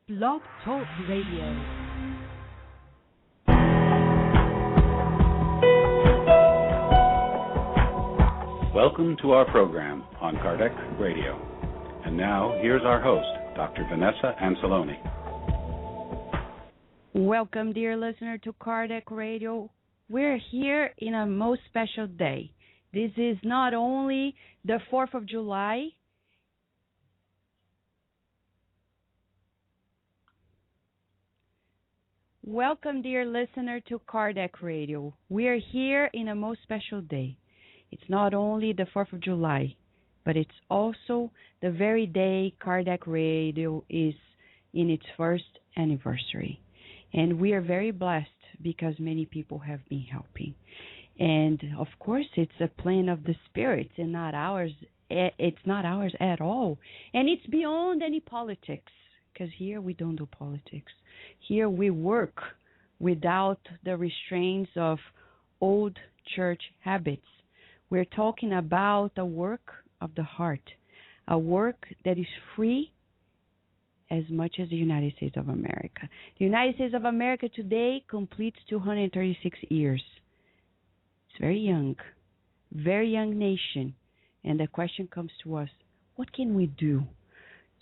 Blog Talk Radio. Welcome to our program on Kardec Radio. And now, here's our host, Dr. Vanessa Anceloni. Welcome, dear listener, to Kardec Radio. We're here in a most special day. This is not only the 4th of July. Welcome, dear listener, to Kardec Radio. We're here in a most special day. It's not only the 4th of July, but it's also the very day Kardec Radio is in its first anniversary. And we are very blessed because many people have been helping. And, of course, it's a plan of the spirits and not ours. It's not ours at all. And it's beyond any politics, because here we don't do politics. Here we work without the restraints of old church habits. We're talking about a work of the heart, a work that is free as much as the United States of America. The United States of America today completes 236 years. It's very young nation. And the question comes to us, what can we do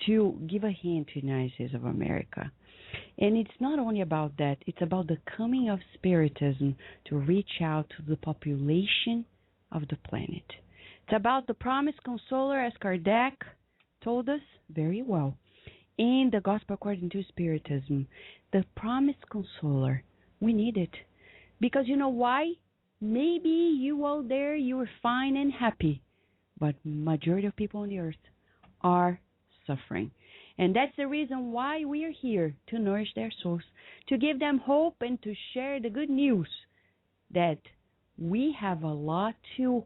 to give a hand to the United States of America? And it's not only about that, it's about the coming of Spiritism to reach out to the population of the planet. It's about the promised consoler, as Kardec told us very well in the Gospel According to Spiritism. The promised consoler, we need it. Because you know why? Maybe you out there, you are fine and happy, but majority of people on the earth are suffering. And that's the reason why we are here, to nourish their souls, to give them hope and to share the good news that we have a lot to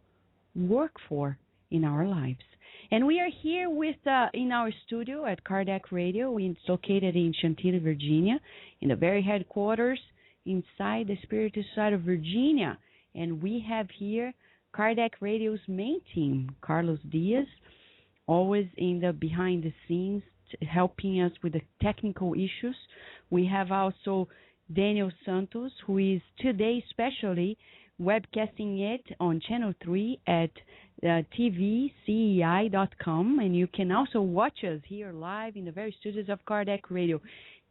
work for in our lives. And we are here with in our studio at Kardec Radio. It's located in Chantilly, Virginia, in the very headquarters inside the Spiritist side of Virginia. And we have here Kardec Radio's main team, Carlos Diaz, always in the behind the scenes, helping us with the technical issues. We have also Daniel Santos, who is today especially webcasting it on Channel 3 at tvcei.com, and you can also watch us here live in the very studios of Kardec Radio.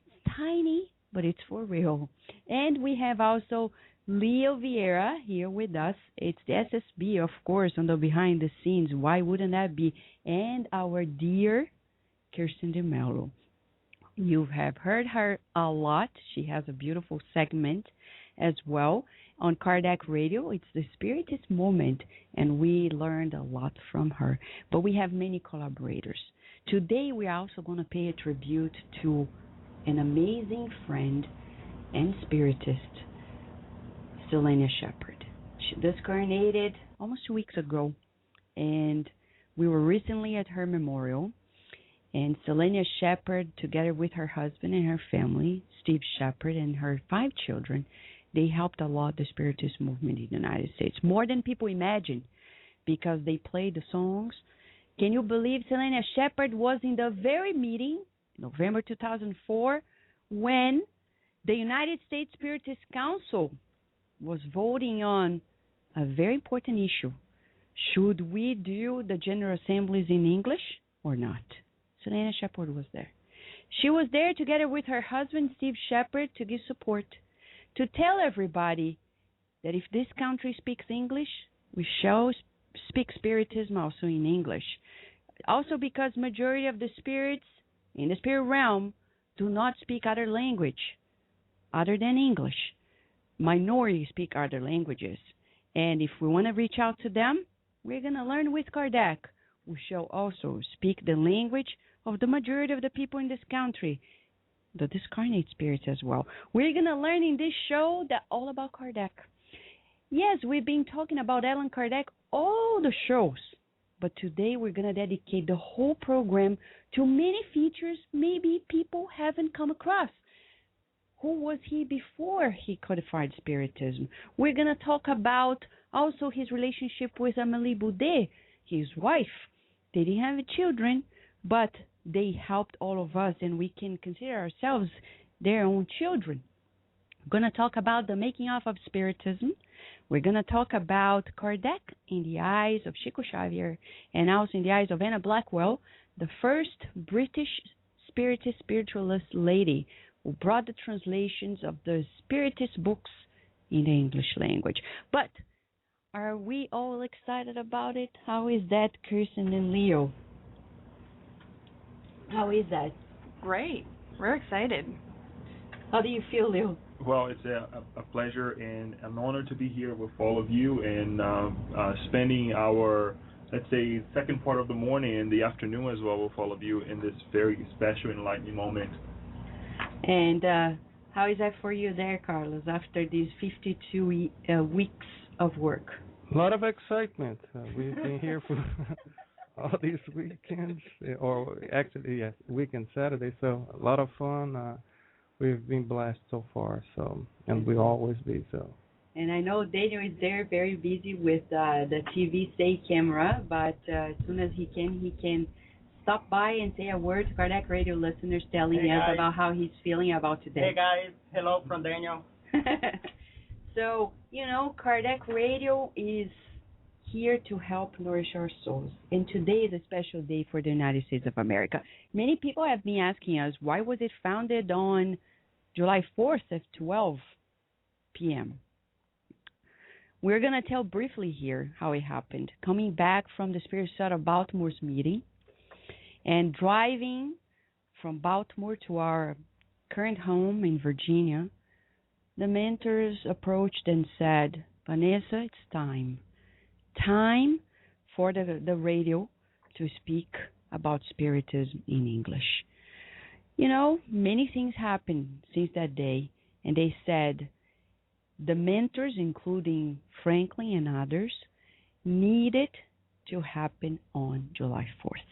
It's tiny, but it's for real. And we have also Leo Vieira here with us. It's the SSB, of course, on the behind the scenes. Why wouldn't that be? And our dear Kirsten de Mello. You have heard her a lot. She has a beautiful segment as well on Kardec Radio. It's the Spiritist Moment, and we learned a lot from her. But we have many collaborators. Today, we are also going to pay a tribute to an amazing friend and Spiritist, Selenia Shepherd. She discarnated almost 2 weeks ago, and we were recently at her memorial. And Selenia Shepherd, together with her husband and her family, Steve Shepherd, and her 5 children, they helped a lot the Spiritist movement in the United States, more than people imagine, because they played the songs. Can you believe Selenia Shepherd was in the very meeting, November 2004, when the United States Spiritist Council was voting on a very important issue. Should we do the General Assemblies in English or not? Selenia Shepherd was there. She was there together with her husband, Steve Shepherd, to give support, to tell everybody that if this country speaks English, we shall speak Spiritism also in English. Also because majority of the spirits in the spirit realm do not speak other language other than English. Minorities speak other languages. And if we want to reach out to them, we're going to learn with Kardec. We shall also speak the language of the majority of the people in this country, the discarnate spirits as well. We're going to learn in this show that all about Kardec. Yes, we've been talking about Allan Kardec all the shows, but today we're going to dedicate the whole program to many features maybe people haven't come across. Who was he before he codified Spiritism? We're going to talk about also his relationship with Amélie Boudet, his wife. They didn't have children, but they helped all of us, and we can consider ourselves their own children. We're going to talk about the making of Spiritism. We're going to talk about Kardec in the eyes of Chico Xavier, and also in the eyes of Anna Blackwell, the first British Spiritist spiritualist lady who brought the translations of the Spiritist books in the English language. But are we all excited about it? How is that, Kirsten and Leo? How is that? Great. We're excited. How do you feel, Leo? Well, it's a pleasure and an honor to be here with all of you and spending our, let's say, second part of the morning and the afternoon as well with all of you in this very special, enlightening moment. And how is that for you there, Carlos, after these 52 weeks of work? A lot of excitement. We've been here for all these weekends, or actually, yes, weekend Saturday, so a lot of fun. We've been blessed so far, so, and we'll always be so. And I know Daniel is there very busy with the TV Say camera, but as soon as he can stop by and say a word to Kardec Radio listeners, telling us about how he's feeling about today. Hey guys, hello from Daniel. So, Kardec Radio is here to help nourish our souls. And today is a special day for the United States of America. Many people have been asking us, why was it founded on July 4th at 12 p.m.? We're going to tell briefly here how it happened. Coming back from the Spirit Side of Baltimore's meeting and driving from Baltimore to our current home in Virginia, the mentors approached and said, Vanessa, it's time. Time for the radio to speak about Spiritism in English. Many things happened since that day, and they said the mentors, including Franklin and others, needed to happen on July 4th.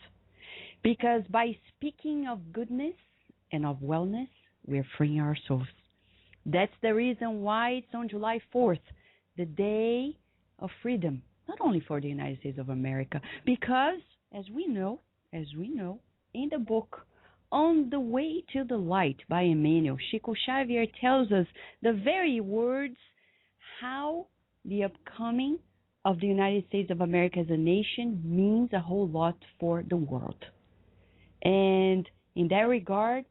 Because by speaking of goodness and of wellness, we're freeing our souls. That's the reason why it's on July 4th, the day of freedom. Not only for the United States of America, because, as we know, in the book, On the Way to the Light by Emmanuel, Chico Xavier tells us the very words how the upcoming of the United States of America as a nation means a whole lot for the world. And in that regard,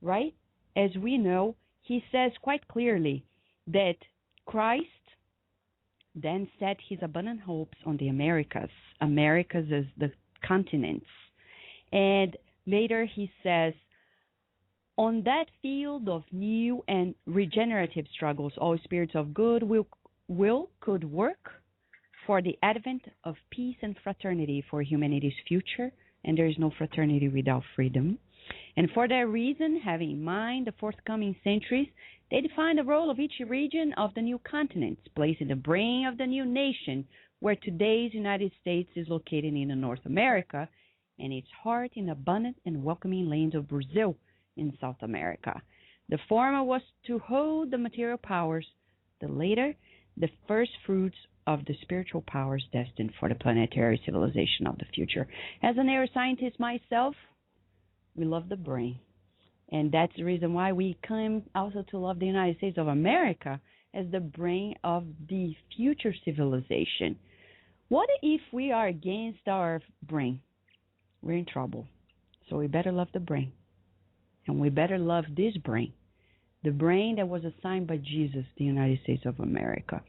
right, as we know, he says quite clearly that Christ then set his abundant hopes on the Americas as the continents. And later he says, on that field of new and regenerative struggles, all spirits of good could work for the advent of peace and fraternity for humanity's future, and there is no fraternity without freedom. And for that reason, having in mind the forthcoming centuries, they define the role of each region of the new continents, placing the brain of the new nation where today's United States is located in North America, and its heart in abundant and welcoming lands of Brazil in South America. The former was to hold the material powers, the later the first fruits of the spiritual powers destined for the planetary civilization of the future. As a neuroscientist myself, we love the brain. And that's the reason why we come also to love the United States of America as the brain of the future civilization. What if we are against our brain? We're in trouble. So we better love the brain. And we better love this brain, the brain that was assigned by Jesus, the United States of America.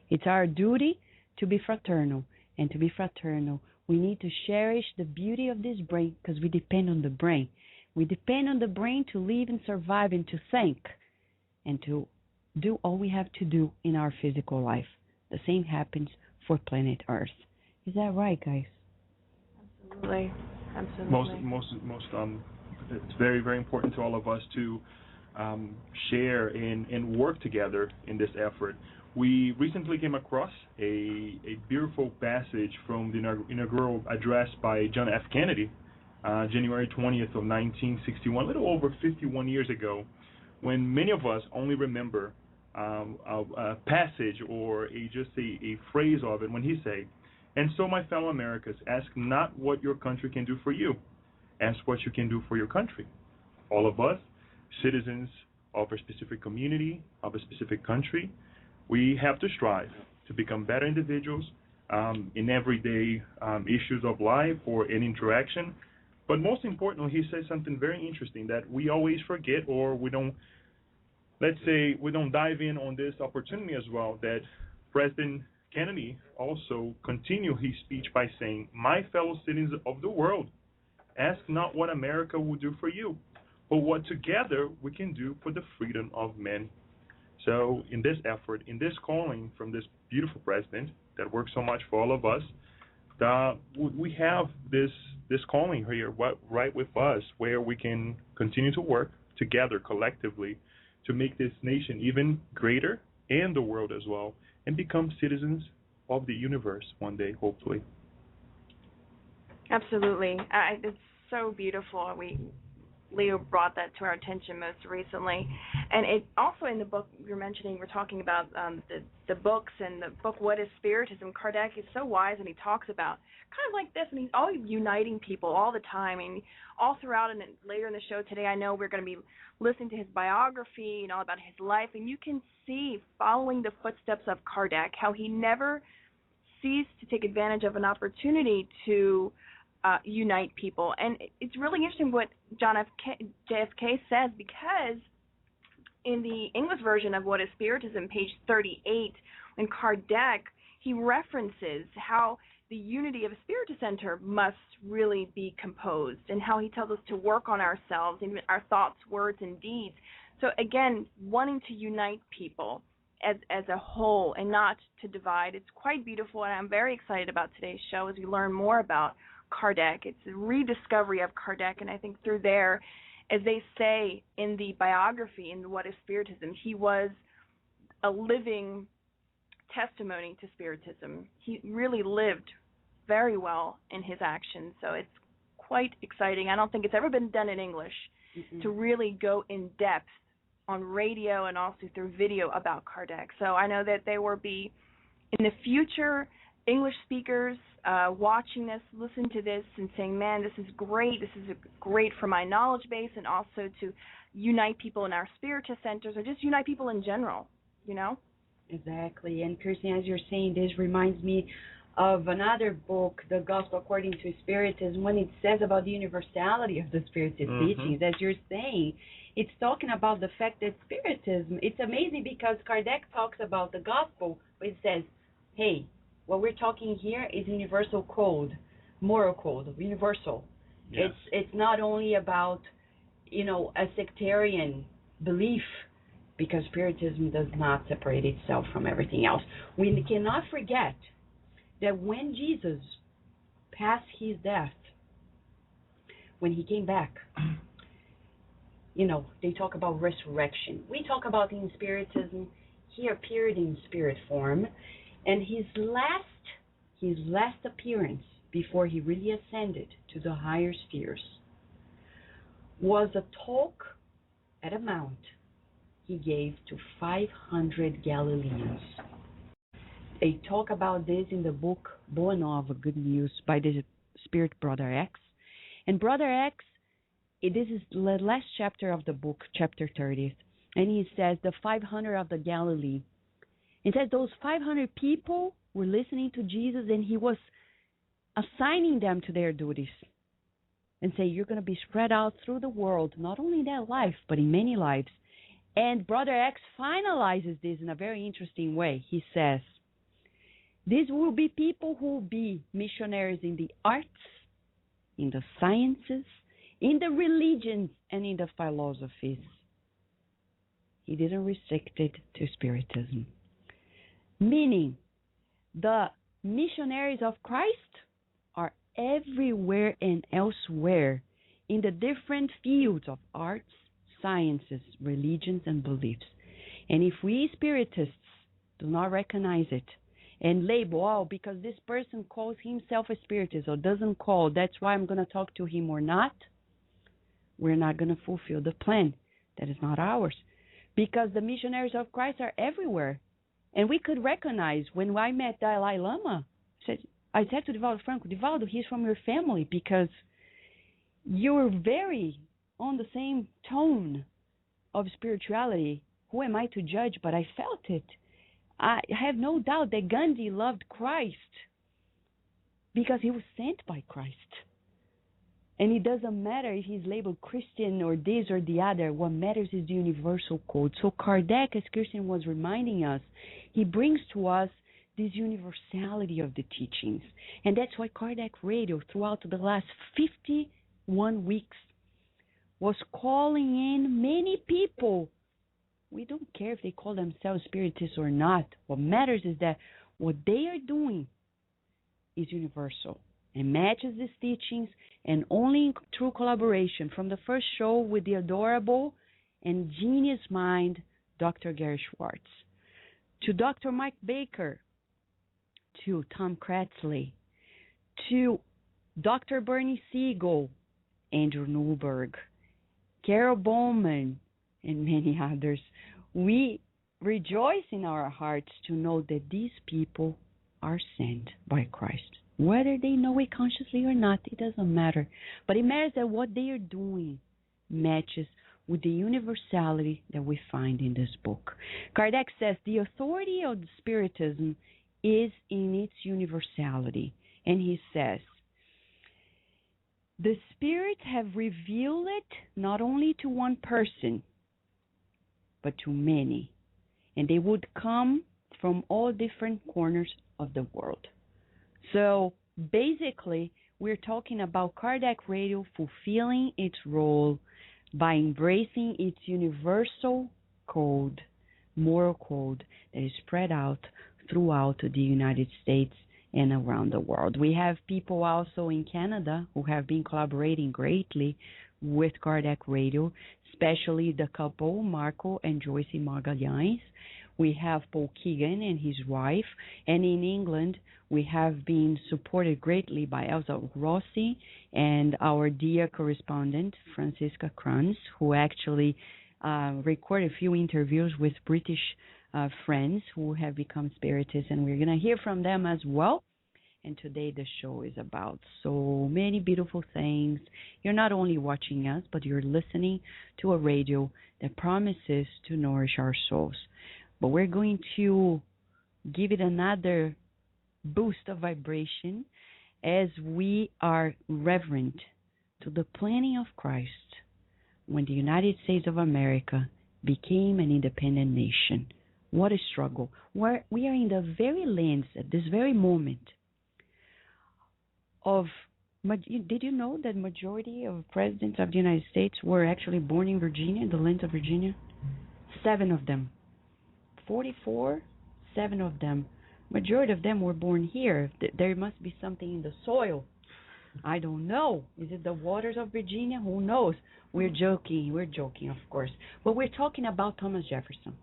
It's our duty to be fraternal. And to be fraternal, we need to cherish the beauty of this brain because we depend on the brain. We depend on the brain to live and survive and to think and to do all we have to do in our physical life. The same happens for planet Earth. Is that right, guys? Absolutely. It's very, very important to all of us to share and work together in this effort. We recently came across a beautiful passage from the inaugural address by John F. Kennedy, January 20th of 1961, a little over 51 years ago, when many of us only remember a passage or just a phrase of it when he said, "And so, my fellow Americans, ask not what your country can do for you. Ask what you can do for your country. All of us, citizens of a specific community, of a specific country, we have to strive to become better individuals in everyday issues of life or in interaction. But most importantly, he says something very interesting that we always forget, or we don't, let's say, we don't dive in on this opportunity as well, that President Kennedy also continued his speech by saying, "My fellow citizens of the world, ask not what America will do for you, but what together we can do for the freedom of men." So in this effort, in this calling from this beautiful president that works so much for all of us, we have this calling here right with us, where we can continue to work together collectively to make this nation even greater and the world as well, and become citizens of the universe one day, hopefully. Absolutely. It's so beautiful. Leo brought that to our attention most recently. And it also in the book you're mentioning, we're talking about the books, and the book What is Spiritism? Kardec is so wise, and he talks about kind of like this, and he's always uniting people all the time. And all throughout, and later in the show today, I know we're going to be listening to his biography and all about his life, and you can see, following the footsteps of Kardec, how he never ceased to take advantage of an opportunity to unite people. And it's really interesting what JFK says, because in the English version of What is Spiritism, page 38, when Kardec, he references how the unity of a Spiritist center must really be composed, and how he tells us to work on ourselves, in our thoughts, words, and deeds. So again, wanting to unite people as a whole and not to divide. It's quite beautiful, and I'm very excited about today's show as we learn more about Kardec. It's a rediscovery of Kardec, and I think through there, as they say in the biography in What is Spiritism, he was a living testimony to Spiritism. He really lived very well in his actions, so it's quite exciting. I don't think it's ever been done in English to really go in depth on radio and also through video about Kardec. So I know that there will be, in the future, English speakers watching this, listening to this and saying, man, this is great. This is great for my knowledge base, and also to unite people in our Spiritist centers, or just unite people in general, you know? Exactly. And Kirsten, as you're saying, this reminds me of another book, The Gospel According to Spiritism, when it says about the universality of the Spiritist teachings. As you're saying, it's talking about the fact that Spiritism, it's amazing because Kardec talks about the gospel, but it says, hey, what we're talking here is universal code, moral code, universal. Yes. It's not only about, a sectarian belief, because Spiritism does not separate itself from everything else. We cannot forget that when Jesus passed his death, when he came back, they talk about resurrection. We talk about in Spiritism, he appeared in spirit form, and his last appearance before he really ascended to the higher spheres was a talk at a mount he gave to 500 Galileans. They talk about this in the book Boa Nova, Good News, by the Spirit Brother X. And Brother X, this is the last chapter of the book, chapter 30, and he says the 500 of the Galilee. It says those 500 people were listening to Jesus, and he was assigning them to their duties and say, you're going to be spread out through the world, not only in that life, but in many lives. And Brother X finalizes this in a very interesting way. He says, these will be people who will be missionaries in the arts, in the sciences, in the religions, and in the philosophies. He didn't restrict it to Spiritism. Meaning, the missionaries of Christ are everywhere and elsewhere in the different fields of arts, sciences, religions, and beliefs. And if we Spiritists do not recognize it and label, because this person calls himself a Spiritist or doesn't call, that's why I'm going to talk to him or not, we're not going to fulfill the plan. That is not ours. Because the missionaries of Christ are everywhere. And we could recognize, when I met Dalai Lama, I said to Divaldo Franco, Divaldo, he's from your family, because you're very on the same tone of spirituality. Who am I to judge? But I felt it. I have no doubt that Gandhi loved Christ because he was sent by Christ. And it doesn't matter if he's labeled Christian or this or the other. What matters is the universal code. So Kardec, as Christian was reminding us, he brings to us this universality of the teachings. And that's why Kardec Radio, throughout the last 51 weeks, was calling in many people. We don't care if they call themselves spiritists or not. What matters is that what they are doing is universal and matches these teachings, and only through collaboration from the first show with the adorable and genius mind, Dr. Gary Schwartz, to Dr. Mike Baker, to Tom Kratzley, to Dr. Bernie Siegel, Andrew Newberg, Carol Bowman, and many others. We rejoice in our hearts to know that these people are sent by Christ. Whether they know it consciously or not, it doesn't matter. But it matters that what they are doing matches with the universality that we find in this book. Kardec says the authority of Spiritism is in its universality. And he says, the spirits have revealed it not only to one person, but to many. And they would come from all different corners of the world. So basically, we're talking about Kardec Radio fulfilling its role by embracing its universal code, moral code, that is spread out throughout the United States and around the world. We have people also in Canada who have been collaborating greatly with Kardec Radio, especially the couple, Marco and Joyce Magalhães. We have Paul Keegan and his wife, and in England we have been supported greatly by Elsa Rossi and our dear correspondent, Francisca Kranz, who actually recorded a few interviews with British friends who have become spiritists, and we're going to hear from them as well. And today the show is about so many beautiful things. You're not only watching us, but you're listening to a radio that promises to nourish our souls. But we're going to give it another boost of vibration as we are reverent to the planning of Christ when the United States of America became an independent nation. What a struggle. We are in the very lands at this very moment of, did you know that majority of presidents of the United States were actually born in Virginia, the land of Virginia? 7 of them. 44, 7 of them. Majority of them were born here. There must be something in the soil. I don't know. Is it the waters of Virginia? Who knows? We're joking, of course. But we're talking about Thomas Jefferson.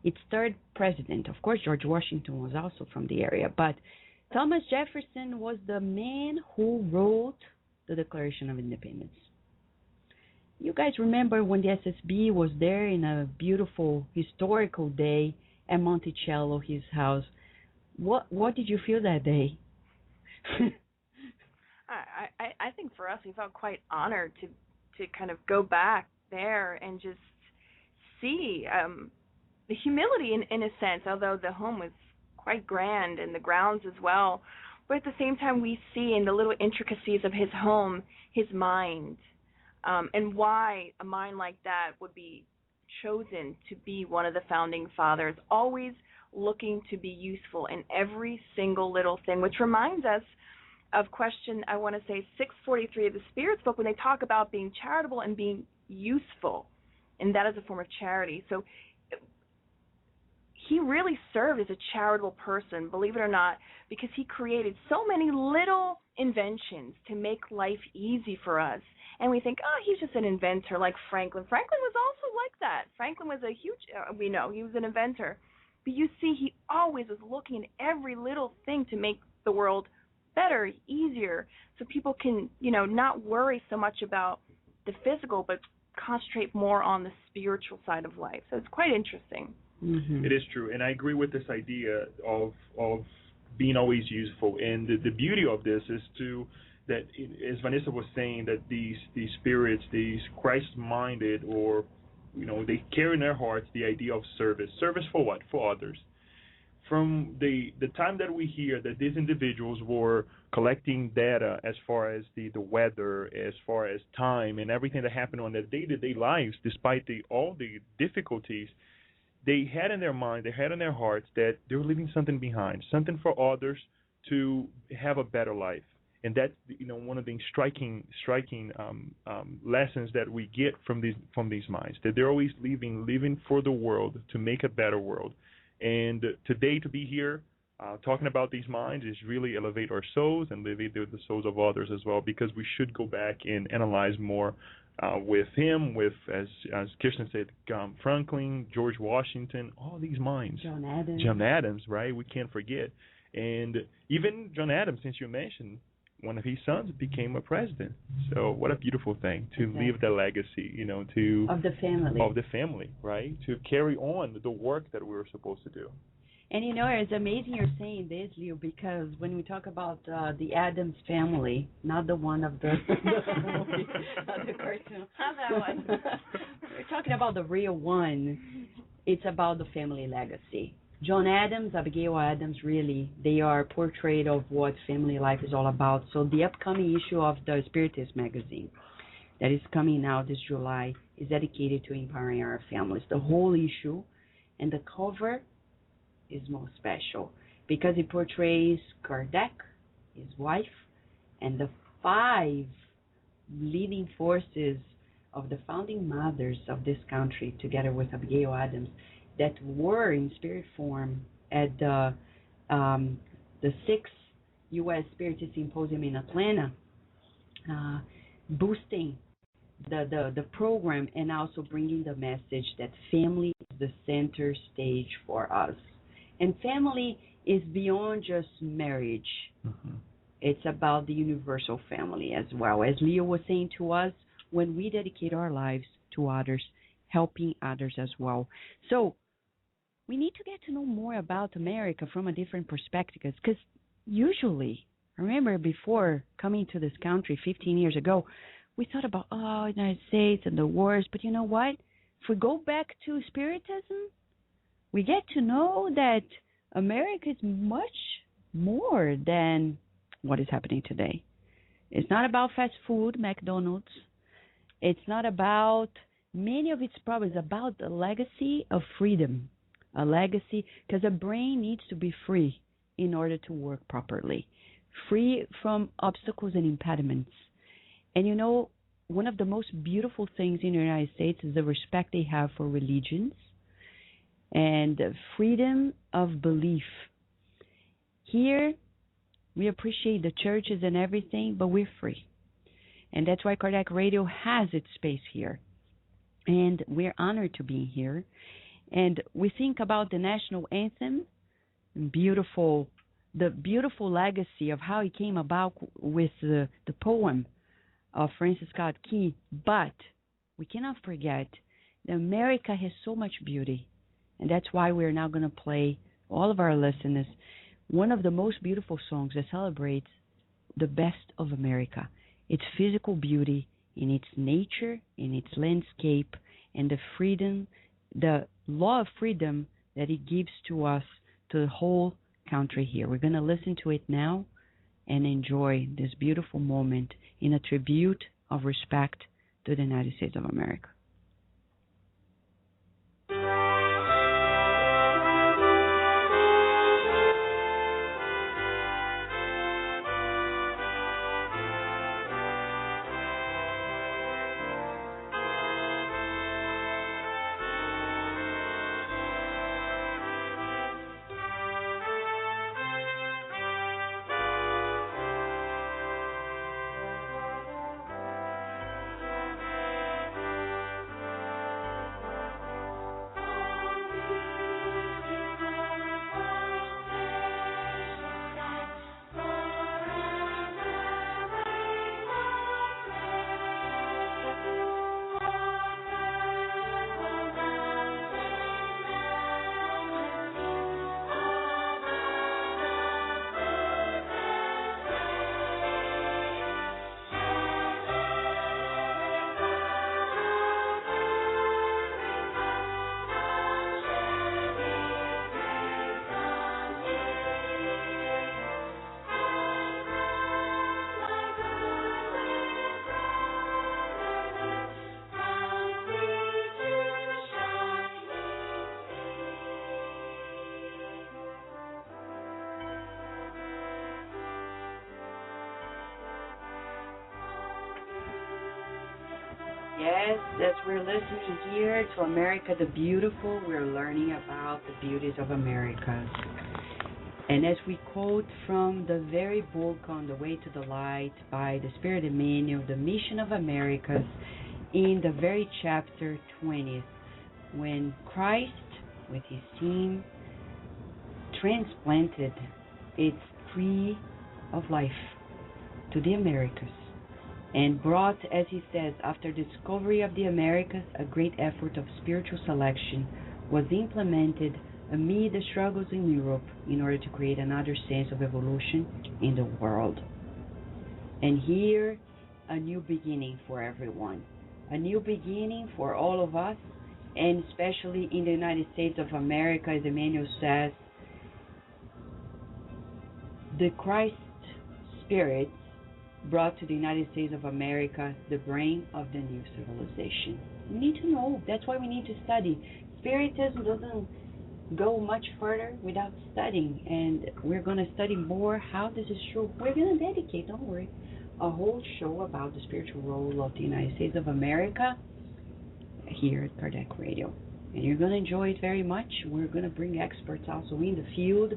Its 3rd president. Of course, George Washington was also from the area. But Thomas Jefferson was the man who wrote the Declaration of Independence. You guys remember when the SSB was there in a beautiful historical day at Monticello, his house? What did you feel that day? I think for us, we felt quite honored to kind of go back there and just see the humility in a sense, although the home was quite grand and the grounds as well. But at the same time, we see in the little intricacies of his home, his mind, and why a mind like that would be chosen to be one of the founding fathers, always looking to be useful in every single little thing, which reminds us of question, I want to say, 643 of the Spirit's book, when they talk about being charitable and being useful, and that is a form of charity. So he really served as a charitable person, believe it or not, because he created so many little inventions to make life easy for us. And we think, oh, he's just an inventor like Franklin. Franklin was also like that. Franklin was a huge, we know, he was an inventor. But you see, he always was looking at every little thing to make the world better, easier, so people can, not worry so much about the physical, but concentrate more on the spiritual side of life. So it's quite interesting. Mm-hmm. It is true, and I agree with this idea of being always useful. And the beauty of this is to as Vanessa was saying, that these spirits, these Christ-minded, or they carry in their hearts the idea of service. Service for what? For others. From the time that we hear that these individuals were collecting data as far as the weather, as far as time and everything that happened on their day-to-day lives, despite all the difficulties, they had in their mind, they had in their hearts that they were leaving something behind, something for others to have a better life. And that's one of the striking lessons that we get from these minds, that they're always living for the world, to make a better world. And today, to be here talking about these minds is really elevate our souls and elevate the souls of others as well, because we should go back and analyze more with him, with, as Kirsten said, Franklin, George Washington, all these minds. John Adams, right? We can't forget. And even John Adams, since you mentioned, one of his sons became a president. So what a beautiful thing to leave the legacy, of the family, right? To carry on the work that we were supposed to do. And it's amazing you're saying this, Leo, because when we talk about the Addams family, not the one of the movie, not the cartoon, not that one. We're talking about the real one. It's about the family legacy. John Adams, Abigail Adams, really, they are a portrait of what family life is all about. So the upcoming issue of the Spiritist magazine that is coming out this July is dedicated to empowering our families. The whole issue, and the cover is most special because it portrays Kardec, his wife, and the 5 leading forces of the founding mothers of this country, together with Abigail Adams, that were in spirit form at the 6th U.S. Spiritist Symposium in Atlanta, boosting the program and also bringing the message that family is the center stage for us. And family is beyond just marriage. Mm-hmm. It's about the universal family as well. As Leo was saying to us, when we dedicate our lives to others, helping others as well. So we need to get to know more about America from a different perspective, because usually, I remember before coming to this country 15 years ago, we thought about, United States and the wars. But you know what? If we go back to Spiritism, we get to know that America is much more than what is happening today. It's not about fast food, McDonald's. It's not about many of its problems. It's about the legacy of freedom. A legacy, because a brain needs to be free in order to work properly, free from obstacles and impediments. And one of the most beautiful things in the United States is the respect they have for religions and freedom of belief. Here, we appreciate the churches and everything, but we're free. And that's why Kardec Radio has its space here. And we're honored to be here. And we think about the national anthem, the beautiful legacy of how it came about with the poem of Francis Scott Key. But we cannot forget that America has so much beauty. And that's why we're now going to play all of our listeners one of the most beautiful songs that celebrates the best of America. Its physical beauty, in its nature, in its landscape, and the freedom, the law of freedom that it gives to us, to the whole country here. We're going to listen to it now and enjoy this beautiful moment in a tribute of respect to the United States of America. Yes, as we're listening here to America the Beautiful, we're learning about the beauties of America. And as we quote from the very book On the Way to the Light by the Spirit Emmanuel, The Mission of Americas, in the very chapter 20th, when Christ, with his team, transplanted its tree of life to the Americas, and brought, as he says, after the discovery of the Americas, a great effort of spiritual selection was implemented amid the struggles in Europe in order to create another sense of evolution in the world. And here, a new beginning for everyone, a new beginning for all of us, and especially in the United States of America, as Emmanuel says, the Christ Spirit brought to the United States of America the brain of the new civilization. We need to know. That's why we need to study. Spiritism doesn't go much further without studying, and we're going to study more how this is true. We're going to dedicate, don't worry, a whole show about the spiritual role of the United States of America here at Kardec Radio. And you're going to enjoy it very much. We're going to bring experts also in the field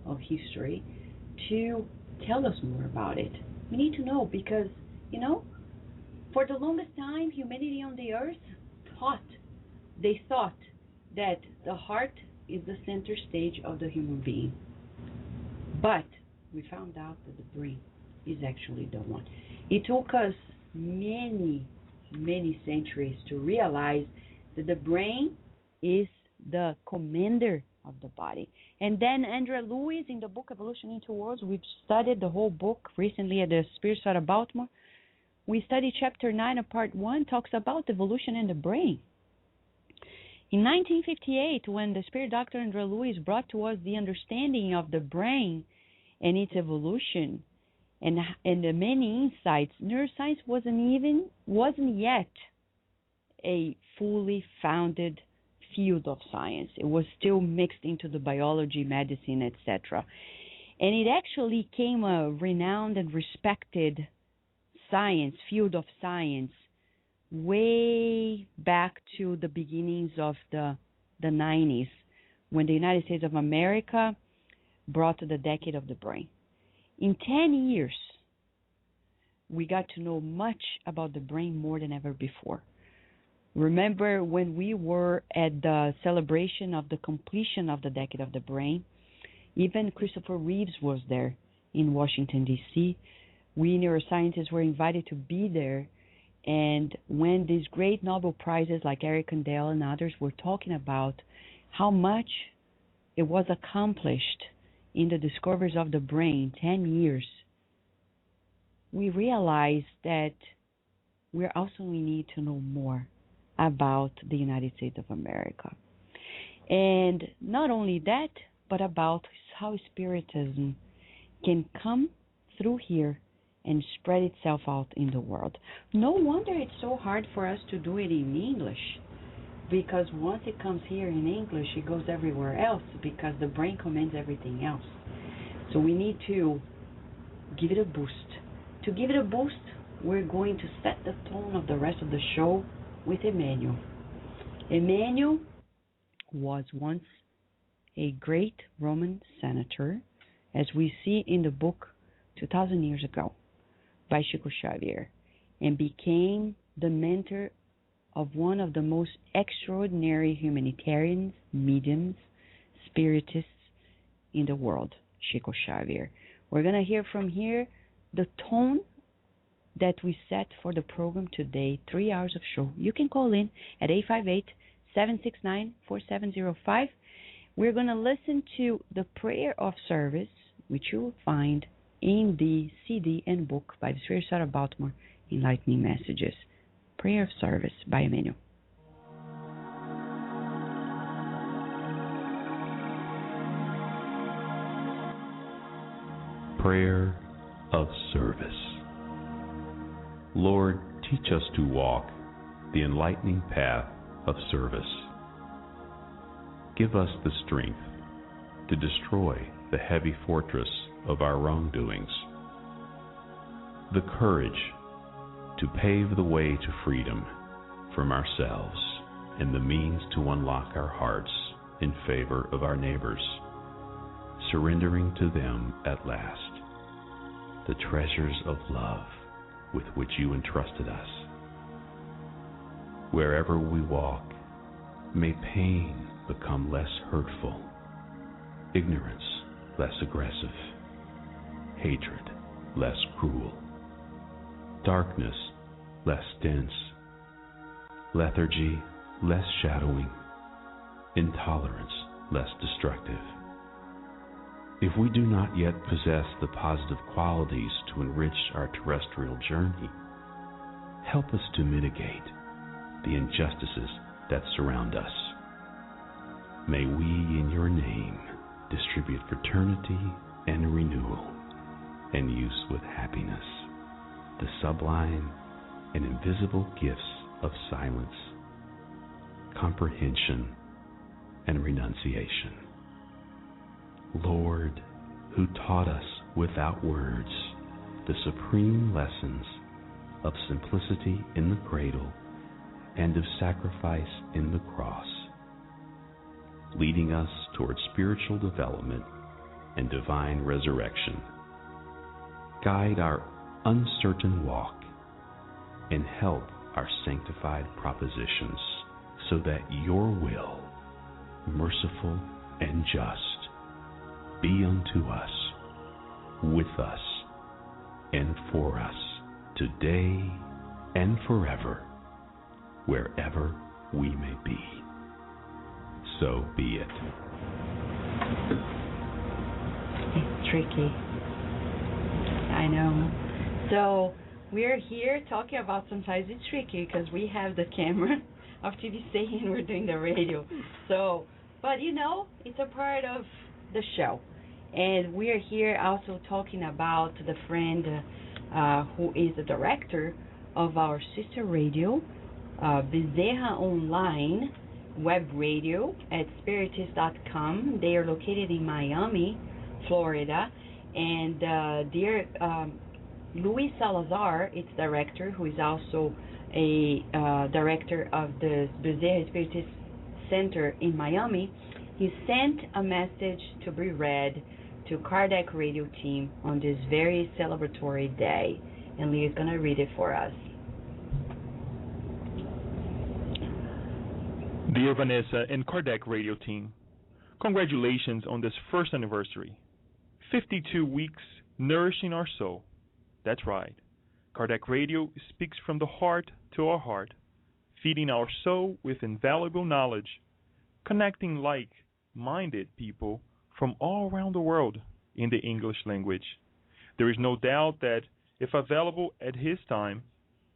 of history to tell us more about it. We need to know because, for the longest time, humanity on the earth thought that the heart is the center stage of the human being. But we found out that the brain is actually the one. It took us many, many centuries to realize that the brain is the commander of the body. And then Andrea Lewis, in the book Evolution in Two Worlds, we've studied the whole book recently at the Spirit Society of Baltimore. We studied chapter 9 of part 1, talks about evolution in the brain. In 1958, when the Spirit Dr. Andrea Lewis brought to us the understanding of the brain and its evolution and the many insights, neuroscience wasn't yet a fully founded field of science. It was still mixed into the biology, medicine, etc. And it actually became a renowned and respected field of science, way back to the beginnings of the 90s, when the United States of America brought the decade of the brain. In 10 years, we got to know much about the brain more than ever before. Remember when we were at the celebration of the completion of the decade of the brain, even Christopher Reeves was there in Washington, D.C. We neuroscientists were invited to be there, and when these great Nobel Prizes like Eric Kandel and others were talking about how much it was accomplished in the discoveries of the brain, 10 years, we realized that we need to know more about the United States of America. And not only that, but about how Spiritism can come through here and spread itself out in the world. No wonder it's so hard for us to do it in English, because once it comes here in English, it goes everywhere else, because the brain commands everything else. So we need to give it a boost. To give it a boost, we're going to set the tone of the rest of the show with Emmanuel. Emmanuel was once a great Roman senator, as we see in the book 2,000 years ago by Chico Xavier, and became the mentor of one of the most extraordinary humanitarians, mediums, spiritists in the world, Chico Xavier. We're going to hear from here the tone that we set for the program today, 3 hours of show. You can call in at 858-769-4705. We're going to listen to the prayer of service, which you will find in the CD and book by the Spirit Society of Baltimore, Enlightening Messages. Prayer of Service by Emmanuel. Prayer of Service. Lord, teach us to walk the enlightening path of service. Give us the strength to destroy the heavy fortress of our wrongdoings, the courage to pave the way to freedom from ourselves and the means to unlock our hearts in favor of our neighbors, surrendering to them at last the treasures of love with which you entrusted us. Wherever we walk, may pain become less hurtful, ignorance less aggressive, hatred less cruel, darkness less dense, lethargy less shadowing, intolerance less destructive. If we do not yet possess the positive qualities to enrich our terrestrial journey, help us to mitigate the injustices that surround us. May we, in your name, distribute fraternity and renewal, and use with happiness the sublime and invisible gifts of silence, comprehension, and renunciation. Lord, who taught us without words the supreme lessons of simplicity in the cradle and of sacrifice in the cross, leading us toward spiritual development and divine resurrection. Guide our uncertain walk and help our sanctified propositions so that your will, merciful and just, be unto us, with us, and for us, today and forever, wherever we may be. So be it. It's tricky. I know. So we're here talking about sometimes it's tricky because we have the camera of TVC and we're doing the radio. So, but you know, it's a part of the show. And we're here also talking about the friend who is the director of our sister radio, Bezerra Online web radio at spiritist.com. They are located in Miami, Florida. And dear Luis Salazar, its director, who is also a director of the Bezerra Spiritist Center in Miami, he sent a message to be read to Kardec radio team on this very celebratory day. And Lee is going to read it for us. Dear Vanessa and Kardec radio team, congratulations on this first anniversary. 52 weeks nourishing our soul. That's right. Kardec radio speaks from the heart to our heart, feeding our soul with invaluable knowledge, connecting like-minded people from all around the world in the English language. There is no doubt that if available at his time,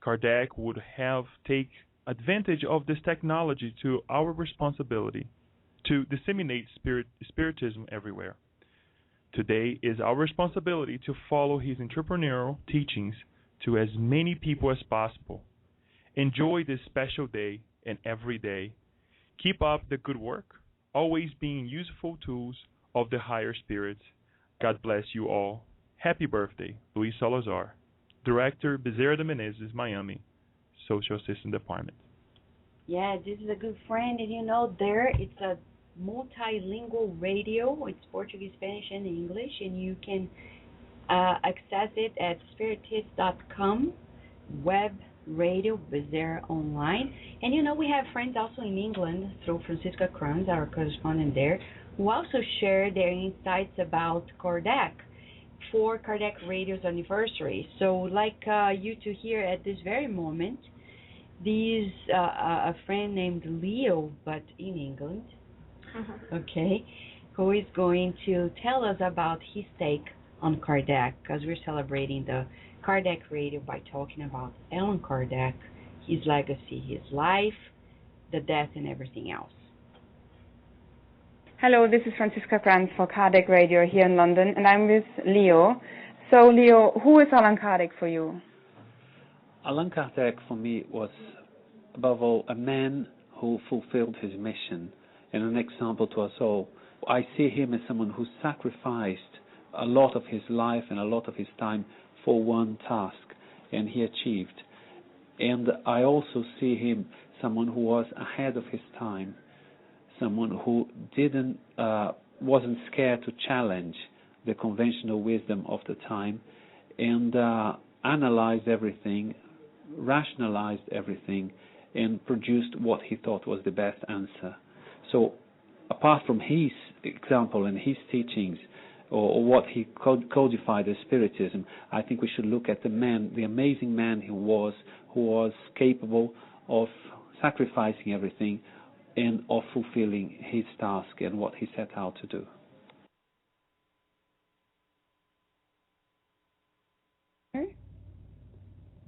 Kardec would have taken advantage of this technology to our responsibility to disseminate spiritism everywhere. Today is our responsibility to follow his entrepreneurial teachings to as many people as possible. Enjoy this special day and every day. Keep up the good work, always being useful tools of the higher spirits. God bless you all. Happy birthday, Luis Salazar, Director, Bezerra de Menezes, Miami, Social Assistant Department. Yeah, this is a good friend, and you know, there it's a multilingual radio. It's Portuguese, Spanish, and English, and you can access it at spiritist.com, web radio, Bezerra Online. And you know, we have friends also in England through Francisca Kranz, our correspondent there, who also share their insights about Kardec for Kardec Radio's anniversary. So like you to hear at this very moment, these a friend named Leo, but in England, okay, who is going to tell us about his take on Kardec, because we're celebrating the Kardec Radio by talking about Allan Kardec, his legacy, his life, the death, and everything else. Hello, this is Francisca Kranz for Kardec Radio here in London, and I'm with Leo. So, Leo, who is Allan Kardec for you? Allan Kardec for me was, above all, a man who fulfilled his mission and an example to us all. I see him as someone who sacrificed a lot of his life and a lot of his time for one task, and he achieved. And I also see him someone who was ahead of his time, someone who wasn't scared to challenge the conventional wisdom of the time, and analyzed everything, rationalized everything, and produced what he thought was the best answer. So apart from his example and his teachings, or what he codified as Spiritism, I think we should look at the man, the amazing man who was capable of sacrificing everything and of fulfilling his task and what he set out to do.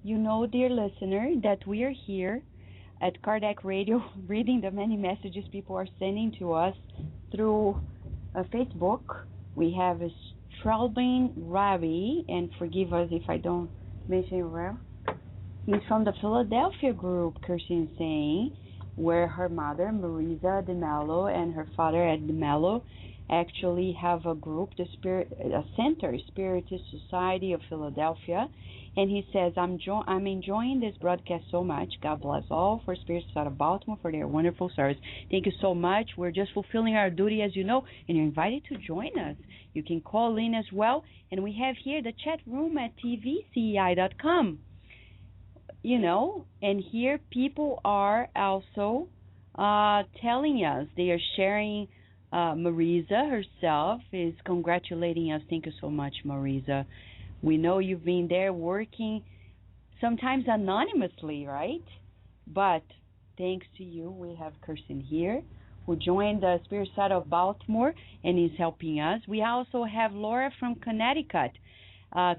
You know, dear listener, that we are here at Kardec Radio reading the many messages people are sending to us through Facebook. We have Strelbin Ravi, and forgive us if I don't mention it well. He's from the Philadelphia group, Kirsten is saying, where her mother, Marisa de Mello, and her father, Ed de Mello, actually have a group, a center, Spiritist Society of Philadelphia. And he says, I'm enjoying this broadcast so much. God bless all for Spirits out of Baltimore for their wonderful service. Thank you so much. We're just fulfilling our duty, as you know, and you're invited to join us. You can call in as well. And we have here the chat room at tvcei.com. You know, and here people are also telling us, they are sharing. Marisa herself is congratulating us. Thank you so much, Marisa. We know you've been there working sometimes anonymously, right? But thanks to you, we have Kirsten here who joined the Spirit Side of Baltimore and is helping us. We also have Laura from Connecticut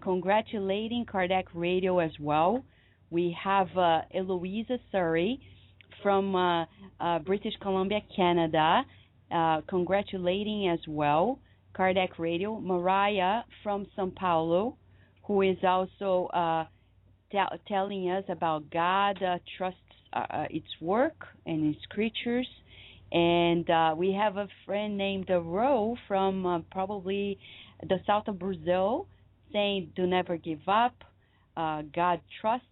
congratulating Kardec Radio as well. We have Eloisa Surrey from British Columbia, Canada, congratulating as well Kardec Radio. Mariah from São Paulo, who is also telling us about God trusts its work and its creatures. And we have a friend named Ro from probably the south of Brazil saying, do never give up, God trusts.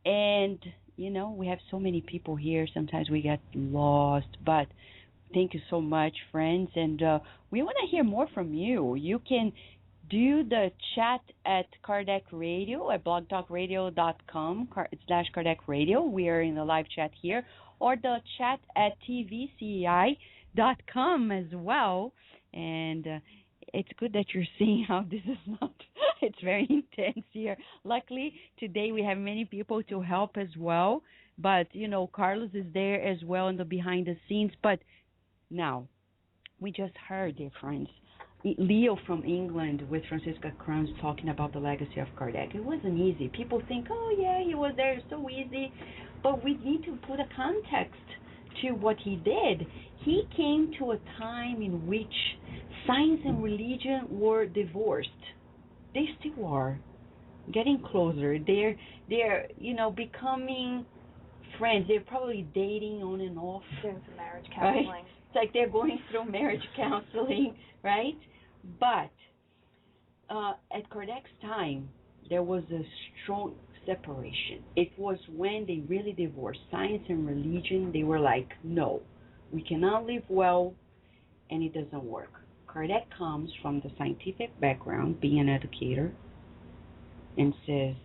And, you know, we have so many people here. Sometimes we get lost, but thank you so much, friends. And we want to hear more from you. You can do the chat at Kardec Radio at blogtalkradio.com/Kardec Radio. We are in the live chat here. Or the chat at tvcei.com as well. And it's good that you're seeing how this is not, it's very intense here. Luckily, today we have many people to help as well. But, you know, Carlos is there as well in the behind the scenes. But now, we just heard, dear friends, Leo from England with Francisca Kranz talking about the legacy of Kardec. It wasn't easy. People think, oh, yeah, he was there, it's so easy. But we need to put a context to what he did. He came to a time in which science and religion were divorced. They still are. Getting closer. They're you know, becoming friends. They're probably dating on and off. Doing some marriage counseling. Right? It's like they're going through marriage counseling, right? But at Kardec's time, there was a strong separation. It was when they really divorced science and religion. They were like, no, we cannot live well, and it doesn't work. Kardec comes from the scientific background, being an educator, and says,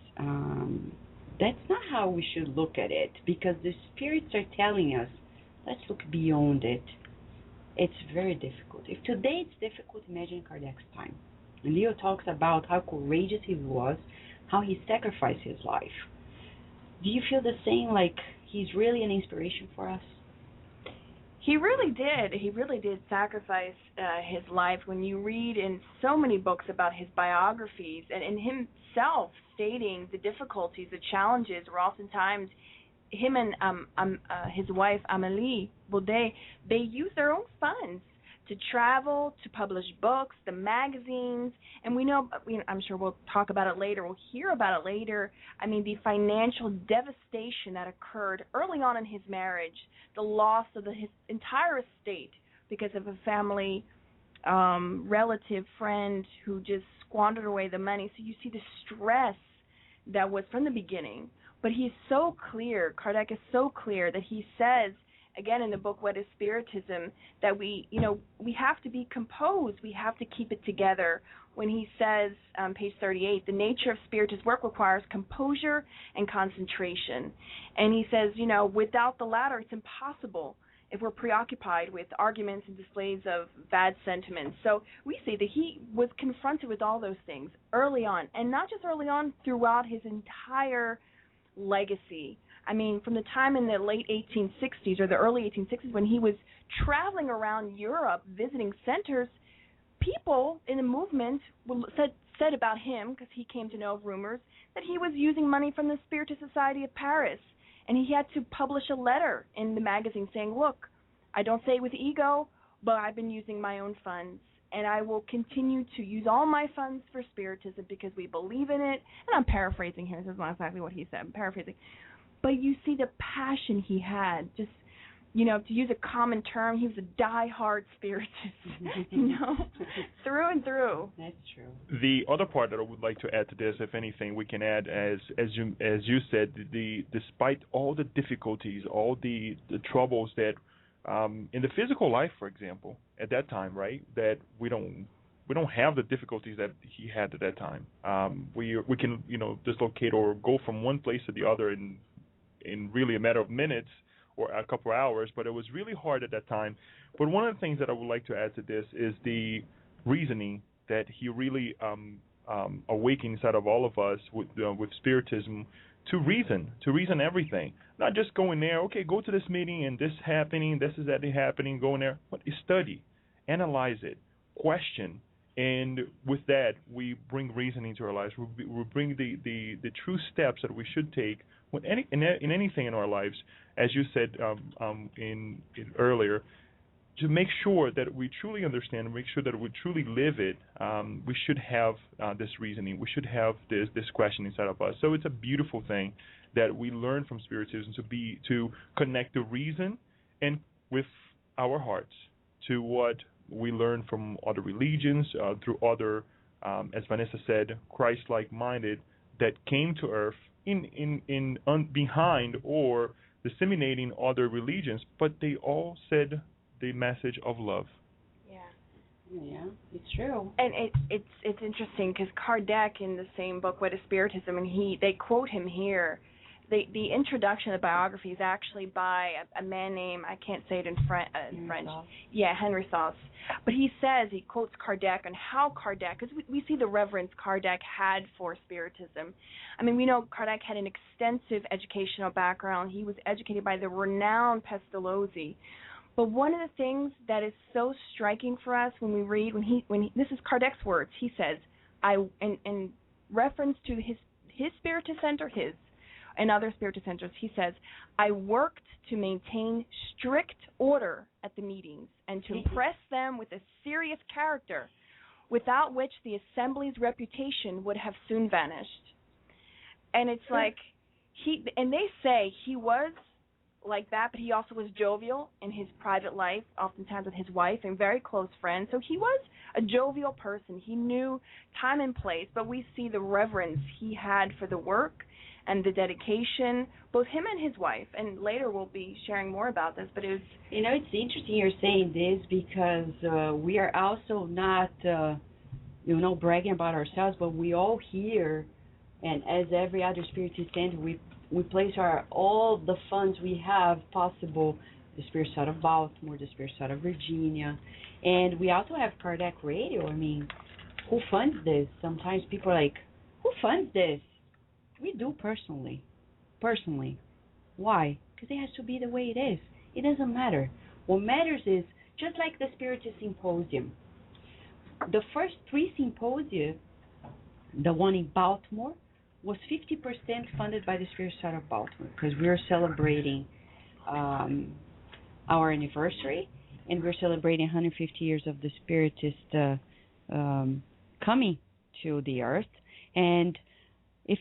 that's not how we should look at it, because the spirits are telling us, let's look beyond it. It's very difficult. If today it's difficult, imagine Kardec's time. And Leo talks about how courageous he was, how he sacrificed his life. Do you feel the same, like he's really an inspiration for us? He really did. He really did sacrifice his life. When you read in so many books about his biographies, and in himself stating the difficulties, the challenges, were oftentimes him and his wife Amélie Baudet, they used their own funds to travel, to publish books, the magazines, and we know, I'm sure we'll talk about it later, we'll hear about it later. I mean, the financial devastation that occurred early on in his marriage, the loss of his entire estate because of a family relative, friend who just squandered away the money. So you see the stress that was from the beginning But he's so clear, Kardec is so clear that he says, again in the book What is Spiritism, that we have to be composed, we have to keep it together. When he says, page 38, the nature of Spiritist work requires composure and concentration. And he says, without the latter, it's impossible if we're preoccupied with arguments and displays of bad sentiments. So we see that he was confronted with all those things early on, and not just early on, throughout his entire legacy. I mean, from the time in the late 1860s or the early 1860s when he was traveling around Europe visiting centers, people in the movement said about him, because he came to know of rumors, that he was using money from the Spiritist Society of Paris. And he had to publish a letter in the magazine saying, look, I don't say it with ego, but I've been using my own funds, and I will continue to use all my funds for Spiritism because we believe in it. And I'm paraphrasing here. This is not exactly what he said. I'm paraphrasing. But you see the passion he had. Just, to use a common term, he was a die-hard Spiritist, through and through. That's true. The other part that I would like to add to this, if anything, we can add, as you said, despite all the difficulties, all the troubles that in the physical life, for example, at that time, right, that we don't have the difficulties that he had at that time. We can dislocate or go from one place to the other in really a matter of minutes or a couple of hours, but it was really hard at that time. But one of the things that I would like to add to this is the reasoning that he really awakened inside of all of us with Spiritism to reason everything. Not just go in there, okay, go to this meeting and this happening, this is that happening, go in there, but study, analyze it, question, and with that we bring reasoning to our lives. We bring the true steps that we should take in anything in our lives, as you said in earlier, to make sure that we truly understand and make sure that we truly live it. We should have this reasoning. We should have this question inside of us. So it's a beautiful thing that we learn from Spiritism to connect the reason and with our hearts to what we learn from other religions, through other, as Vanessa said, Christ-like minded that came to earth behind or disseminating other religions, but they all said the message of love. Yeah, it's true. And it's interesting because Kardec, in the same book, What is Spiritism, and they quote him here. The introduction of the biography is actually by a man named, I can't say it in French. Yeah, Henry Sauce. But he quotes Kardec on how Kardec, because we see the reverence Kardec had for Spiritism. I mean, we know Kardec had an extensive educational background. He was educated by the renowned Pestalozzi. But one of the things that is so striking for us when we read, this is Kardec's words, he says, in reference to his Spiritist center, and other Spiritist centers, he says, I worked to maintain strict order at the meetings and to impress them with a serious character without which the assembly's reputation would have soon vanished. And it's like, they say he was like that, but he also was jovial in his private life, oftentimes with his wife and very close friends. So he was a jovial person. He knew time and place, but we see the reverence he had for the work and the dedication, both him and his wife. And later we'll be sharing more about this, but it was... it's interesting you're saying this because we are also not, bragging about ourselves, but we all here, and as every other Spiritist center, we place all the funds we have possible, the Spirit Side of Baltimore, the Spirit Side of Virginia, and we also have Kardec Radio. I mean, who funds this? Sometimes people are like, who funds this? We do personally. Why? Because it has to be the way it is. It doesn't matter. What matters is, just like the Spiritist Symposium, the first 3 symposia, the one in Baltimore, was 50% funded by the Spirit Side of Baltimore, because we are celebrating our anniversary, and we're celebrating 150 years of the Spiritist coming to the earth, and it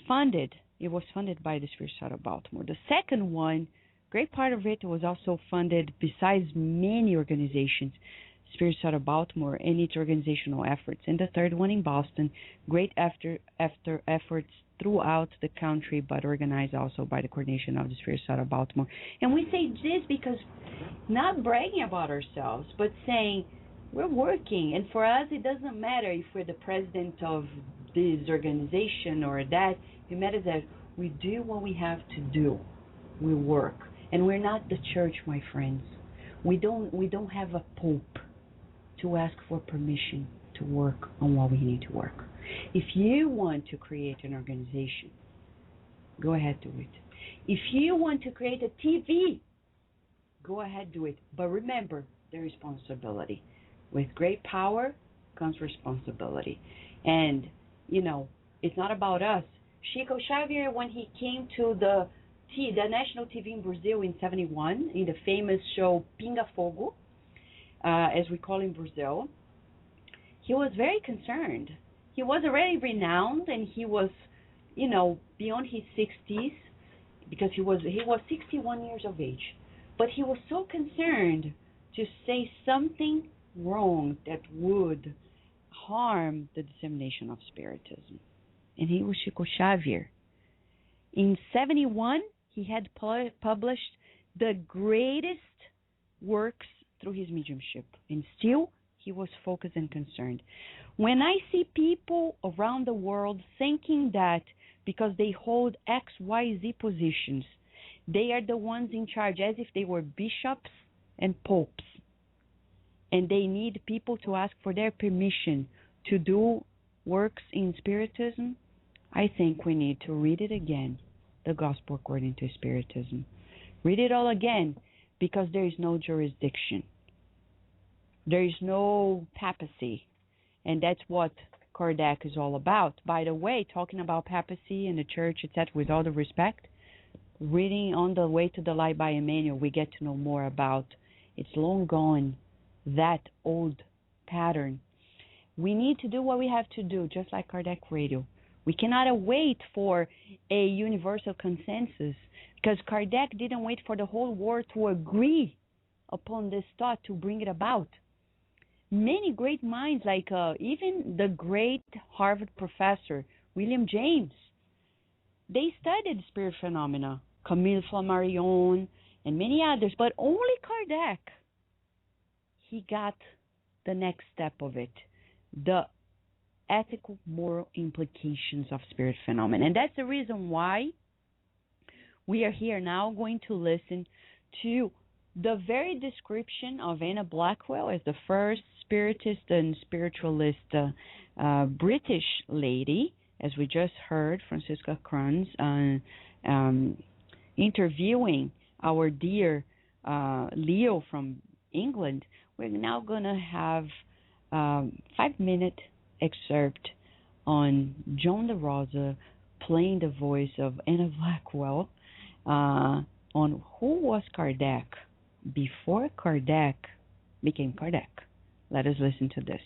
was funded by the Spirit Side of Baltimore. The second one, great part of it was also funded, besides many organizations, Spirits out of Baltimore and its organizational efforts, and the third one in Boston. Great after efforts throughout the country, but organized also by the coordination of the Spirits out of Baltimore. And we say this because not bragging about ourselves, but saying we're working. And for us, it doesn't matter if we're the president of this organization or that. It matters that we do what we have to do. We work. And we're not the church, my friends. We don't have a pope to ask for permission to work on what we need to work. If you want to create an organization, go ahead, do it. If you want to create a TV, go ahead, do it. But remember the responsibility. With great power comes responsibility. And, it's not about us. Chico Xavier, when he came to the national TV in Brazil in 1971, in the famous show Pinga Fogo, as we call in Brazil, he was very concerned. He was already renowned, and he was, beyond his 60s, because he was 61 years of age. But he was so concerned to say something wrong that would harm the dissemination of Spiritism. And he was Chico Xavier. In 1971, he had published the greatest works through his mediumship, and still he was focused and concerned. When I see people around the world thinking that because they hold X, Y, Z positions, they are the ones in charge, as if they were bishops and popes, and they need people to ask for their permission to do works in Spiritism, I think we need to read it again, the Gospel according to Spiritism. Read it all again, because there is no jurisdiction. There is no papacy. And that's what Kardec is all about. By the way, talking about papacy and the church, etc., with all the respect, reading On the Way to the Light by Emmanuel, we get to know more about it's long gone, that old pattern. We need to do what we have to do, just like Kardec Radio. We cannot wait for a universal consensus, because Kardec didn't wait for the whole world to agree upon this thought to bring it about. Many great minds, like even the great Harvard professor, William James, they studied spirit phenomena, Camille Flammarion, and many others, but only Kardec, he got the next step of it, the ethical, moral implications of spirit phenomena. And that's the reason why we are here now going to listen to the very description of Anna Blackwell as the first spiritist and spiritualist British lady, as we just heard Francisca Kranz interviewing our dear Leo from England. We're now going to have 5-minute excerpt on John DeRosa playing the voice of Anna Blackwell on who was Kardec before Kardec became Kardec. Let us listen to this.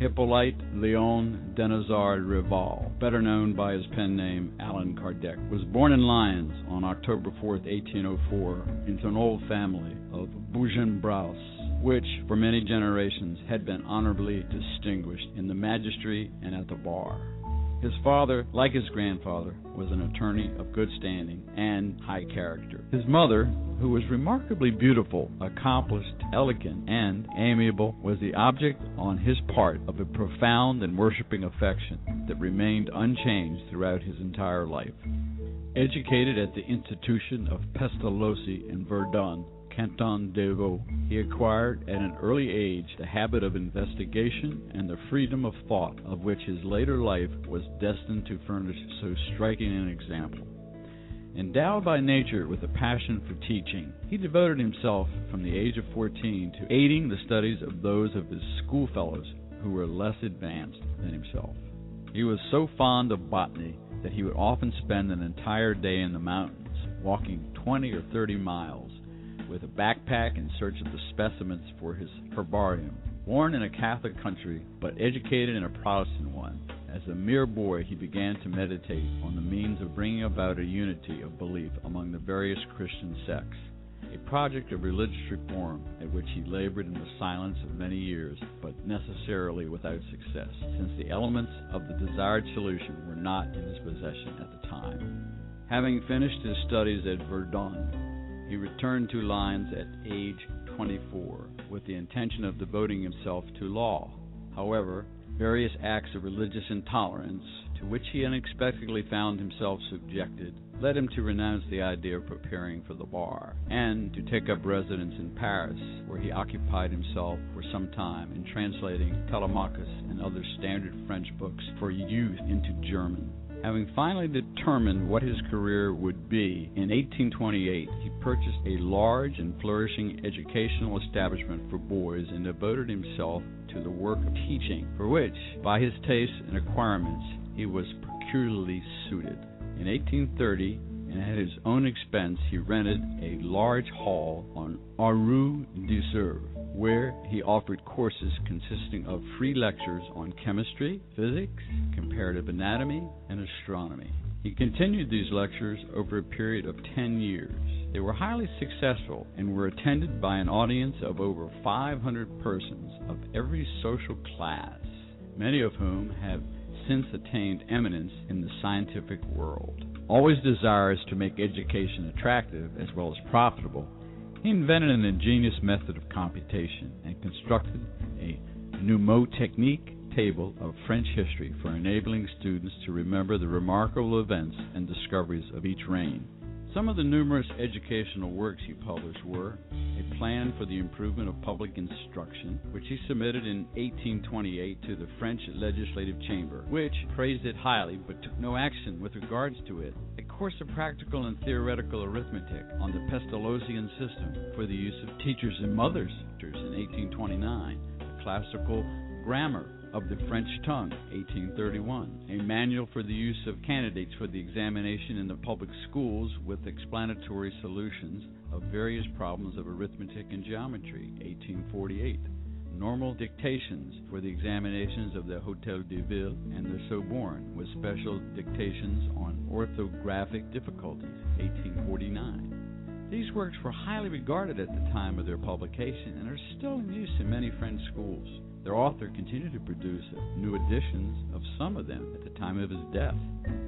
Hippolyte Léon Denizard Rival, better known by his pen name Allan Kardec, was born in Lyons on October 4th, 1804, into an old family of Bugenbrousse, which for many generations had been honorably distinguished in the magistracy and at the bar. His father, like his grandfather, was an attorney of good standing and high character. His mother, who was remarkably beautiful, accomplished, elegant, and amiable, was the object on his part of a profound and worshiping affection that remained unchanged throughout his entire life. Educated at the institution of Pestalozzi in Verdun, Canton de Vaud, he acquired at an early age the habit of investigation and the freedom of thought of which his later life was destined to furnish so striking an example. Endowed by nature with a passion for teaching, he devoted himself from the age of 14 to aiding the studies of those of his schoolfellows who were less advanced than himself. He was so fond of botany that he would often spend an entire day in the mountains, walking 20 or 30 miles, with a backpack in search of the specimens for his herbarium. Born in a Catholic country, but educated in a Protestant one, as a mere boy he began to meditate on the means of bringing about a unity of belief among the various Christian sects. a project of religious reform at which he labored in the silence of many years, but necessarily without success, since the elements of the desired solution were not in his possession at the time. Having finished his studies at Verdun, he returned to Lyons at age 24 with the intention of devoting himself to law. However, various acts of religious intolerance to which he unexpectedly found himself subjected led him to renounce the idea of preparing for the bar and to take up residence in Paris, where he occupied himself for some time in translating Telemachus and other standard French books for youth into German. Having finally determined what his career would be, in 1828 he purchased a large and flourishing educational establishment for boys and devoted himself to the work of teaching, for which, by his tastes and acquirements, he was peculiarly suited. In 1830, and at his own expense, he rented a large hall on Rue du Cerf, where he offered courses consisting of free lectures on chemistry, physics, comparative anatomy, and astronomy. He continued these lectures over a period of 10 years. They were highly successful and were attended by an audience of over 500 persons of every social class, many of whom have since attained eminence in the scientific world. Always desirous to make education attractive as well as profitable, he invented an ingenious method of computation and constructed a mnemotechnique table of French history for enabling students to remember the remarkable events and discoveries of each reign. Some of the numerous educational works he published were A Plan for the Improvement of Public Instruction, which he submitted in 1828 to the French Legislative Chamber, which praised it highly but took no action with regards to it. A course of practical and theoretical arithmetic on the Pestalozzian system for the use of teachers and mothers in 1829. A classical grammar of the French tongue, 1831, a manual for the use of candidates for the examination in the public schools with explanatory solutions of various problems of arithmetic and geometry, 1848, normal dictations for the examinations of the Hôtel de Ville and the Sorbonne, with special dictations on orthographic difficulties, 1849. These works were highly regarded at the time of their publication and are still in use in many French schools. Their author continued to produce new editions of some of them at the time of his death.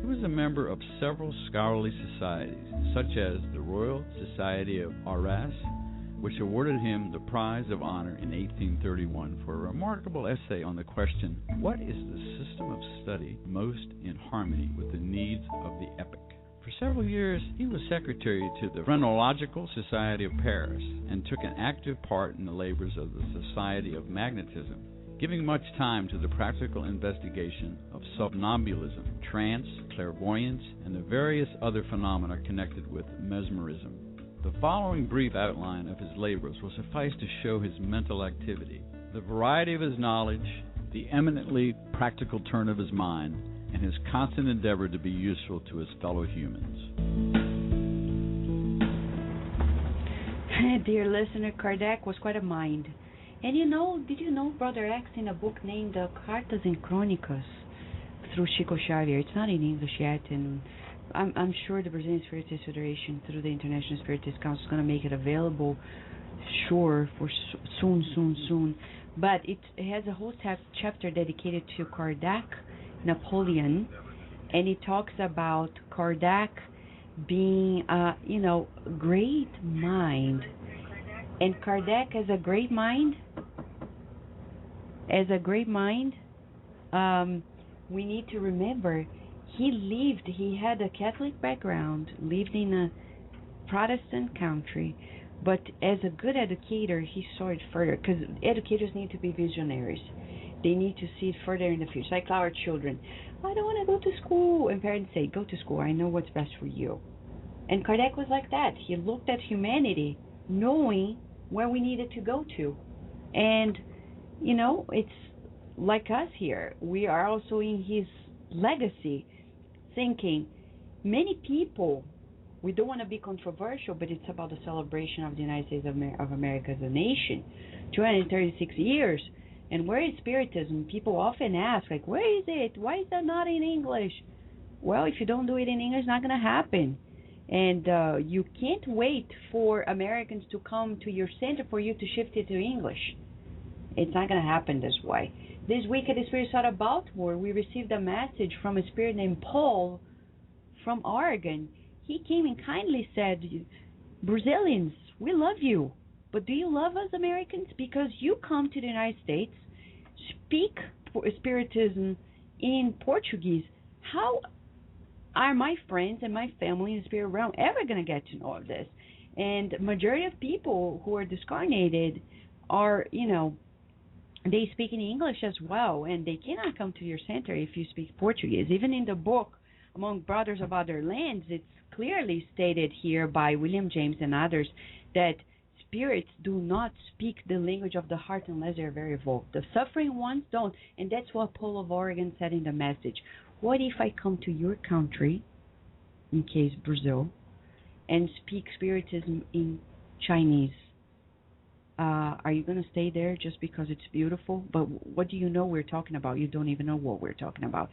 He was a member of several scholarly societies, such as the Royal Society of Arras, which awarded him the Prize of Honor in 1831 for a remarkable essay on the question, what is the system of study most in harmony with the needs of the epoch? For several years, he was secretary to the Phrenological Society of Paris and took an active part in the labors of the Society of Magnetism, giving much time to the practical investigation of somnambulism, trance, clairvoyance, and the various other phenomena connected with mesmerism. The following brief outline of his labors will suffice to show his mental activity, the variety of his knowledge, the eminently practical turn of his mind, and his constant endeavor to be useful to his fellow humans. Dear listener, Kardec was quite a mind. And did you know Brother X in a book named Cartas and Crônicas through Chico Xavier? It's not in English yet, and I'm sure the Brazilian Spiritist Federation through the International Spiritist Council is going to make it available, sure, for soon. But it has a whole chapter dedicated to Kardec, Napoleon, and it talks about Kardec being great mind. And Kardec as a great mind, we need to remember he had a Catholic background, lived in a Protestant country, but as a good educator, he saw it further, because educators need to be visionaries. They need to see it further in the future, like our children. I don't want to go to school. And parents say, go to school. I know what's best for you. And Kardec was like that. He looked at humanity knowing where we needed to go to. And, it's like us here. We are also in his legacy, thinking many people, we don't want to be controversial, but it's about the celebration of the United States of America as a nation, 236 years. And where is Spiritism? People often ask, where is it? Why is that not in English? Well, if you don't do it in English, it's not going to happen. And you can't wait for Americans to come to your center for you to shift it to English. It's not going to happen this way. This week at the Spirit Side of Baltimore, we received a message from a spirit named Paul from Oregon. He came and kindly said, Brazilians, we love you, but do you love us Americans? Because you come to the United States, speak Spiritism in Portuguese. How are my friends and my family in the spirit realm ever going to get to know of this? And majority of people who are discarnated are, they speak in English as well, and they cannot come to your center if you speak Portuguese. Even in the book, Among Brothers of Other Lands, it's clearly stated here by William James and others that spirits do not speak the language of the heart unless they're very evolved. The suffering ones don't, and that's what Paul of Oregon said in the message. What if I come to your country, in case Brazil, and speak Spiritism in Chinese? Are you going to stay there just because it's beautiful? But what do you know we're talking about? You don't even know what we're talking about.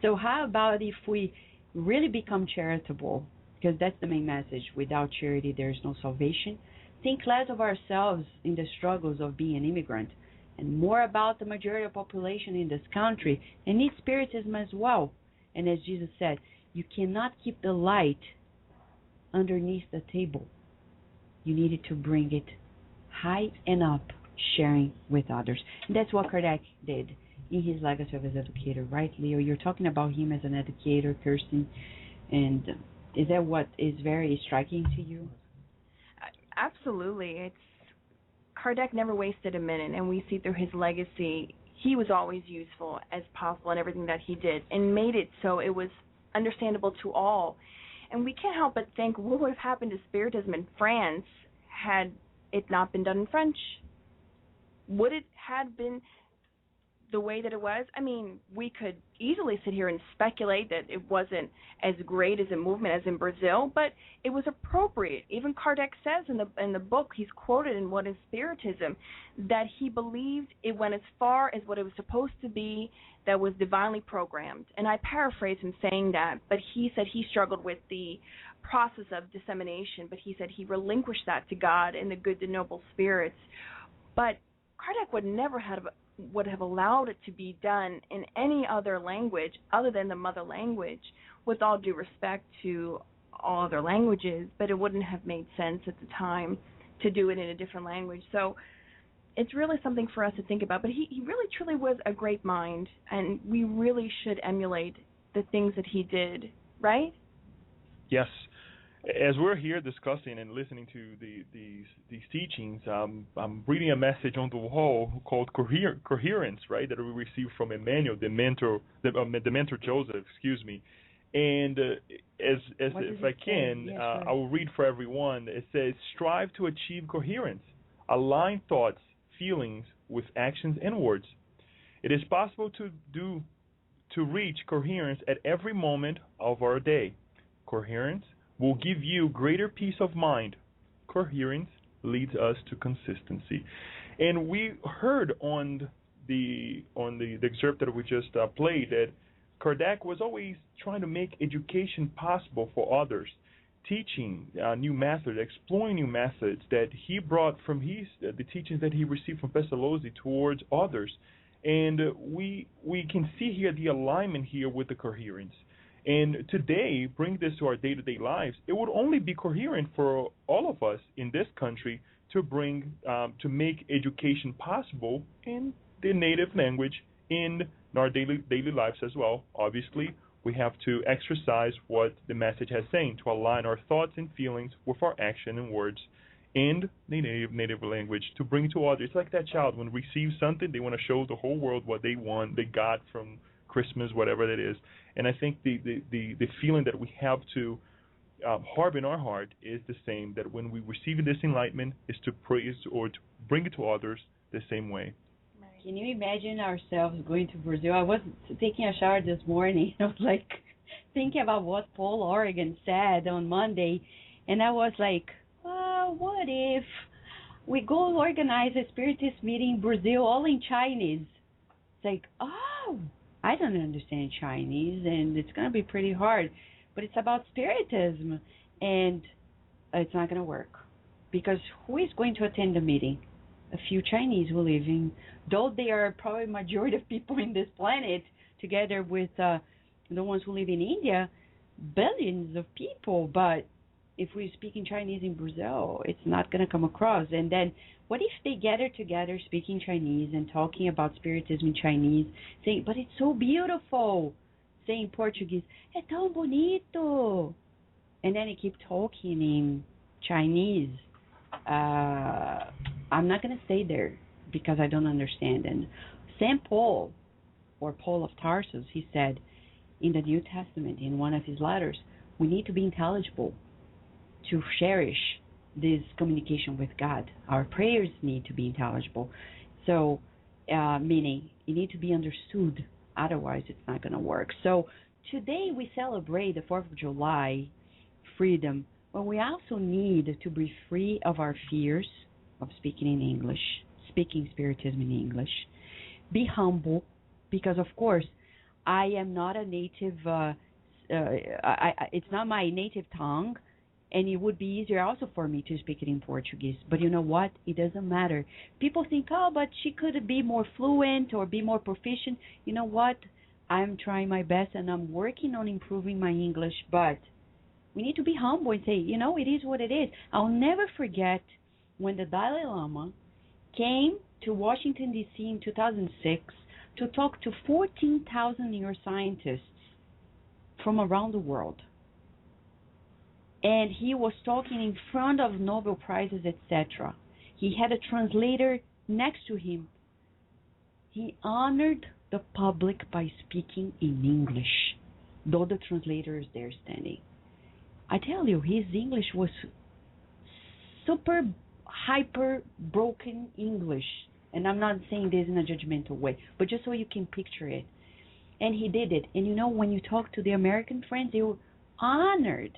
So how about if we really become charitable? Because that's the main message. Without charity, there is no salvation. Think less of ourselves in the struggles of being an immigrant, and more about the majority of the population in this country, and need Spiritism as well. And as Jesus said, you cannot keep the light underneath the table. You needed to bring it high and up, sharing with others. And that's what Kardec did in his legacy of his educator, right, Leo? You're talking about him as an educator, Kirsten, and is that what is very striking to you? Absolutely. Kardec never wasted a minute, and we see through his legacy, he was always useful as possible in everything that he did, and made it so it was understandable to all. And we can't help but think, what would have happened to Spiritism in France had it not been done in French? Would it have been the way that it was? I mean, we could easily sit here and speculate that it wasn't as great as a movement as in Brazil, but it was appropriate. Even Kardec says in the book, he's quoted in What is Spiritism, that he believed it went as far as what it was supposed to be, that was divinely programmed. And I paraphrase him saying that, but he said he struggled with the process of dissemination, but he said he relinquished that to God and the good and noble spirits. But Kardec would have allowed it to be done in any other language other than the mother language, with all due respect to all other languages, but it wouldn't have made sense at the time to do it in a different language. So it's really something for us to think about. But he really truly was a great mind, and we really should emulate the things that he did, right? Yes. As we're here discussing and listening to these teachings, I'm reading a message on the wall called Coherence, right, that we received from Emmanuel, the mentor Joseph, excuse me. And as if I can, sure. I will read for everyone. It says, strive to achieve coherence. Align thoughts, feelings with actions and words. It is possible to reach coherence at every moment of our day. Coherence will give you greater peace of mind. Coherence leads us to consistency. And we heard on the excerpt that we just played that Kardec was always trying to make education possible for others, teaching new methods, exploring new methods that he brought from the teachings that he received from Pestalozzi towards others. And we can see here the alignment here with the coherence. And today, bring this to our day-to-day lives, it would only be coherent for all of us in this country to to make education possible in the native language in our daily lives as well. Obviously, we have to exercise what the message has saying, to align our thoughts and feelings with our action and words in the native language to bring to others. It's like that child, when they receive something, they want to show the whole world what they got from Christmas, whatever that is. And I think the feeling that we have to harbor in our heart is the same, that when we receive this enlightenment is to praise or to bring it to others the same way. Can you imagine ourselves going to Brazil? I was taking a shower this morning. I was like thinking about what Paul Oregon said on Monday, and I was like, what if we go organize a Spiritist meeting in Brazil all in Chinese? It's like, I don't understand Chinese, and it's going to be pretty hard. But it's about Spiritism. And it's not going to work. Because who is going to attend the meeting? A few Chinese who live in, though they are probably majority of people in this planet, together with the ones who live in India, billions of people. But if we're speaking Chinese in Brazil, it's not going to come across. And then what if they gather together speaking Chinese and talking about Spiritism in Chinese, saying, but it's so beautiful, saying in Portuguese, é tão bonito. And then they keep talking in Chinese. I'm not going to stay there because I don't understand. And St. Paul, or Paul of Tarsus, he said in the New Testament, in one of his letters, we need to be intelligible to cherish this communication with God. Our prayers need to be intelligible. So, meaning you need to be understood. Otherwise, it's not going to work. So today we celebrate the 4th of July, freedom, but we also need to be free of our fears of speaking in English, speaking Spiritism in English. Be humble, because of course I am not a native, it's not my native tongue, and it would be easier also for me to speak it in Portuguese. But you know what? It doesn't matter. People think, oh, but she could be more fluent or be more proficient. You know what? I'm trying my best and I'm working on improving my English, but we need to be humble and say, you know, it is what it is. I'll never forget when the Dalai Lama came to Washington, D.C. in 2006 to talk to 14,000 neuroscientists from around the world. And he was talking in front of Nobel Prizes, etc. He had a translator next to him. He honored the public by speaking in English, though the translator is there standing. I tell you, his English was super, hyper, broken English. And I'm not saying this in a judgmental way, but just so you can picture it. And he did it. And you know, when you talk to the American friends, they were honored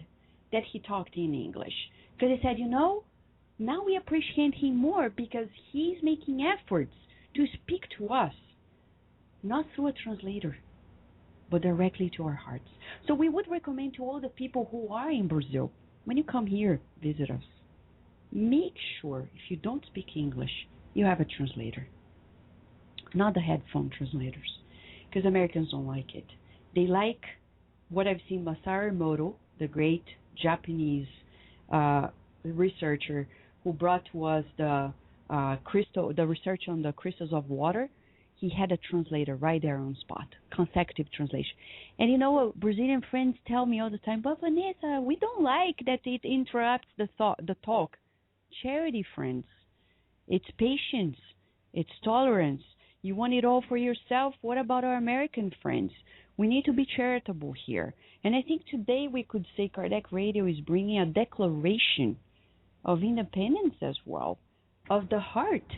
that he talked in English. Because they said, you know, now we appreciate him more because he's making efforts to speak to us, not through a translator, but directly to our hearts. So we would recommend to all the people who are in Brazil, when you come here, visit us, make sure if you don't speak English, you have a translator, not the headphone translators, because Americans don't like it. They like what I've seen Masaru Emoto, the great Japanese researcher who brought to us the research on the crystals of water. He had a translator right there on spot, consecutive translation. And you know, Brazilian friends tell me all the time, but Vanessa, we don't like that it interrupts the talk. Charity, friends. It's patience. It's tolerance. You want it all for yourself? What about our American friends? We need to be charitable here. And I think today we could say Kardec Radio is bringing a declaration of independence as well, of the heart,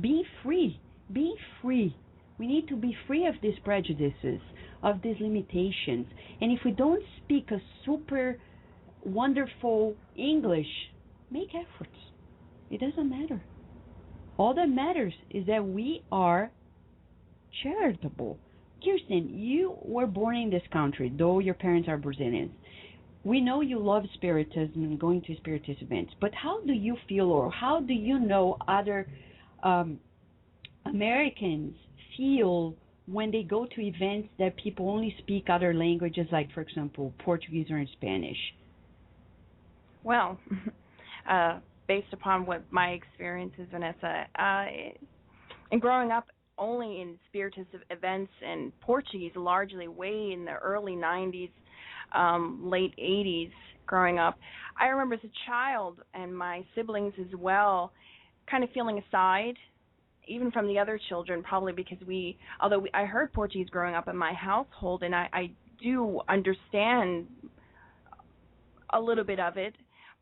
being free. Being free. We need to be free of these prejudices, of these limitations. And if we don't speak a super wonderful English, make efforts. It doesn't matter. All that matters is that we are charitable. Kirsten, you were born in this country, though your parents are Brazilians. We know you love Spiritism and going to Spiritist events, but how do you feel, or how do you know other Americans feel when they go to events that people only speak other languages, like, for example, Portuguese or Spanish? Well, based upon what my experience is, Vanessa, and growing up only in Spiritist events in Portuguese, largely way in the early 90s, late 80s, growing up, I remember as a child, and my siblings as well, kind of feeling aside, even from the other children, probably because I heard Portuguese growing up in my household, and I do understand a little bit of it,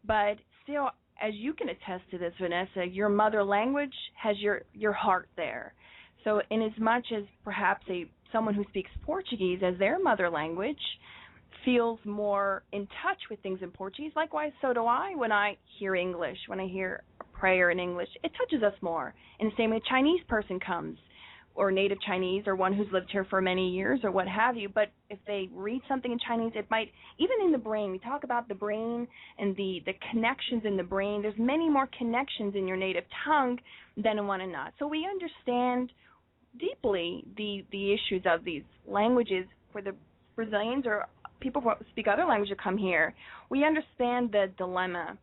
but still, as you can attest to this, Vanessa, your mother language has your heart there. So in as much as perhaps someone who speaks Portuguese as their mother language feels more in touch with things in Portuguese, likewise, so do I when I hear English, when I hear a prayer in English. It touches us more. In the same way a Chinese person comes. or native Chinese or one who's lived here for many years or what have you, but if they read something in Chinese, it might, even in the brain, we talk about the brain and the connections in the brain. There's many more connections in your native tongue than in one and not. So we understand deeply the issues of these languages. For the Brazilians or people who speak other languages who come here, we understand the dilemma.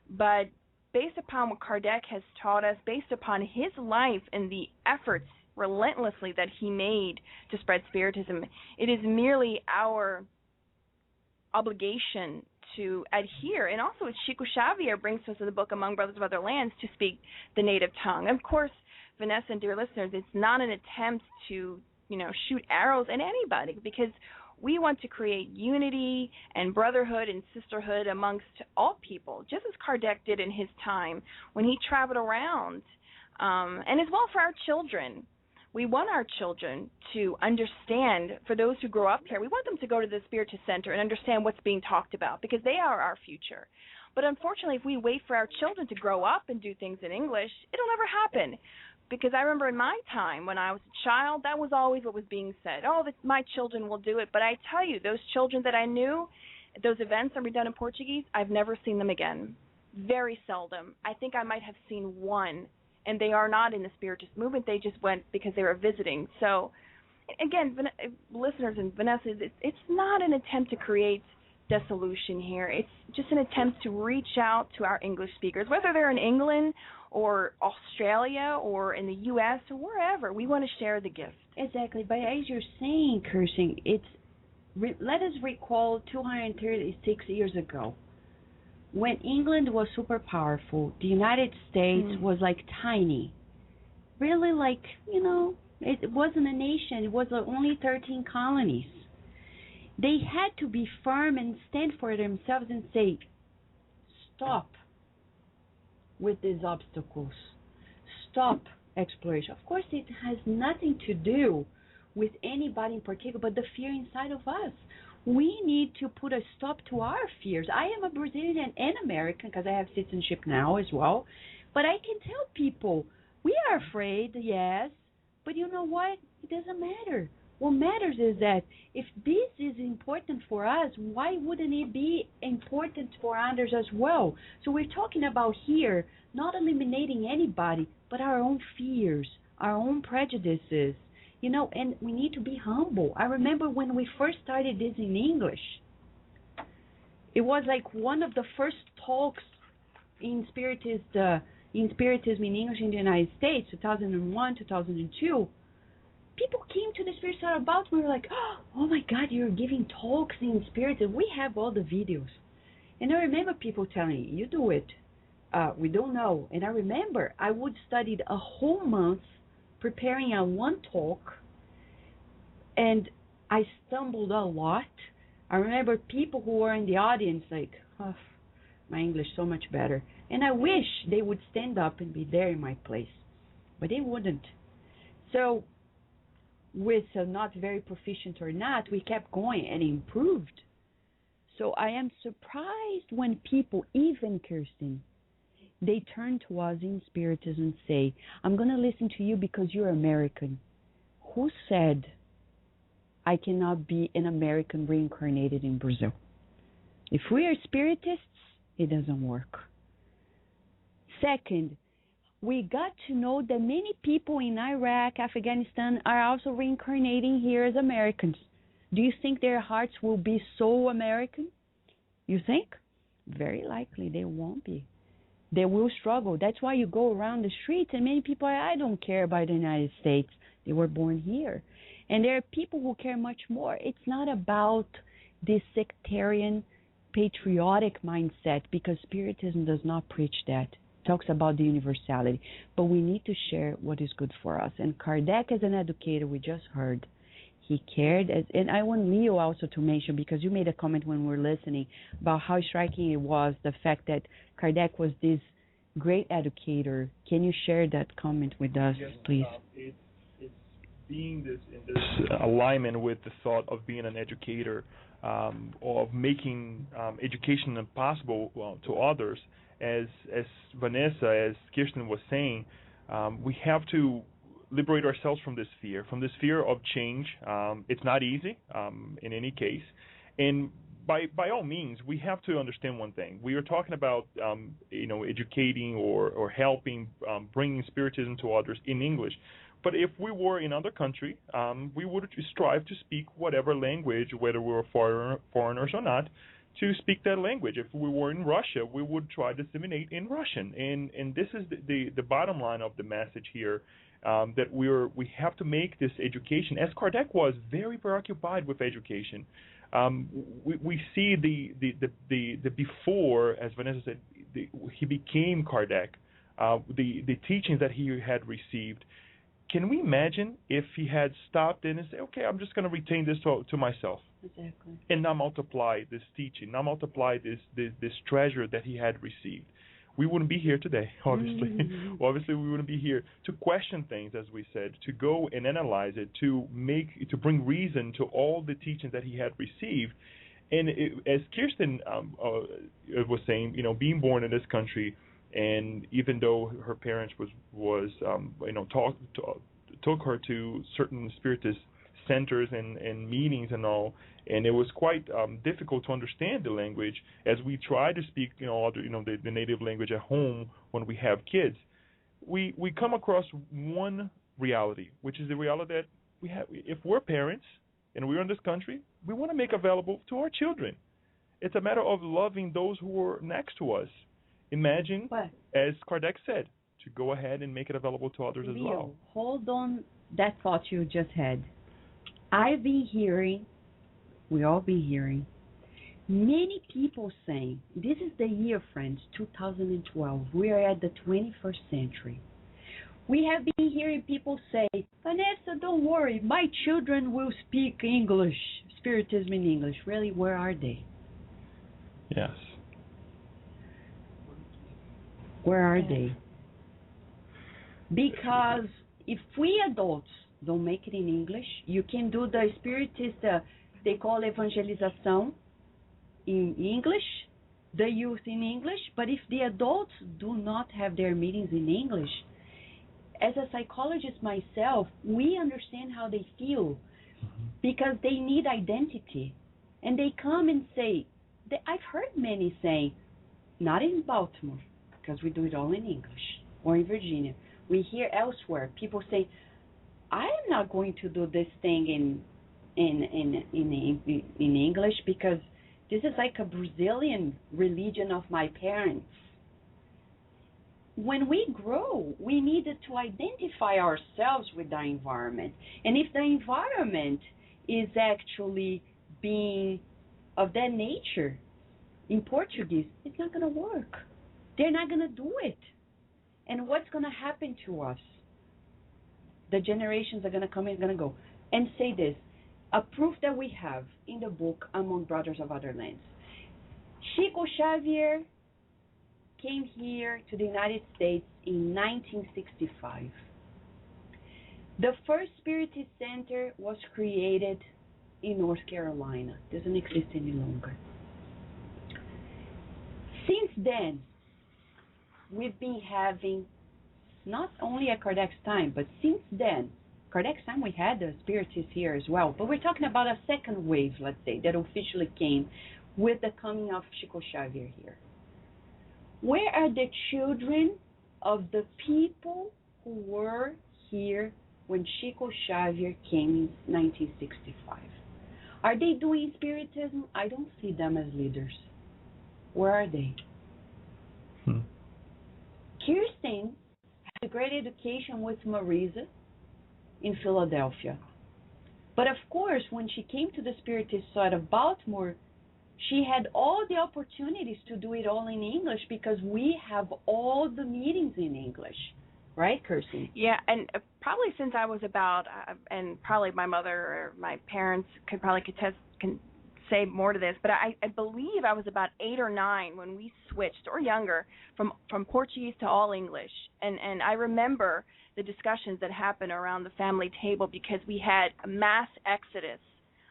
But based upon what Kardec has taught us, based upon his life and the efforts relentlessly that he made to spread Spiritism, it is merely our obligation to adhere. And also, Chico Xavier brings to us in the book Among Brothers of Other Lands to speak the native tongue. Of course, Vanessa and dear listeners, it's not an attempt to, shoot arrows at anybody, because we want to create unity and brotherhood and sisterhood amongst all people, just as Kardec did in his time when he traveled around, and as well for our children. We want our children to understand, for those who grow up here, we want them to go to the Spiritist Center and understand what's being talked about, because they are our future. But unfortunately, if we wait for our children to grow up and do things in English, it'll never happen. Because I remember in my time when I was a child, that was always what was being said. Oh, my children will do it. But I tell you, those children that I knew, those events that were done in Portuguese, I've never seen them again. Very seldom. I think I might have seen one, and they are not in the Spiritist movement. They just went because they were visiting. So, again, listeners and Vanessa, it's not an attempt to create dissolution here. It's just an attempt to reach out to our English speakers, whether they're in England or Australia or in the U.S. or wherever. We want to share the gift. Exactly. But as you're saying, Kirsten, let us recall 236 years ago, when England was super powerful, the United States was like tiny. Really, like, it wasn't a nation. It was only 13 colonies. They had to be firm and stand for themselves and say, stop with these obstacles. Stop exploration. Of course, it has nothing to do with anybody in particular, but the fear inside of us. We need to put a stop to our fears. I am a Brazilian and American because I have citizenship now as well. But I can tell people, we are afraid, yes, but you know what? It doesn't matter. What matters is that if this is important for us, why wouldn't it be important for others as well? So we're talking about here not eliminating anybody, but our own fears, our own prejudices, and we need to be humble. I remember when we first started this in English, it was like one of the first talks in Spiritism in English in the United States, 2001, 2002. People came to the Spirit Center about, we were like, oh my God, you're giving talks in Spiritism. We have all the videos. And I remember people telling me, you do it. We don't know. And I remember I would study a whole month preparing a one talk, and I stumbled a lot. I remember people who were in the audience like, my English so much better. And I wish they would stand up and be there in my place. But they wouldn't. So with not very proficient or not, we kept going and improved. So I am surprised when people, even Kirsten, they turn to us in Spiritism and say, I'm going to listen to you because you're American. Who said I cannot be an American reincarnated in Brazil? If we are Spiritists, it doesn't work. Second, we got to know that many people in Iraq, Afghanistan are also reincarnating here as Americans. Do you think their hearts will be so American? You think? Very likely they won't be. They will struggle. That's why you go around the streets and many people are, I don't care about the United States. They were born here. And there are people who care much more. It's not about this sectarian, patriotic mindset, because Spiritism does not preach that. It talks about the universality. But we need to share what is good for us. And Kardec, as an educator, we just heard, he cared. And I want Leo also to mention, because you made a comment when we were listening about how striking it was, the fact that Kardec was this great educator. Can you share that comment with us, please? It's being in this alignment with the thought of being an educator, of making education possible to others. As Vanessa, as Kirsten was saying, we have to liberate ourselves from this fear of change. It's not easy in any case, and by all means, we have to understand one thing. We are talking about educating or helping, bringing spiritism to others in English. But if we were in other country, we would strive to speak whatever language, whether we were foreigners or not, to speak that language. If we were in Russia, we would try to disseminate in Russian. And this is the bottom line of the message here, that we have to make this education, as Kardec was very preoccupied with education. We see the before, as Vanessa said, he became Kardec, the teachings that he had received. Can we imagine if he had stopped in and said, okay, I'm just going to retain this to myself, exactly, and not multiply this teaching, not multiply this treasure that he had received? We wouldn't be here today, obviously. Mm-hmm. Obviously, we wouldn't be here to question things, as we said, to go and analyze it, to bring reason to all the teachings that he had received. And as Kirsten was saying, being born in this country, and even though her parents took her to certain spiritist centers and meetings and all, and it was quite difficult to understand the language as we try to speak the native language at home when we have kids. We come across one reality, which is the reality that we have. If we're parents and we're in this country, we want to make available to our children. It's a matter of loving those who are next to us. Imagine, as Kardec said, to go ahead and make it available to others as well. Hold on that thought you just had. I've been hearing, we all been hearing, many people saying, this is the year, friends, 2012. We are at the 21st century. We have been hearing people say, Vanessa, don't worry, my children will speak English, Spiritism in English. Really, where are they? Yes. Where are they? Because if we adults don't make it in English, you can do the Spiritist, they call evangelização in English, the youth in English, but if the adults do not have their meetings in English, as a psychologist myself, we understand how they feel, because they need identity. And they come and say, I've heard many saying, not in Baltimore, because we do it all in English, or in Virginia. We hear elsewhere people say, I am not going to do this thing in English because this is like a Brazilian religion of my parents. When we grow, we needed to identify ourselves with the environment. And if the environment is actually being of that nature, in Portuguese, it's not going to work. They're not going to do it. And what's going to happen to us? The generations are going to come and going to go. And say this, a proof that we have in the book Among Brothers of Other Lands. Chico Xavier came here to the United States in 1965. The first Spiritist Center was created in North Carolina. It doesn't exist any longer. Since then, we've been having, not only at Kardec's time, but since then, Kardec's time we had the Spiritists here as well, but we're talking about a second wave, let's say, that officially came with the coming of Chico Xavier here. Where are the children of the people who were here when Chico Xavier came in 1965? Are they doing Spiritism? I don't see them as leaders. Where are they? Kirsten had a great education with Marisa in Philadelphia. But of course, when she came to the Spiritist side of Baltimore, she had all the opportunities to do it all in English because we have all the meetings in English. Right, Kirsten? Yeah, and probably since I was about, and probably my mother or my parents could probably can say more to this, but I believe I was about 8 or 9 when we switched, or younger, from Portuguese to all English. And I remember the discussions that happened around the family table because we had a mass exodus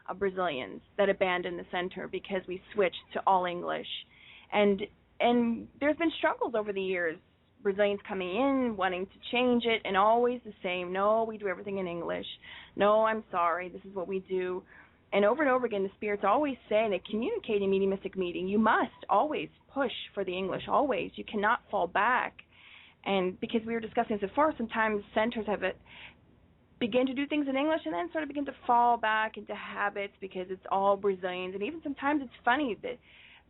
of Brazilians that abandoned the center because we switched to all English. And there's been struggles over the years Brazilians coming in, wanting to change it, and always the same. No, we do everything in English. No, I'm sorry, this is what we do. And over again, the spirits always say that communicating mediumistic meeting, you must always push for the English, always. You cannot fall back. And because we were discussing this before, sometimes centers have it begin to do things in English and then sort of begin to fall back into habits because it's all Brazilians. And even sometimes it's funny that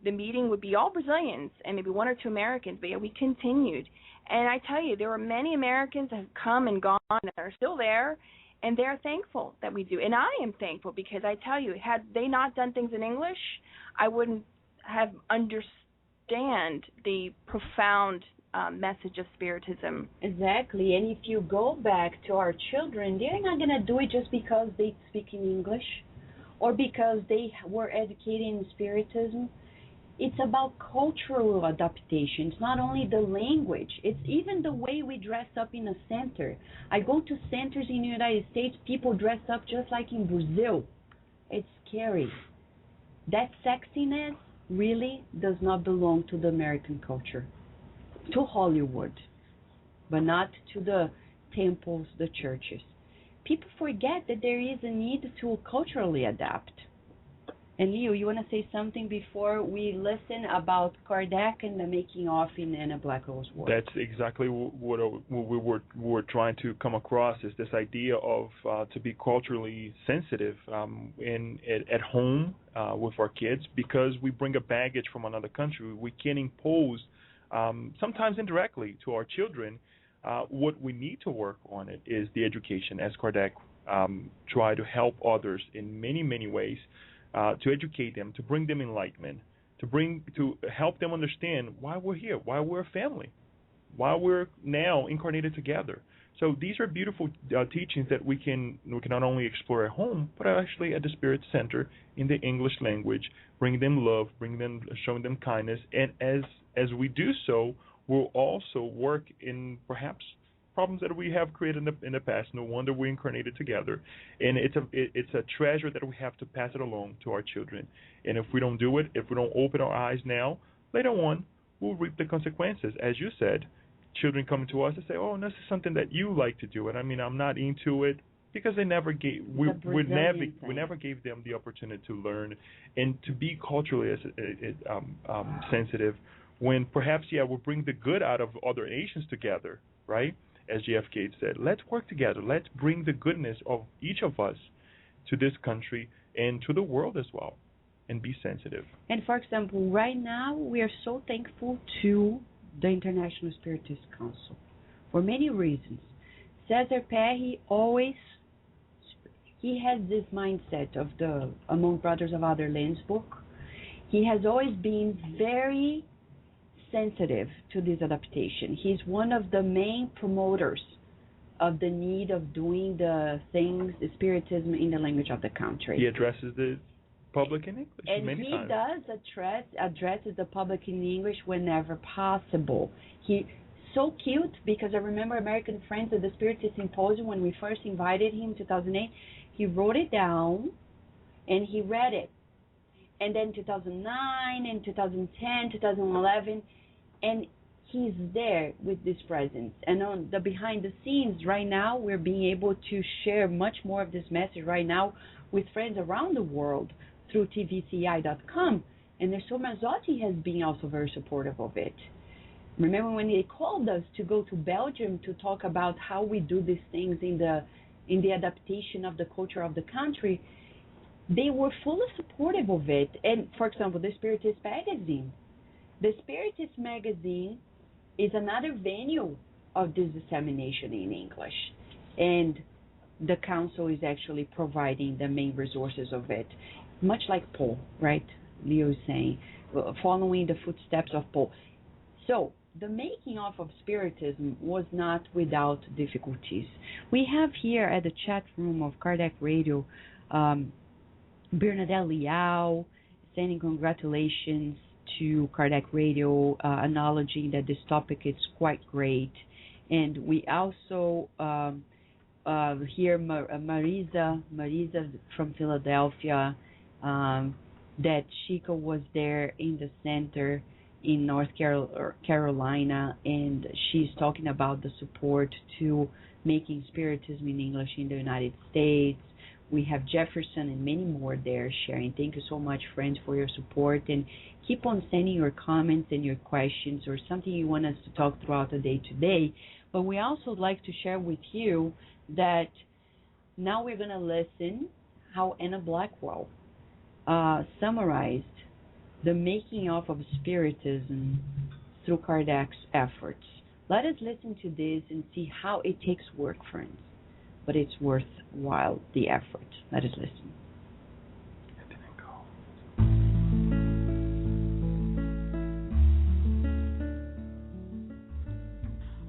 the meeting would be all Brazilians and maybe one or two Americans, but yeah, we continued. And I tell you, there were many Americans that have come and gone and are still there, and they're thankful that we do. And I am thankful because I tell you, had they not done things in English, I wouldn't have understand the profound message of Spiritism. Exactly. And if you go back to our children, they're not going to do it just because they speak in English or because they were educated in Spiritism. It's about cultural adaptation. It's not only the language. It's even the way we dress up in a center. I go to centers in the United States, people dress up just like in Brazil. It's scary. That sexiness really does not belong to the American culture, to Hollywood, but not to the temples, the churches. People forget that there is a need to culturally adapt. And Leo, you want to say something before we listen about Kardec and the making of in Anna Blackwell's work? That's exactly what we were trying to come across, is this idea of to be culturally sensitive at home with our kids, because we bring a baggage from another country. We can impose, sometimes indirectly, to our children. What we need to work on it is the education, as Kardec tried to help others in many, many ways. To educate them, to bring them enlightenment, to help them understand why we're here, why we're a family, why we're now incarnated together. So these are beautiful teachings that we can not only explore at home, but actually at the Spirit Center in the English language, bring them love, showing them kindness, and as we do so, we'll also work in perhaps problems that we have created in the past. No wonder we incarnated together, and it's a treasure that we have to pass it along to our children. And if we don't do it, if we don't open our eyes now, later on we'll reap the consequences. As you said, children come to us and say, "Oh, this is something that you like to do," and I mean, I'm not into it, because they never gave we never gave them the opportunity to learn and to be culturally sensitive. When perhaps we'll bring the good out of other nations together, right? As JFK said, let's work together. Let's bring the goodness of each of us to this country and to the world as well, and be sensitive. And for example, right now we are so thankful to the International Spiritist Council for many reasons. Cesar Perry he has this mindset of the Among Brothers of Other Lands book. He has always been very sensitive to this adaptation. He's one of the main promoters of the need of doing the things, the Spiritism, in the language of the country. He addresses the public in English many times. And he does addresses the public in English whenever possible. He's so cute, because I remember American Friends at the Spiritist Symposium, when we first invited him in 2008, he wrote it down and he read it. And then 2009 and 2010, 2011, and he's there with this presence. And on the behind the scenes right now, we're being able to share much more of this message right now with friends around the world through tvci.com. And Nerso Mazzotti has been also very supportive of it. Remember when they called us to go to Belgium to talk about how we do these things in the adaptation of the culture of the country, they were fully supportive of it. And, for example, the Spiritist magazine. The Spiritist magazine is another venue of this dissemination in English. And the council is actually providing the main resources of it. Much like Paul, right? Leo is saying, following the footsteps of Paul. So, the making of Spiritism was not without difficulties. We have here at the chat room of Kardec Radio, Bernadette Liao sending congratulations to Kardec Radio, acknowledging that this topic is quite great. And we also hear Marisa from Philadelphia, that Chico was there in the center in North Carolina, and she's talking about the support to making Spiritism in English in the United States. We have Jefferson and many more there sharing. Thank you so much, friends, for your support, and keep on sending your comments and your questions or something you want us to talk throughout the day today. But we also would like to share with you that now we're going to listen how Anna Blackwell summarized the making of Spiritism through Kardec's efforts. Let us listen to this and see how it takes work, friends. But it's worthwhile, the effort. Let us listen.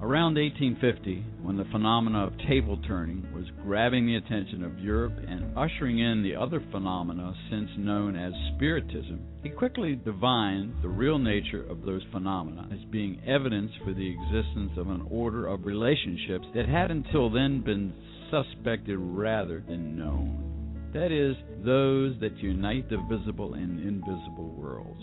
Around 1850, when the phenomena of table turning was grabbing the attention of Europe and ushering in the other phenomena since known as Spiritism, he quickly divined the real nature of those phenomena as being evidence for the existence of an order of relationships that had until then been suspected rather than known. That is, those that unite the visible and invisible worlds.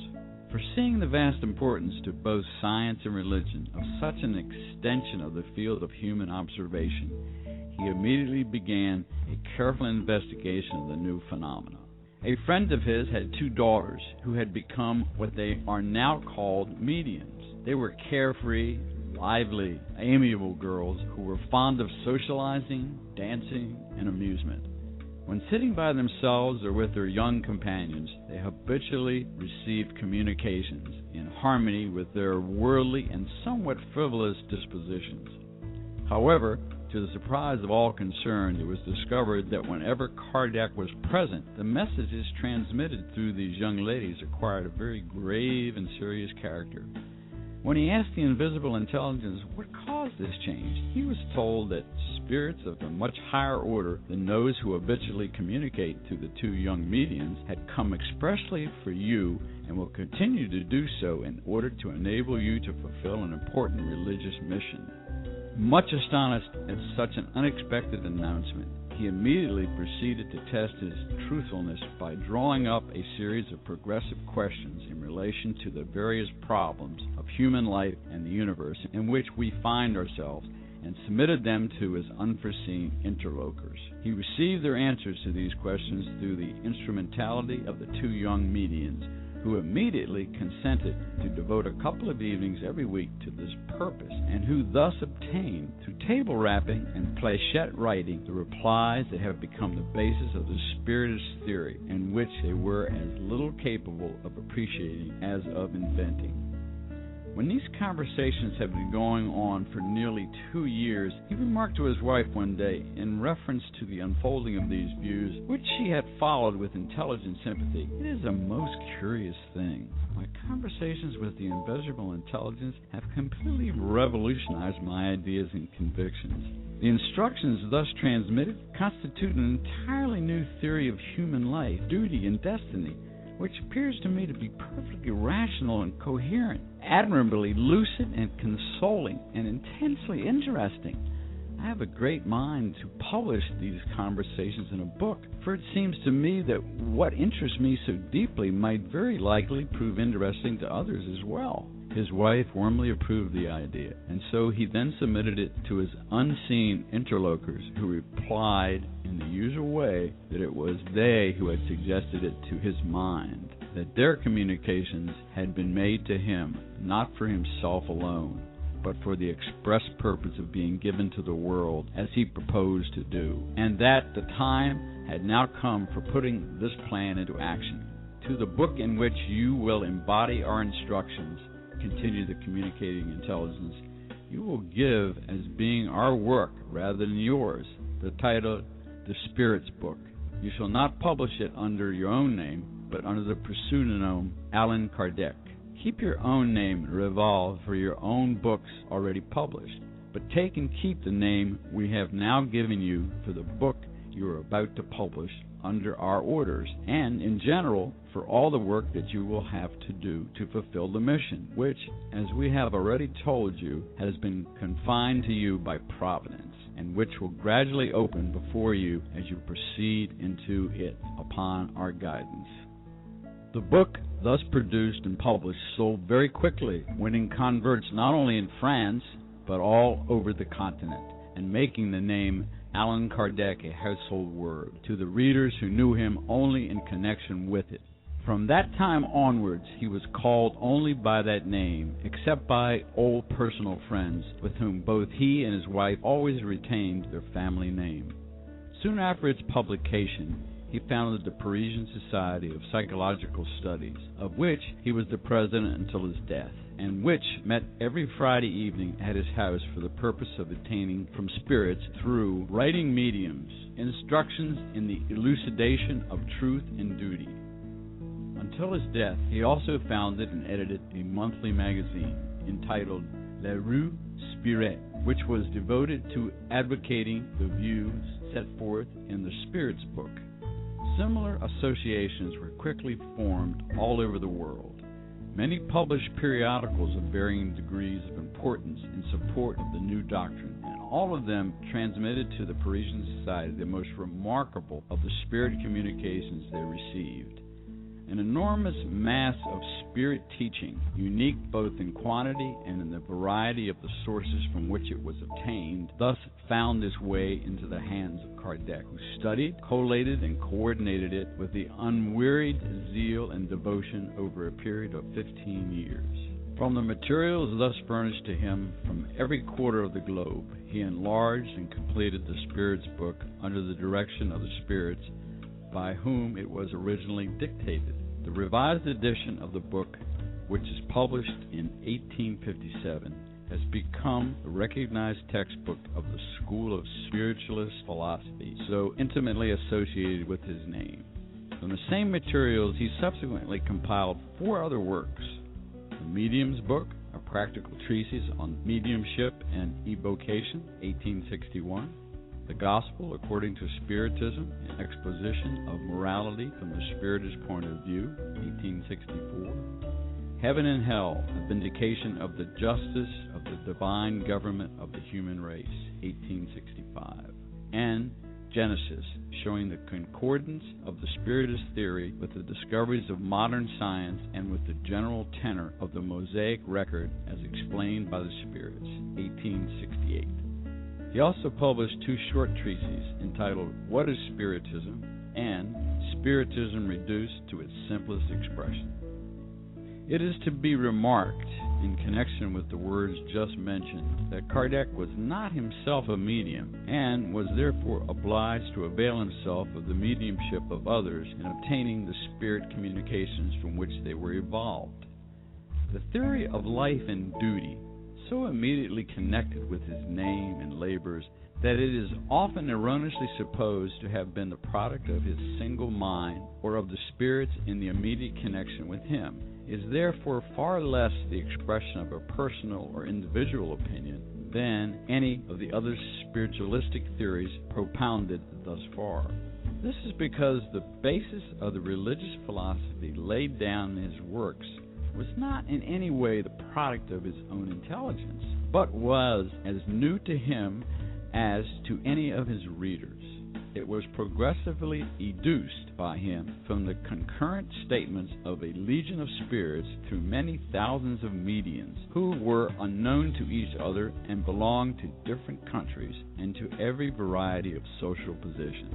Foreseeing the vast importance to both science and religion of such an extension of the field of human observation, he immediately began a careful investigation of the new phenomena. A friend of his had 2 daughters who had become what they are now called mediums. They were carefree, lively, amiable girls who were fond of socializing, dancing, and amusement. When sitting by themselves or with their young companions, they habitually received communications in harmony with their worldly and somewhat frivolous dispositions. However, to the surprise of all concerned, it was discovered that whenever Kardec was present, the messages transmitted through these young ladies acquired a very grave and serious character. When he asked the invisible intelligence what caused this change, he was told that spirits of a much higher order than those who habitually communicate to the 2 young mediums had come expressly for you and will continue to do so in order to enable you to fulfill an important religious mission. Much astonished at such an unexpected announcement, he immediately proceeded to test his truthfulness by drawing up a series of progressive questions in relation to the various problems of human life and the universe in which we find ourselves, and submitted them to his unforeseen interlocutors. He received their answers to these questions through the instrumentality of the 2 young mediums, who immediately consented to devote a couple of evenings every week to this purpose, and who thus obtained, through table rapping and planchette writing, the replies that have become the basis of the Spiritist theory, and which they were as little capable of appreciating as of inventing. When these conversations had been going on for nearly 2 years, he remarked to his wife one day, in reference to the unfolding of these views, which she had followed with intelligent sympathy, "It is a most curious thing. My conversations with the invisible intelligence have completely revolutionized my ideas and convictions. The instructions thus transmitted constitute an entirely new theory of human life, duty, and destiny, which appears to me to be perfectly rational and coherent, admirably lucid and consoling, and intensely interesting. I have a great mind to publish these conversations in a book, for it seems to me that what interests me so deeply might very likely prove interesting to others as well." His wife warmly approved the idea, and so he then submitted it to his unseen interlocutors, who replied in the usual way that it was they who had suggested it to his mind, that their communications had been made to him, not for himself alone, but for the express purpose of being given to the world as he proposed to do, and that the time had now come for putting this plan into action. To the book in which you will embody our instructions, continue the communicating intelligence, you will give as being our work rather than yours the title, The Spirit's Book. You shall not publish it under your own name, but under the pseudonym Allan Kardec. Keep your own name, Revolve, for your own books already published, but take and keep the name we have now given you for the book you are about to publish under our orders, and in general for all the work that you will have to do to fulfill the mission, which, as we have already told you, has been confined to you by Providence, and which will gradually open before you as you proceed into it upon our guidance. The book, thus produced and published, sold very quickly, winning converts not only in France, but all over the continent, and making the name Allan Kardec a household word to the readers who knew him only in connection with it. From that time onwards, he was called only by that name, except by old personal friends, with whom both he and his wife always retained their family name. Soon after its publication, he founded the Parisian Society of Psychological Studies, of which he was the president until his death, and which met every Friday evening at his house for the purpose of obtaining from spirits, through writing mediums, instructions in the elucidation of truth and duty. Until his death, he also founded and edited a monthly magazine entitled La Rue Spirit, which was devoted to advocating the views set forth in the Spirits book. Similar associations were quickly formed all over the world. Many published periodicals of varying degrees of importance in support of the new doctrine, and all of them transmitted to the Parisian Society the most remarkable of the spirit communications they received. An enormous mass of spirit teaching, unique both in quantity and in the variety of the sources from which it was obtained, thus found its way into the hands of Kardec, who studied, collated, and coordinated it with the unwearied zeal and devotion over a period of 15 years. From the materials thus furnished to him from every quarter of the globe, he enlarged and completed the Spirits book under the direction of the spirits by whom it was originally dictated. The revised edition of the book, which is published in 1857, has become a recognized textbook of the school of spiritualist philosophy, so intimately associated with his name. From the same materials, he subsequently compiled 4 other works: the Medium's Book, a practical treatise on mediumship and evocation, 1861, The Gospel According to Spiritism, an exposition of morality from the Spiritist point of view, 1864. Heaven and Hell, a vindication of the justice of the divine government of the human race, 1865. And Genesis, showing the concordance of the Spiritist theory with the discoveries of modern science and with the general tenor of the Mosaic record as explained by the Spirits, 1868. He also published 2 short treatises entitled What is Spiritism? And Spiritism Reduced to its Simplest Expression. It is to be remarked, in connection with the words just mentioned, that Kardec was not himself a medium, and was therefore obliged to avail himself of the mediumship of others in obtaining the spirit communications from which they were evolved. The theory of life and duty, so immediately connected with his name and labors that it is often erroneously supposed to have been the product of his single mind or of the spirits in the immediate connection with him, is therefore far less the expression of a personal or individual opinion than any of the other spiritualistic theories propounded thus far. This is because the basis of the religious philosophy laid down in his works was not in any way the product of his own intelligence, but was as new to him as to any of his readers. It was progressively educed by him from the concurrent statements of a legion of spirits through many thousands of mediums who were unknown to each other and belonged to different countries and to every variety of social position.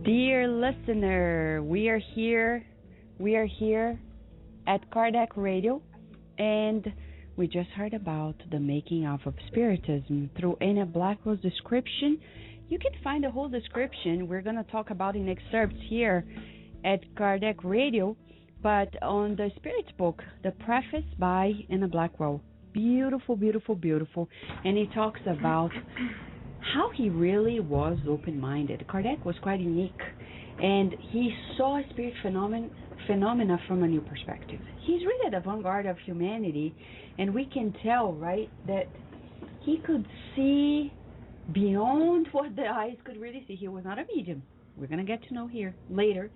Dear listener, we are here at Kardec Radio, and we just heard about the making of Spiritism through Anna Blackwell's description. You can find the whole description. We're going to talk about in excerpts here at Kardec Radio, but on the Spirits book, the preface by Anna Blackwell. Beautiful, beautiful, beautiful. And he talks about how he really was open-minded. Kardec was quite unique, and he saw spirit phenomena from a new perspective. He's really at the vanguard of humanity, and we can tell, right, that he could see beyond what the eyes could really see. He was not a medium. We're going to get to know here later.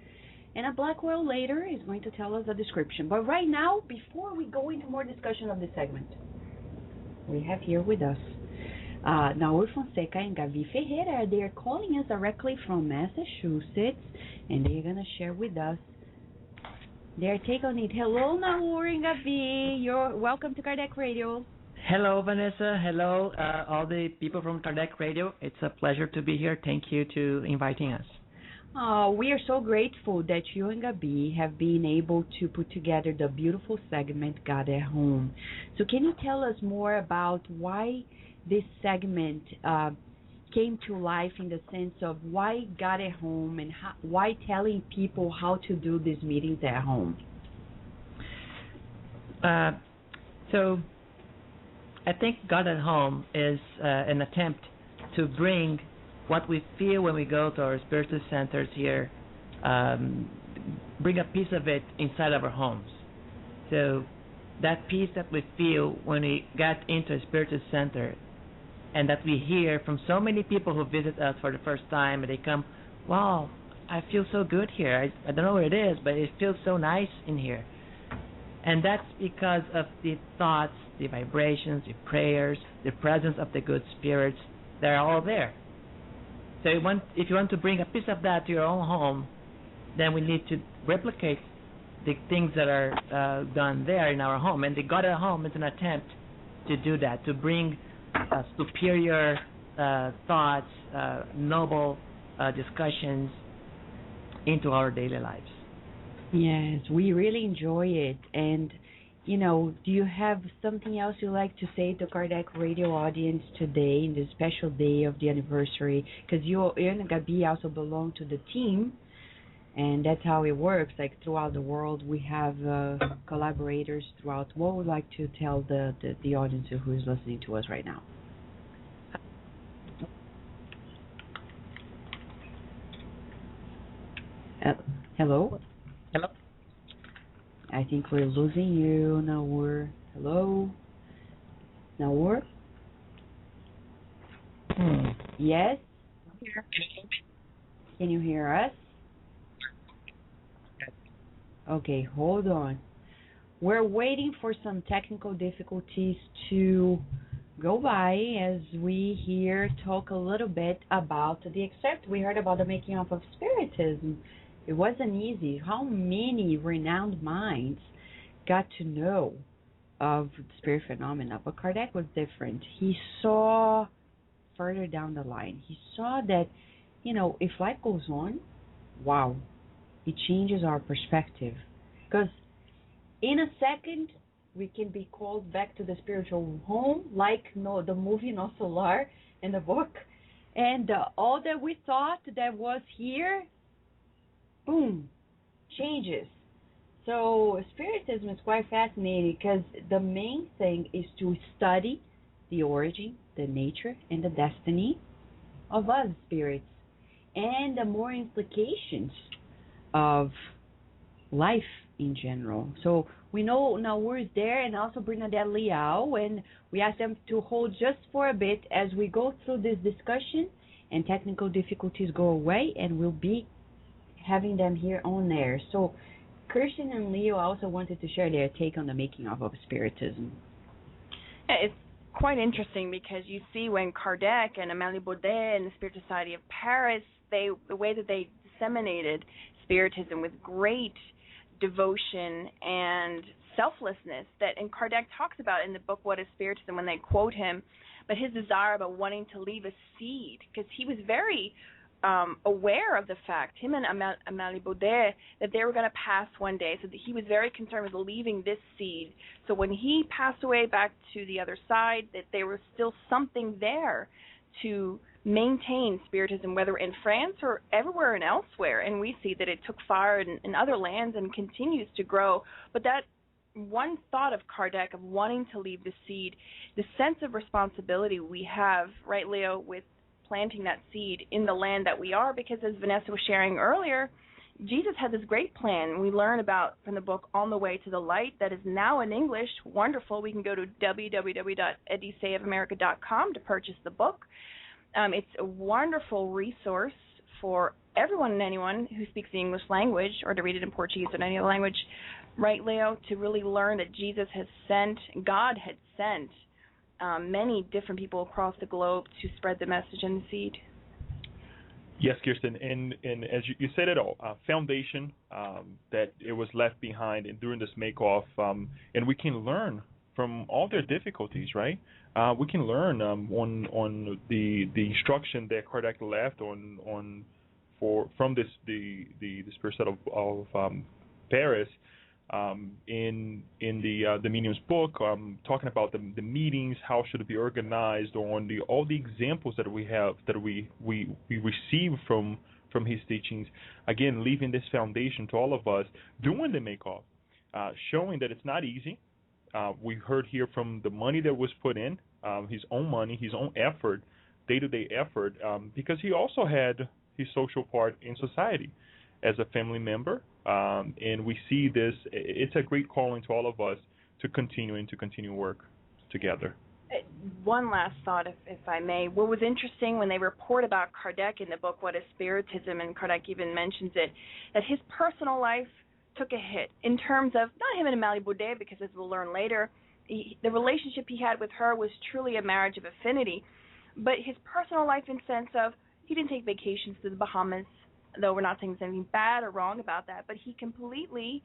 And a Blackwell later is going to tell us a description. But right now, before we go into more discussion of this segment, we have here with us Naur Fonseca and Gavi Ferreira. They are calling us directly from Massachusetts, and they're going to share with us their take on it. Hello, Naur and Gavi. You're welcome to Kardec Radio. Hello, Vanessa. Hello, all the people from Kardec Radio. It's a pleasure to be here. Thank you to inviting us. We are so grateful that you and Gabi have been able to put together the beautiful segment God at Home. So can you tell us more about why this segment came to life, in the sense of why God at Home, and why telling people how to do these meetings at home? So I think God at Home is an attempt to bring what we feel when we go to our spiritual centers here, bring a piece of it inside of our homes. So that peace that we feel when we get into a spiritual center, and that we hear from so many people who visit us for the first time, and they come, wow, I feel so good here. I don't know what it is, but it feels so nice in here. And that's because of the thoughts, the vibrations, the prayers, the presence of the good spirits. They're all there. So if you want to bring a piece of that to your own home, then we need to replicate the things that are done there in our home. And the God at Home is an attempt to do that, to bring superior thoughts, noble discussions into our daily lives. Yes, we really enjoy it. And, you know, do you have something else you'd like to say to Kardec Radio audience today, in this special day of the anniversary? Because you and Gabi also belong to the team, and that's how it works. Like, throughout the world, we have collaborators throughout. What would you like to tell the audience who is listening to us right now? Hello? Hello? I think we're losing you, Naur. Hello? Naur? Yes? Can you hear us? Okay, hold on. We're waiting for some technical difficulties to go by as we here talk a little bit about the excerpt. We heard about the making of Spiritism. It wasn't easy. How many renowned minds got to know of spirit phenomena? But Kardec was different. He saw further down the line. He saw that, you know, if life goes on, wow, it changes our perspective. Because in a second, we can be called back to the spiritual home, like the movie No Solar in the book. And all that we thought that was here, boom, changes. So Spiritism is quite fascinating, because the main thing is to study the origin, the nature, and the destiny of us spirits, and the more implications of life in general. So we know Naur is there, and also Bernadette Liao, and we ask them to hold just for a bit as we go through this discussion and technical difficulties go away, and we'll be having them here on air. So Christian and Leo also wanted to share their take on the making of Spiritism. Yeah, it's quite interesting, because you see when Kardec and Amélie Baudet and the Spirit Society of Paris, the way that they disseminated Spiritism with great devotion and selflessness, that and Kardec talks about in the book What is Spiritism when they quote him, but his desire about wanting to leave a seed, because he was very aware of the fact, him and Amélie Baudet, that they were going to pass one day, so that he was very concerned with leaving this seed. So when he passed away back to the other side, that there was still something there to maintain Spiritism, whether in France or everywhere and elsewhere. And we see that it took fire in other lands and continues to grow. But that one thought of Kardec of wanting to leave the seed, the sense of responsibility we have, right, Leo, with planting that seed in the land that we are, because as Vanessa was sharing earlier, Jesus had this great plan. We learn about from the book On the Way to the Light, that is now in English. Wonderful. We can go to www.edisayofamerica.com to purchase the book. It's a wonderful resource for everyone and anyone who speaks the English language, or to read it in Portuguese or any other language, right, Leo, to really learn that Jesus has sent, God had sent many different people across the globe to spread the message and the seed. Yes, Kirsten, and as you said it all, foundation that it was left behind and during this make-off, and we can learn from all their difficulties, right? We can learn on the instruction that Kardec left from the Spirit set of Paris in the Medium's book, talking about the meetings, how should it be organized, on all the examples that we have that we receive from his teachings. Again, leaving this foundation to all of us doing the make-off, showing that it's not easy. We heard here from the money that was put in, his own money, his own effort, day-to-day effort, because he also had his social part in society as a family member, and we see this. It's a great calling to all of us to continue work together. One last thought, if I may. What was interesting when they report about Kardec in the book, What is Spiritism, and Kardec even mentions it, that his personal life took a hit in terms of, not him and Amalie Baudet, because as we'll learn later, the relationship he had with her was truly a marriage of affinity, but his personal life in sense of, he didn't take vacations to the Bahamas, though we're not saying there's anything bad or wrong about that, but he completely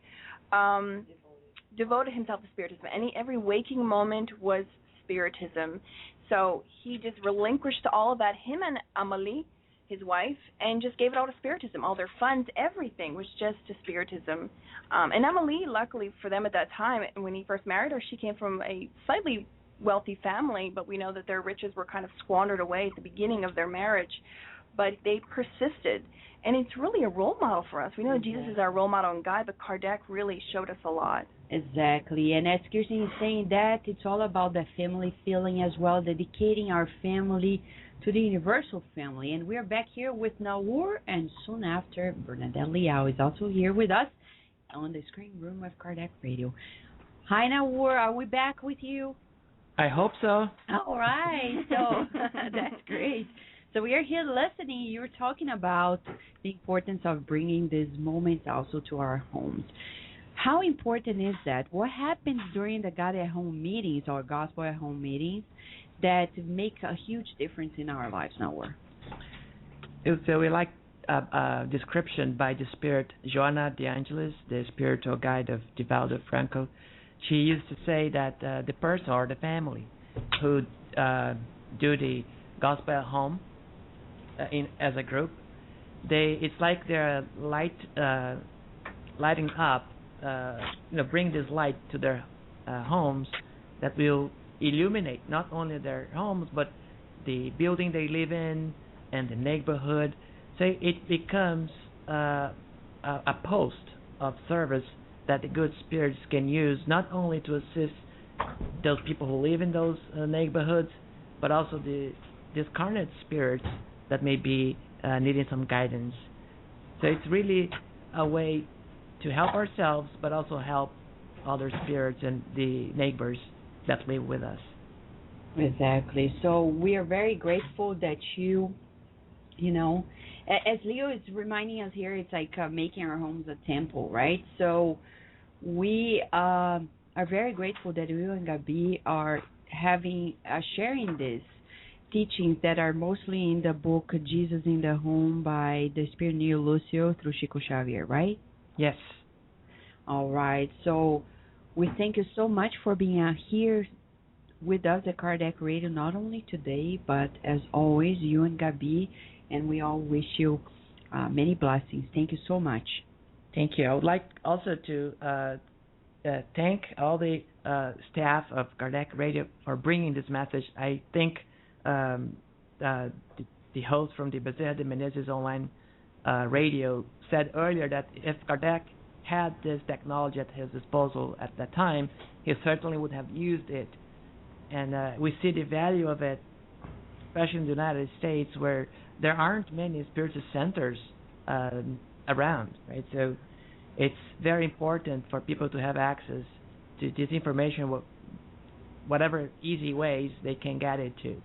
devoted himself to Spiritism. Every waking moment was Spiritism. So he just relinquished all of that, him and Amalie, his wife, and just gave it all to Spiritism. All their funds, everything was just to Spiritism. And Amalie, luckily for them at that time, when he first married her, she came from a slightly wealthy family, but we know that their riches were kind of squandered away at the beginning of their marriage. But they persisted. And it's really a role model for us. We know that Jesus is our role model and guide, but Kardec really showed us a lot. Exactly. And as Kirsten is saying that, it's all about the family feeling as well, dedicating our family to the universal family. And we're back here with Naur, and soon after, Bernadette Liao is also here with us on the screen room of Kardec Radio. Hi, Naur. Are we back with you? I hope so. All right. So that's great. So we are here listening. You're talking about the importance of bringing these moments also to our homes. How important is that? What happens during the God at Home meetings or Gospel at Home meetings that make a huge difference in our lives now? So we like a description by the spirit Joana de Angelis, the spiritual guide of Divaldo Franco. She used to say that the person or the family who do the Gospel at Home as a group, it's like they're lighting up, bring this light to their homes that will illuminate not only their homes but the building they live in and the neighborhood. So it becomes a post of service that the good spirits can use not only to assist those people who live in those neighborhoods, but also the discarnate spirits that may be needing some guidance. So it's really a way to help ourselves, but also help other spirits and the neighbors that live with us. Exactly. So we are very grateful that you know, as Leo is reminding us here, it's like making our homes a temple, right? So we are very grateful that you and Gabi are sharing this teachings that are mostly in the book Jesus in the Home by the Spirit Neo Lucio through Chico Xavier, right? Yes. All right. So we thank you so much for being here with us at Kardec Radio, not only today, but as always, you and Gabi, and we all wish you many blessings. Thank you so much. Thank you. I would like also to thank all the staff of Kardec Radio for bringing this message. I think the host from the Bezerra de Menezes online radio said earlier that if Kardec had this technology at his disposal at that time, he certainly would have used it. And we see the value of it, especially in the United States, where there aren't many spiritual centers around, right? So it's very important for people to have access to this information, whatever easy ways they can get it to.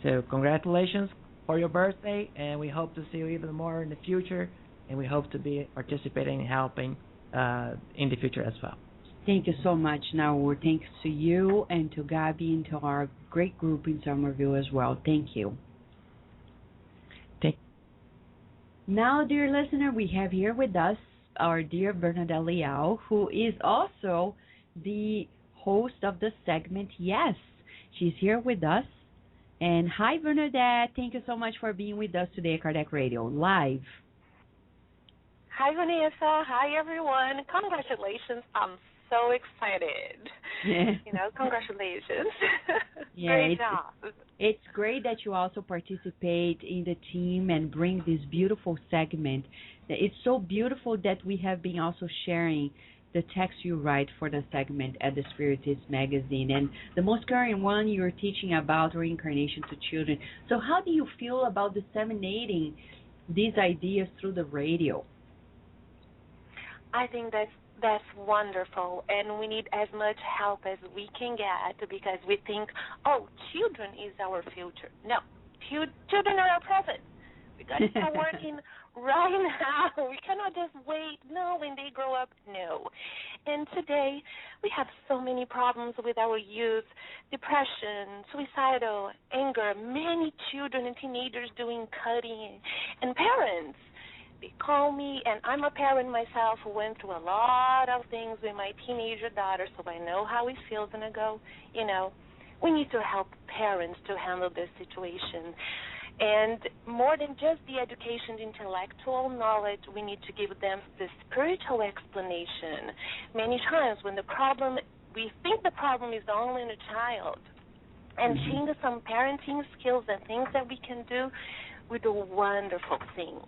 So congratulations for your birthday, and we hope to see you even more in the future, and we hope to be participating and helping in the future as well. Thank you so much, Naur. Thanks to you and to Gabby and to our great group in Somerville as well. Thank you. Now, dear listener, we have here with us our dear Bernadette Leal, who is also the host of the segment. Yes, she's here with us. And hi, Bernadette. Thank you so much for being with us today at Kardec Radio Live. Hi, Vanessa. Hi, everyone. Congratulations. I'm so excited. Yeah. Congratulations. Yeah, Great job. It's great that you also participate in the team and bring this beautiful segment. It's so beautiful that we have been also sharing the text you write for the segment at the Spiritist magazine. And the most current one, you're teaching about reincarnation to children. So how do you feel about disseminating these ideas through the radio? I think that's wonderful, and we need as much help as we can get, because we think, children is our future. No, children are our present. We got to start working right now. We cannot just wait. No, when they grow up, no. And today, we have so many problems with our youth: depression, suicidal, anger, many children and teenagers doing cutting, and parents. They call me, and I'm a parent myself who went through a lot of things with my teenager daughter, so I know how it feels, and I go, we need to help parents to handle this situation. And more than just the education, the intellectual knowledge, we need to give them the spiritual explanation. Many times when we think the problem is only in a child, and seeing some parenting skills and things that we can do, we do wonderful things.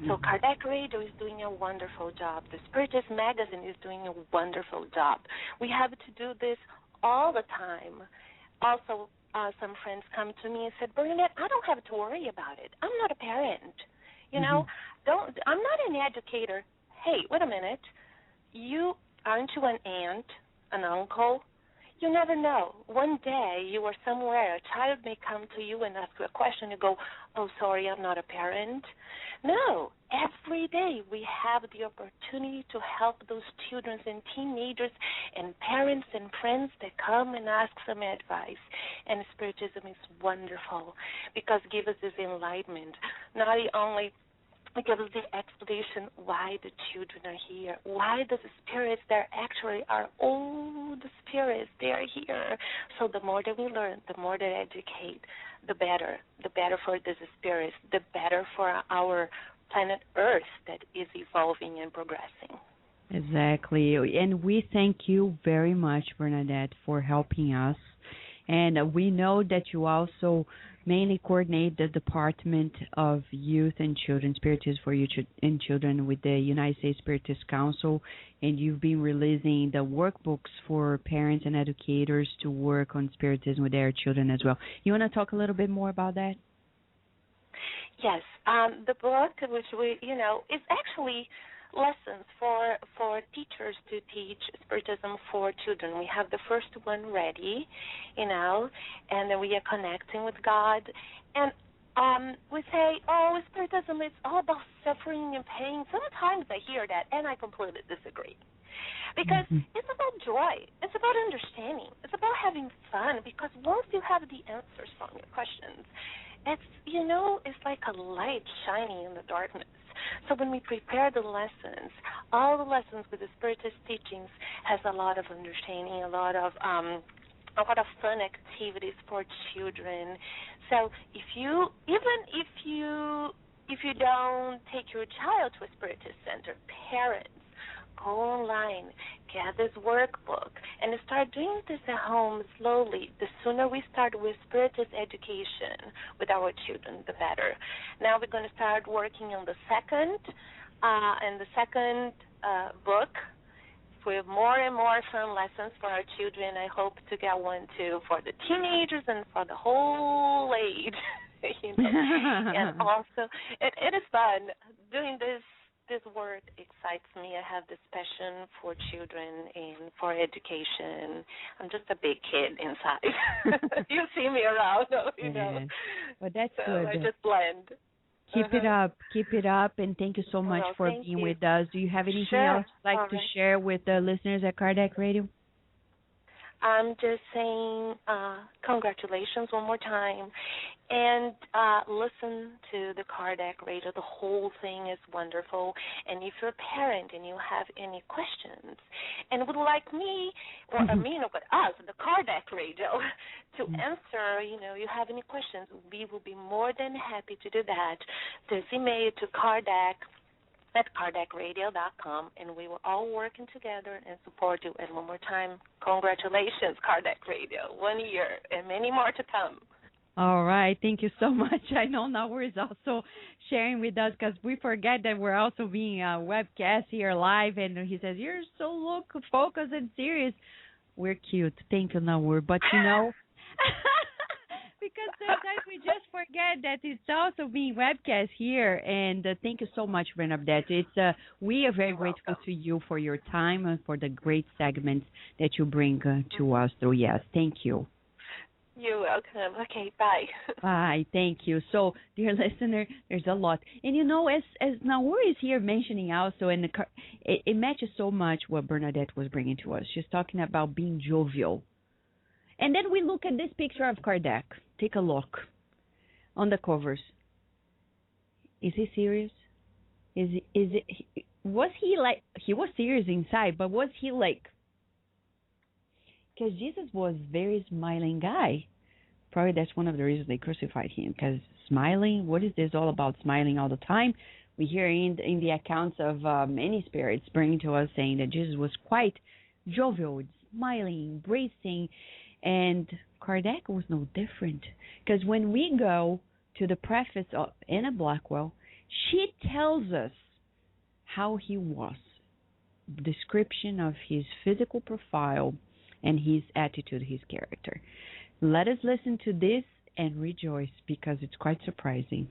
So Kardec Radio is doing a wonderful job. The Spiritist magazine is doing a wonderful job. We have to do this all the time. Also, some friends come to me and said, Bernadette, I don't have to worry about it. I'm not a parent. I'm not an educator. Hey, wait a minute. Aren't you an aunt, an uncle? You never know. One day you are somewhere, a child may come to you and ask you a question. You go, oh, sorry, I'm not a parent. No, every day we have the opportunity to help those children and teenagers and parents and friends that come and ask some advice. And Spiritism is wonderful because it gives us this enlightenment. Not only it gives us the explanation why the children are here, why the spirits that actually are old spirits, they are here. So the more that we learn, the more that we educate, the better for the spirits, the better for our planet Earth that is evolving and progressing. Exactly. And we thank you very much, Bernadette, for helping us. And we know that you also mainly coordinate the Department of Youth and Children, Spiritism for Youth and Children with the United States Spiritist Council, and you've been releasing the workbooks for parents and educators to work on Spiritism with their children as well. You want to talk a little bit more about that? Yes. The book, which is actually lessons for teachers to teach Spiritism for children. We have the first one ready, and then we are connecting with God. And we say, Spiritism is all about suffering and pain. Sometimes I hear that, and I completely disagree. Because it's about joy. It's about understanding. It's about having fun, because once you have the answers from your questions, it's like a light shining in the darkness. So when we prepare the lessons, all the lessons with the Spiritist teachings has a lot of understanding, a lot of fun activities for children. So if you don't take your child to a Spiritist center, parents, go online, get this workbook, and start doing this at home slowly. The sooner we start with Spiritist education with our children, the better. Now we're going to start working on the second book with more and more fun lessons for our children. I hope to get one too for the teenagers and for the whole age. And also, it is fun doing this. This work excites me. I have this passion for children and for education. I'm just a big kid inside. You see me around, know. But that's so good. I just blend. Keep it up. Keep it up. And thank you so much for being with us. Do you have anything else you'd like to share with the listeners at Kardec Radio? I'm just saying congratulations one more time. And listen to the Kardec Radio. The whole thing is wonderful. And if you're a parent and you have any questions and would like me, or but us, the Kardec Radio, to answer, you have any questions, we will be more than happy to do that. Just email to Kardec@KardecRadio.com, and we will all working together and support you. And one more time, congratulations, Kardec Radio. 1 year and many more to come. All right. Thank you so much. I know Naur is also sharing with us because we forget that we're also being webcast here live. And he says, you're so focused and serious. We're cute. Thank you, Naur. But, because sometimes we just forget that it's also being webcast here. And thank you so much, Bernadette. We are very grateful to you for your time and for the great segments that you bring to us. So, yes, thank you. You're welcome. Okay, bye. Bye. Thank you. So, dear listener, there's a lot. And, as Naur is here mentioning also, and it matches so much what Bernadette was bringing to us. She's talking about being jovial. And then we look at this picture of Kardec. Take a look on the covers. Is he serious? Was he like, he was serious inside, but was he like, because Jesus was a very smiling guy. Probably that's one of the reasons they crucified him, because smiling, what is this all about, smiling all the time? We hear in the accounts of many spirits bringing to us saying that Jesus was quite jovial, smiling, embracing, and Kardec was no different. Because when we go to the preface of Anna Blackwell, she tells us how he was, description of his physical profile, and his attitude, his character. Let us listen to this and rejoice because it's quite surprising.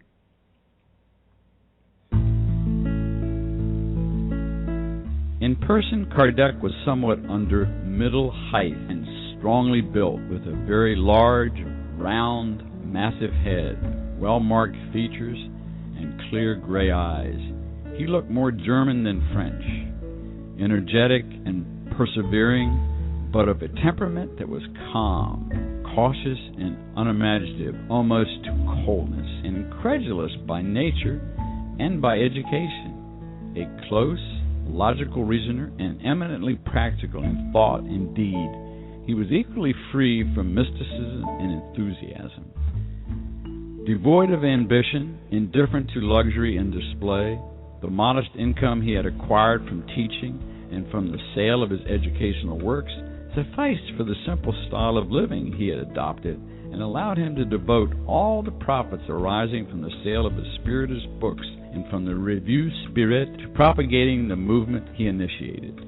In person, Kardec was somewhat under middle height and strongly built, with a very large, round, massive head, well-marked features, and clear gray eyes. He looked more German than French, energetic and persevering, but of a temperament that was calm, cautious, and unimaginative, almost to coldness, incredulous by nature and by education, a close, logical reasoner, and eminently practical in thought and deed. He was equally free from mysticism and enthusiasm. Devoid of ambition, indifferent to luxury and display, the modest income he had acquired from teaching and from the sale of his educational works sufficed for the simple style of living he had adopted and allowed him to devote all the profits arising from the sale of his spiritus books and from the Revue Spirit to propagating the movement he initiated.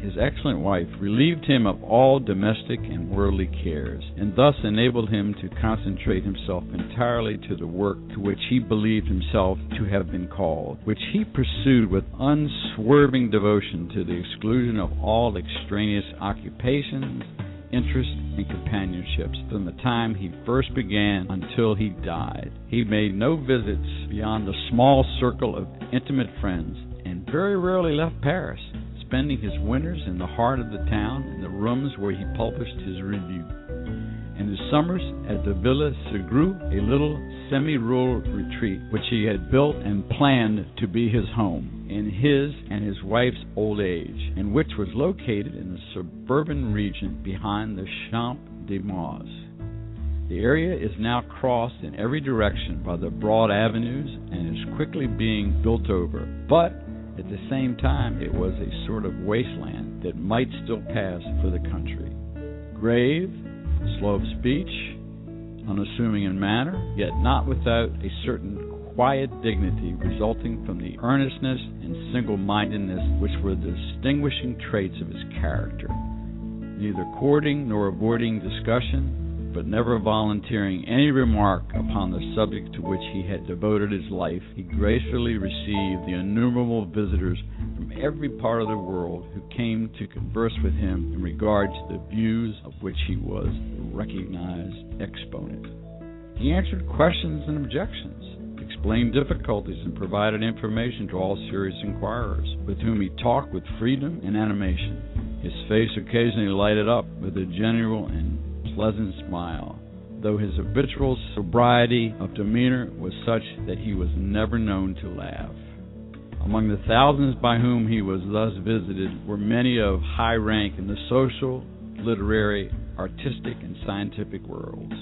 His excellent wife relieved him of all domestic and worldly cares, and thus enabled him to concentrate himself entirely to the work to which he believed himself to have been called, which he pursued with unswerving devotion to the exclusion of all extraneous occupations, interests, and companionships from the time he first began until he died. He made no visits beyond the small circle of intimate friends, and very rarely left Paris, spending his winters in the heart of the town in the rooms where he published his review, and his summers at the Villa Segru, a little semi-rural retreat which he had built and planned to be his home in his and his wife's old age, and which was located in the suburban region behind the Champ de Mars. The area is now crossed in every direction by the broad avenues and is quickly being built over, but at the same time, it was a sort of wasteland that might still pass for the country. Grave, slow of speech, unassuming in manner, yet not without a certain quiet dignity resulting from the earnestness and single-mindedness which were the distinguishing traits of his character. Neither courting nor avoiding discussion, but never volunteering any remark upon the subject to which he had devoted his life, he gracefully received the innumerable visitors from every part of the world who came to converse with him in regard to the views of which he was the recognized exponent. He answered questions and objections, explained difficulties, and provided information to all serious inquirers, with whom he talked with freedom and animation. His face occasionally lighted up with a genuine and pleasant smile, though his habitual sobriety of demeanor was such that he was never known to laugh. Among the thousands by whom he was thus visited were many of high rank in the social, literary, artistic, and scientific worlds.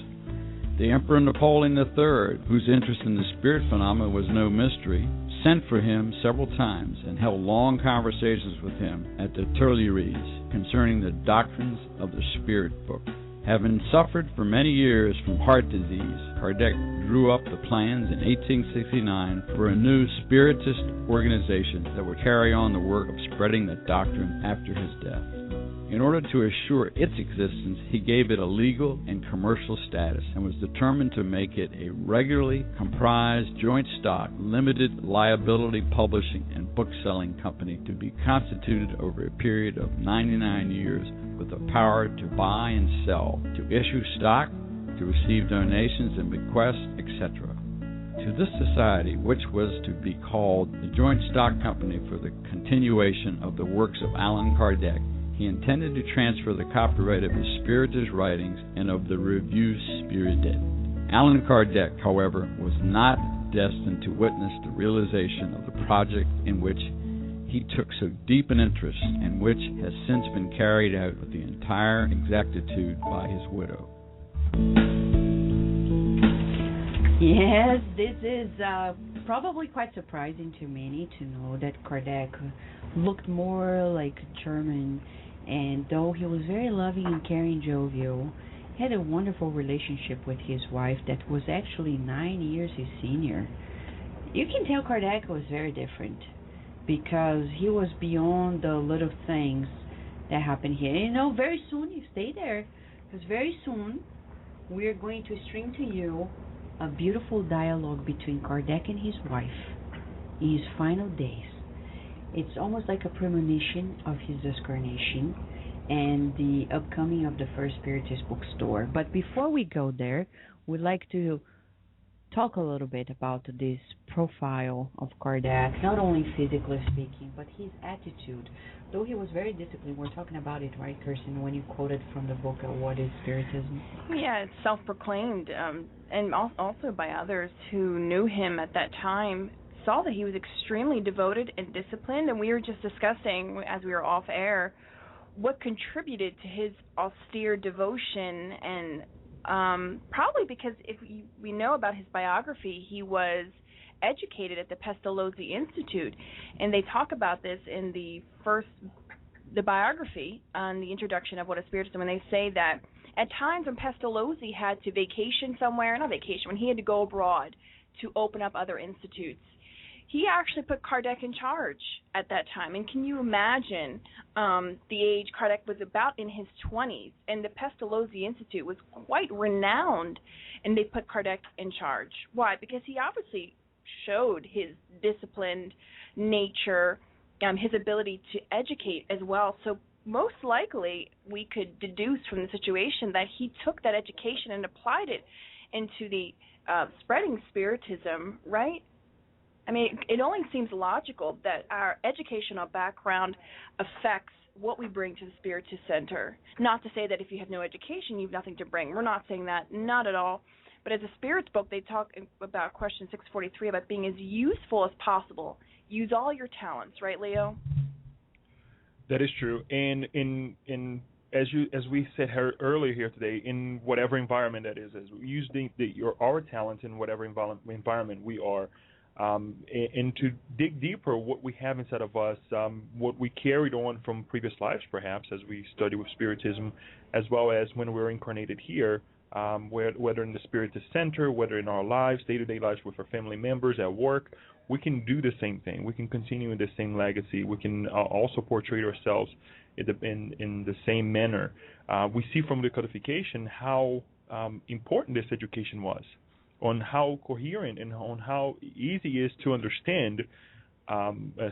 The Emperor Napoleon III, whose interest in the spirit phenomena was no mystery, sent for him several times and held long conversations with him at the Tuileries concerning the doctrines of the Spirit Book. Having suffered for many years from heart disease, Kardec drew up the plans in 1869 for a new Spiritist organization that would carry on the work of spreading the doctrine after his death. In order to assure its existence, he gave it a legal and commercial status and was determined to make it a regularly comprised joint stock, limited liability publishing and bookselling company to be constituted over a period of 99 years with the power to buy and sell, to issue stock, to receive donations and bequests, etc. To this society, which was to be called the Joint Stock Company for the continuation of the works of Allan Kardec, he intended to transfer the copyright of his Spiritist writings and of the Revue Spirited. Allan Kardec, however, was not destined to witness the realization of the project in which he took so deep an interest and which has since been carried out with the entire exactitude by his widow. Yes, this is probably quite surprising to many to know that Kardec looked more like a German, and though he was very loving and caring, jovial, had a wonderful relationship with his wife that was actually 9 years his senior. You can tell Kardec was very different because he was beyond the little things that happen here. And, you know, very soon, you stay there, because very soon we're going to stream to you a beautiful dialogue between Kardec and his wife in his final days. It's almost like a premonition of his discarnation and the upcoming of the first Spiritist bookstore. But before we go there, we'd like to talk a little bit about this profile of Kardec, not only physically speaking, but his attitude. Though he was very disciplined, we're talking about it, right, Kirsten, when you quoted from the book, What is Spiritism? Yeah, it's self-proclaimed, and also by others who knew him at that time, saw that he was extremely devoted and disciplined, and we were just discussing, as we were off air, what contributed to his austere devotion, and probably because if we know about his biography, he was educated at the Pestalozzi Institute, and they talk about this in the biography on the introduction of What is Spiritism, and they say that at times when Pestalozzi had to vacation somewhere, not vacation, when he had to go abroad to open up other institutes, he actually put Kardec in charge at that time. And can you imagine the age Kardec was about in his 20s, and the Pestalozzi Institute was quite renowned, and they put Kardec in charge. Why? Because he obviously showed his disciplined nature, his ability to educate as well. So most likely we could deduce from the situation that he took that education and applied it into the spreading Spiritism, right? I mean, it only seems logical that our educational background affects what we bring to the Spiritist Center. Not to say that if you have no education, you have nothing to bring. We're not saying that, not at all. But as a Spirits book, they talk about question 643 about being as useful as possible. Use all your talents, right, Leo? That is true. And as we said earlier here today, in whatever environment that is, as we use our talents in whatever environment we are. And to dig deeper what we have inside of us, what we carried on from previous lives, perhaps, as we study with Spiritism, as well as when we're incarnated here, whether in the Spiritist Center, whether in our lives, day-to-day lives with our family members, at work, we can do the same thing. We can continue in the same legacy. We can also portray ourselves in the same manner. We see from the codification how important this education was, on how coherent and on how easy it is to understand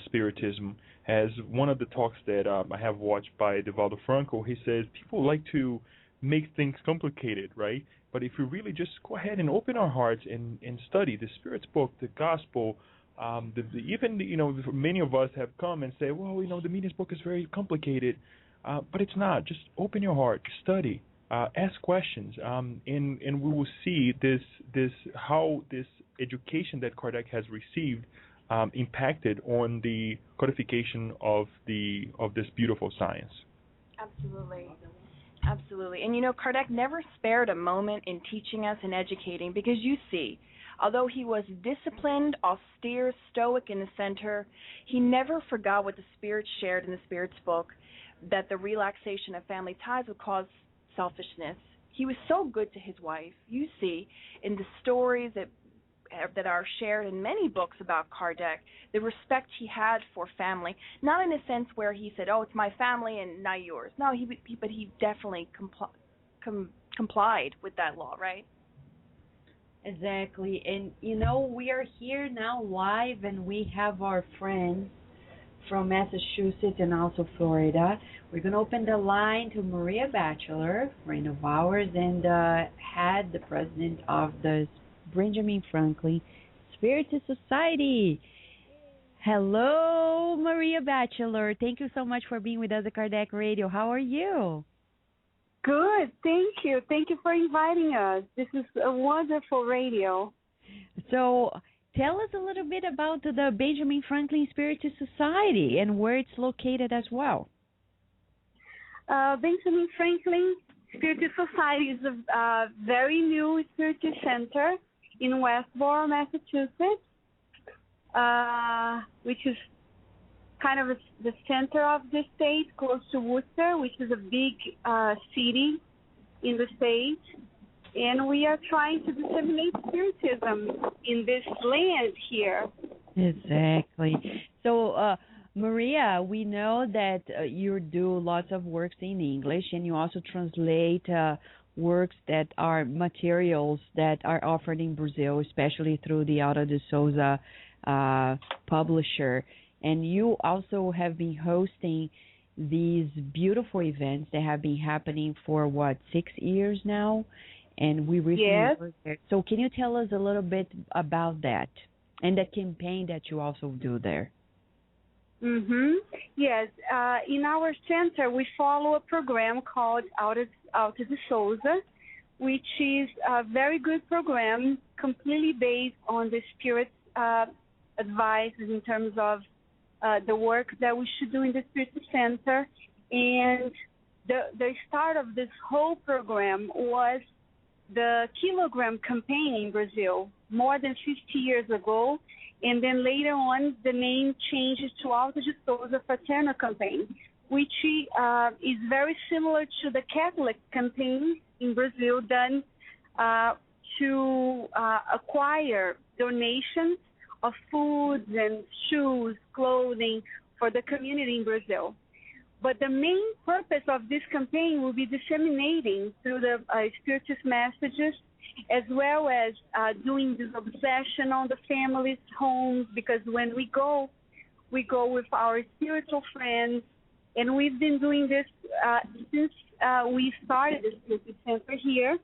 Spiritism. As one of the talks that I have watched by Divaldo Franco, he says people like to makes things complicated, right? But if we really just go ahead and open our hearts and study the Spirit's book, the Gospel, many of us have come and say, well, the Medium's book is very complicated, but it's not. Just open your heart, study, ask questions, and we will see how this education that Kardec has received impacted on the codification of this beautiful science. Absolutely. And Kardec never spared a moment in teaching us and educating, because you see, although he was disciplined, austere, stoic in the center, he never forgot what the Spirit shared in the Spirit's book, that the relaxation of family ties would cause selfishness. He was so good to his wife. You see, in the stories that are shared in many books about Kardec, the respect he had for family, not in a sense where he said, oh, it's my family and not yours. No, but he definitely complied with that law, right? Exactly. And, we are here now live, and we have our friends from Massachusetts and also Florida. We're going to open the line to Maria Batchelor, friend of ours, and the president of the Benjamin Franklin Spiritist Society. Hello, Maria Batchelor. Thank you so much for being with us at Kardec Radio. How are you? Good, thank you. Thank you for inviting us. This is a wonderful radio. So, tell us a little bit about the Benjamin Franklin Spiritist Society and where it's located as well. Benjamin Franklin Spiritist Society is a very new Spiritist center in Westboro, Massachusetts, which is kind of the center of the state, close to Worcester, which is a big city in the state. And we are trying to disseminate Spiritism in this land here. Exactly. So, Maria, we know that you do lots of works in English, and you also translate works that are materials that are offered in Brazil, especially through the Alta de Souza publisher. And you also have been hosting these beautiful events that have been happening for, 6 years now? And we recently were there. So can you tell us a little bit about that and the campaign that you also do there? Yes. In our center, we follow a program called Alta de Souza, which is a very good program, completely based on the Spirit's advices in terms of the work that we should do in the Spirit Center. And the start of this whole program was the kilogram campaign in Brazil more than 50 years ago. And then later on, the name changes to Alta de Souza Fraterno campaign, which is very similar to the Catholic campaign in Brazil done to acquire donations of foods and shoes, clothing for the community in Brazil. But the main purpose of this campaign will be disseminating through the Spiritist messages, as well as doing this obsession on the families' homes, because when we go with our spiritual friends, and we've been doing this since we started the Spiritist Center here.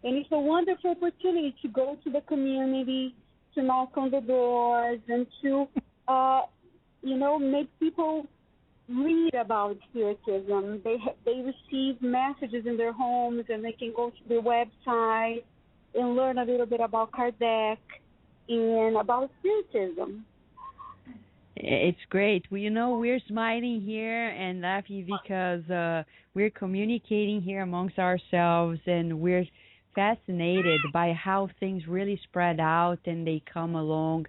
And it's a wonderful opportunity to go to the community, to knock on the doors, and to, make people read about Spiritism. They receive messages in their homes, and they can go to their website and learn a little bit about Kardec and about Spiritism. It's great. Well, we're smiling here and laughing because we're communicating here amongst ourselves, and we're fascinated by how things really spread out and they come along.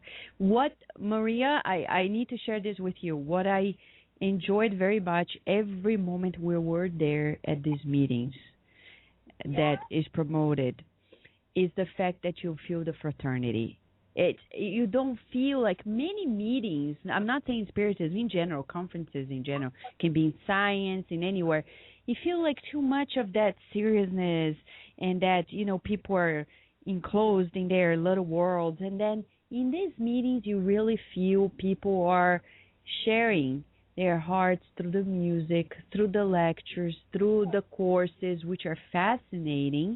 Maria, I need to share this with you. What I enjoyed very much every moment we were there at these meetings that is promoted is the fact that you feel the fraternity. You don't feel like many meetings, I'm not saying Spiritism in general, conferences in general, can be in science, in anywhere. You feel like too much of that seriousness and that, people are enclosed in their little worlds. And then in these meetings, you really feel people are sharing their hearts through the music, through the lectures, through the courses, which are fascinating,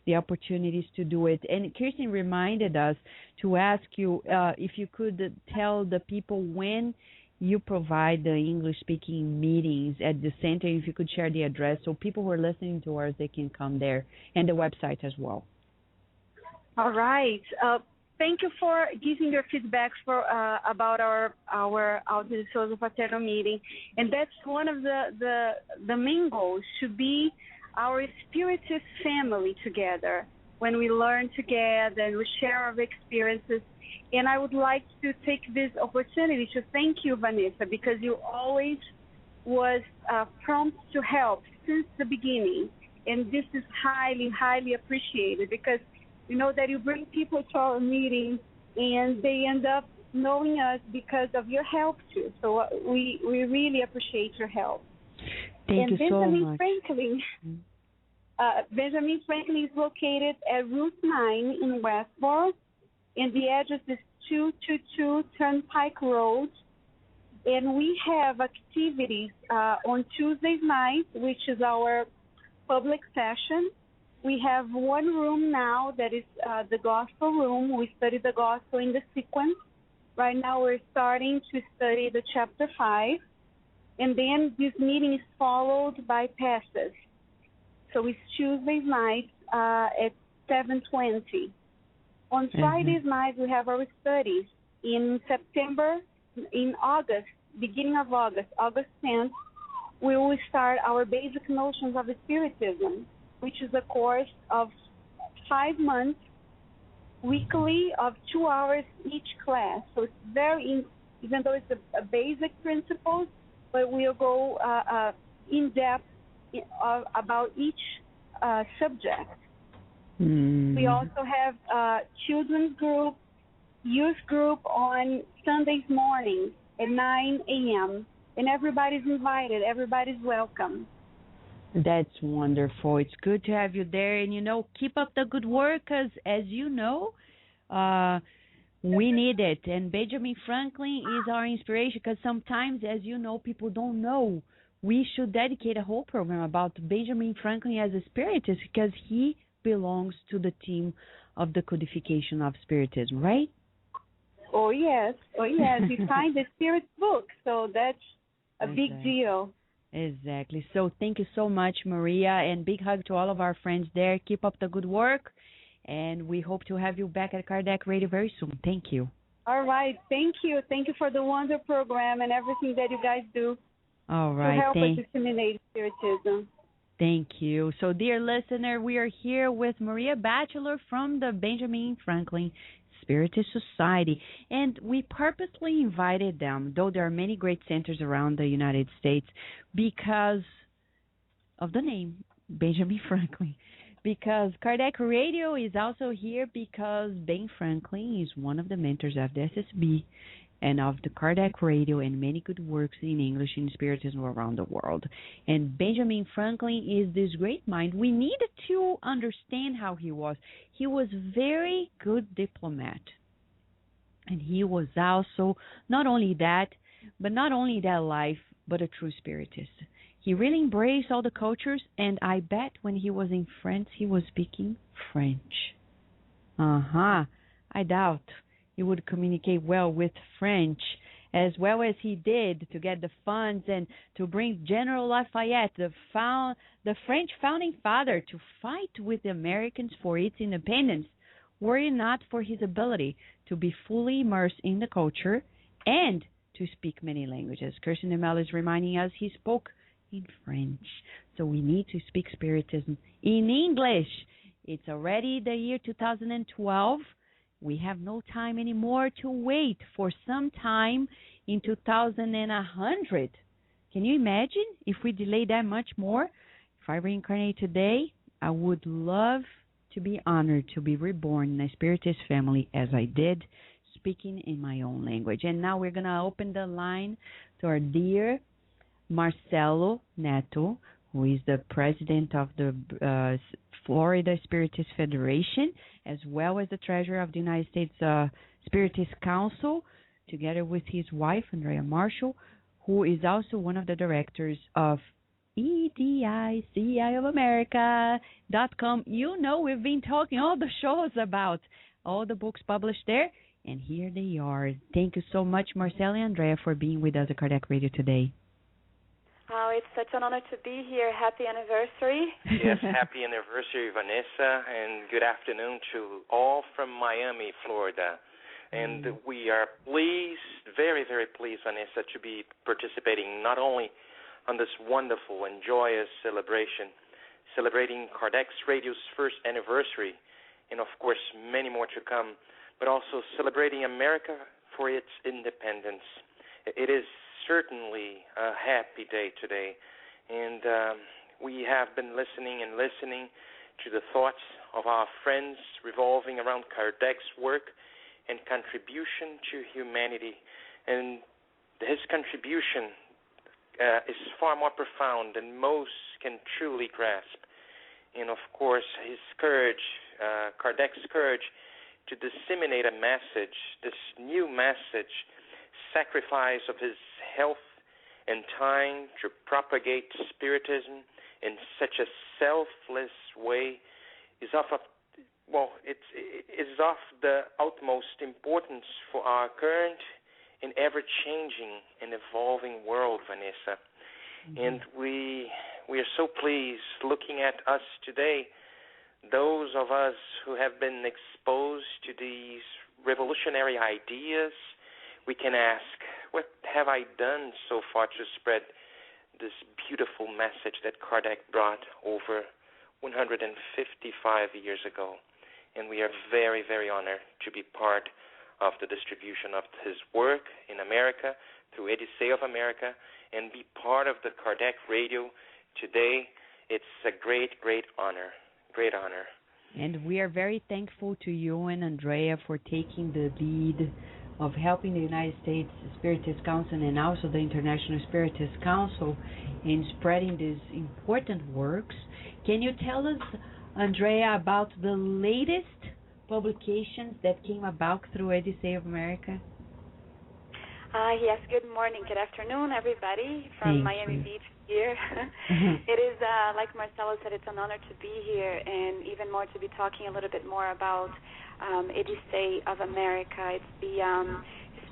the opportunities to do it. And Kirsten reminded us to ask you if you could tell the people when you provide the English-speaking meetings at the center, if you could share the address so people who are listening to us, they can come there, and the website as well. All right. Thank you for giving your feedback about our Alto de Souza Paterno meeting, and that's one of the main goals, to be our spiritist family together, when we learn together and we share our experiences. And I would like to take this opportunity to thank you, Vanessa, because you always was prompt to help since the beginning, and this is highly, highly appreciated, because we know that you bring people to our meetings and they end up knowing us because of your help too. So we really appreciate your help. Thank you so much. Benjamin Franklin is located at Route 9 in Westboro, and the address is 222 Turnpike Road. And we have activities on Tuesdays nights, which is our public session. We have one room now that is the gospel room. We study the gospel in the sequence. Right now we're starting to study the chapter 5. And then this meeting is followed by passes. So it's Tuesdays nights at 7:20. On Fridays nights we have our studies. In August, beginning of August, August 10th, we will start our basic notions of Spiritism, which is a course of 5 months, weekly, of 2 hours each class. So it's even though it's a basic principles, but we'll go in depth about each subject. We also have children's group, youth group on Sundays mornings at 9 a.m. And everybody's invited. Everybody's welcome. That's wonderful. It's good to have you there. And, keep up the good work, because, as you know, we need it. And Benjamin Franklin is our inspiration, because sometimes, as you know, people don't know. We should dedicate a whole program about Benjamin Franklin as a spiritist, because he belongs to the team of the codification of Spiritism, right? Oh, yes. He signed the Spirit book, so that's a big deal. Exactly. So thank you so much, Maria, and big hug to all of our friends there. Keep up the good work, and we hope to have you back at Kardec Radio very soon. Thank you. All right. Thank you. Thank you for the wonder program and everything that you guys do to help us disseminate Spiritism. Thank you. So, dear listener, we are here with Maria Batchelor from the Benjamin Franklin Spiritist Society, and we purposely invited them, though there are many great centers around the United States, because of the name, Benjamin Franklin. Because Kardec Radio is also here because Ben Franklin is one of the mentors of the SSB and of the Kardec Radio and many good works in English and Spiritism around the world. And Benjamin Franklin is this great mind. We needed to understand how he was. He was very good diplomat. And he was also not only that life, but a true spiritist. He really embraced all the cultures, and I bet when he was in France, he was speaking French. I doubt he would communicate well with French, as well as he did to get the funds and to bring General Lafayette, the French founding father, to fight with the Americans for its independence, were it not for his ability to be fully immersed in the culture and to speak many languages. Kirsten Demel is reminding us he spoke in French, so we need to speak Spiritism in English. It's already the year 2012. We have no time anymore to wait for some time in 2100. Can you imagine if we delay that much more? If I reincarnate today, I would love to be honored to be reborn in a Spiritist family as I did, speaking in my own language. And now we're going to open the line to our dear Marcelo Neto, who is the president of the Florida Spiritist Federation, as well as the treasurer of the United States Spiritist Council, together with his wife, Andrea Marshall, who is also one of the directors of EDICIofamerica.com. You know, we've been talking all the shows about all the books published there, and here they are. Thank you so much, Marcella and Andrea, for being with us at Kardec Radio today. Oh, it's such an honor to be here. Happy anniversary. Yes, happy anniversary, Vanessa, and good afternoon to all from Miami, Florida. And we are pleased, very, very pleased, Vanessa, to be participating not only on this wonderful and joyous celebration, celebrating Kardec Radio's first anniversary, and of course many more to come, but also celebrating America for its independence. It is certainly a happy day today, and we have been listening to the thoughts of our friends revolving around Kardec's work and contribution to humanity. And his contribution is far more profound than most can truly grasp. And of course, his courage, Kardec's courage to disseminate a message, this new message, sacrifice of his health and time to propagate Spiritism in such a selfless way is of the utmost importance for our current and ever-changing and evolving world, Vanessa. Mm-hmm. And we are so pleased looking at us today, those of us who have been exposed to these revolutionary ideas. We can ask, what have I done so far to spread this beautiful message that Kardec brought over 155 years ago? And we are very, very honored to be part of the distribution of his work in America through EDIC of America and be part of the Kardec Radio today. It's a great, great honor. Great honor. And we are very thankful to you and Andrea for taking the lead of helping the United States Spiritist Council and also the International Spiritist Council in spreading these important works. Can you tell us, Andrea, about the latest publications that came about through EDIC of America? Yes, good morning, good afternoon, everybody from Miami Beach here. It is, like Marcelo said, it's an honor to be here and even more to be talking a little bit more about EDIC of America. It's the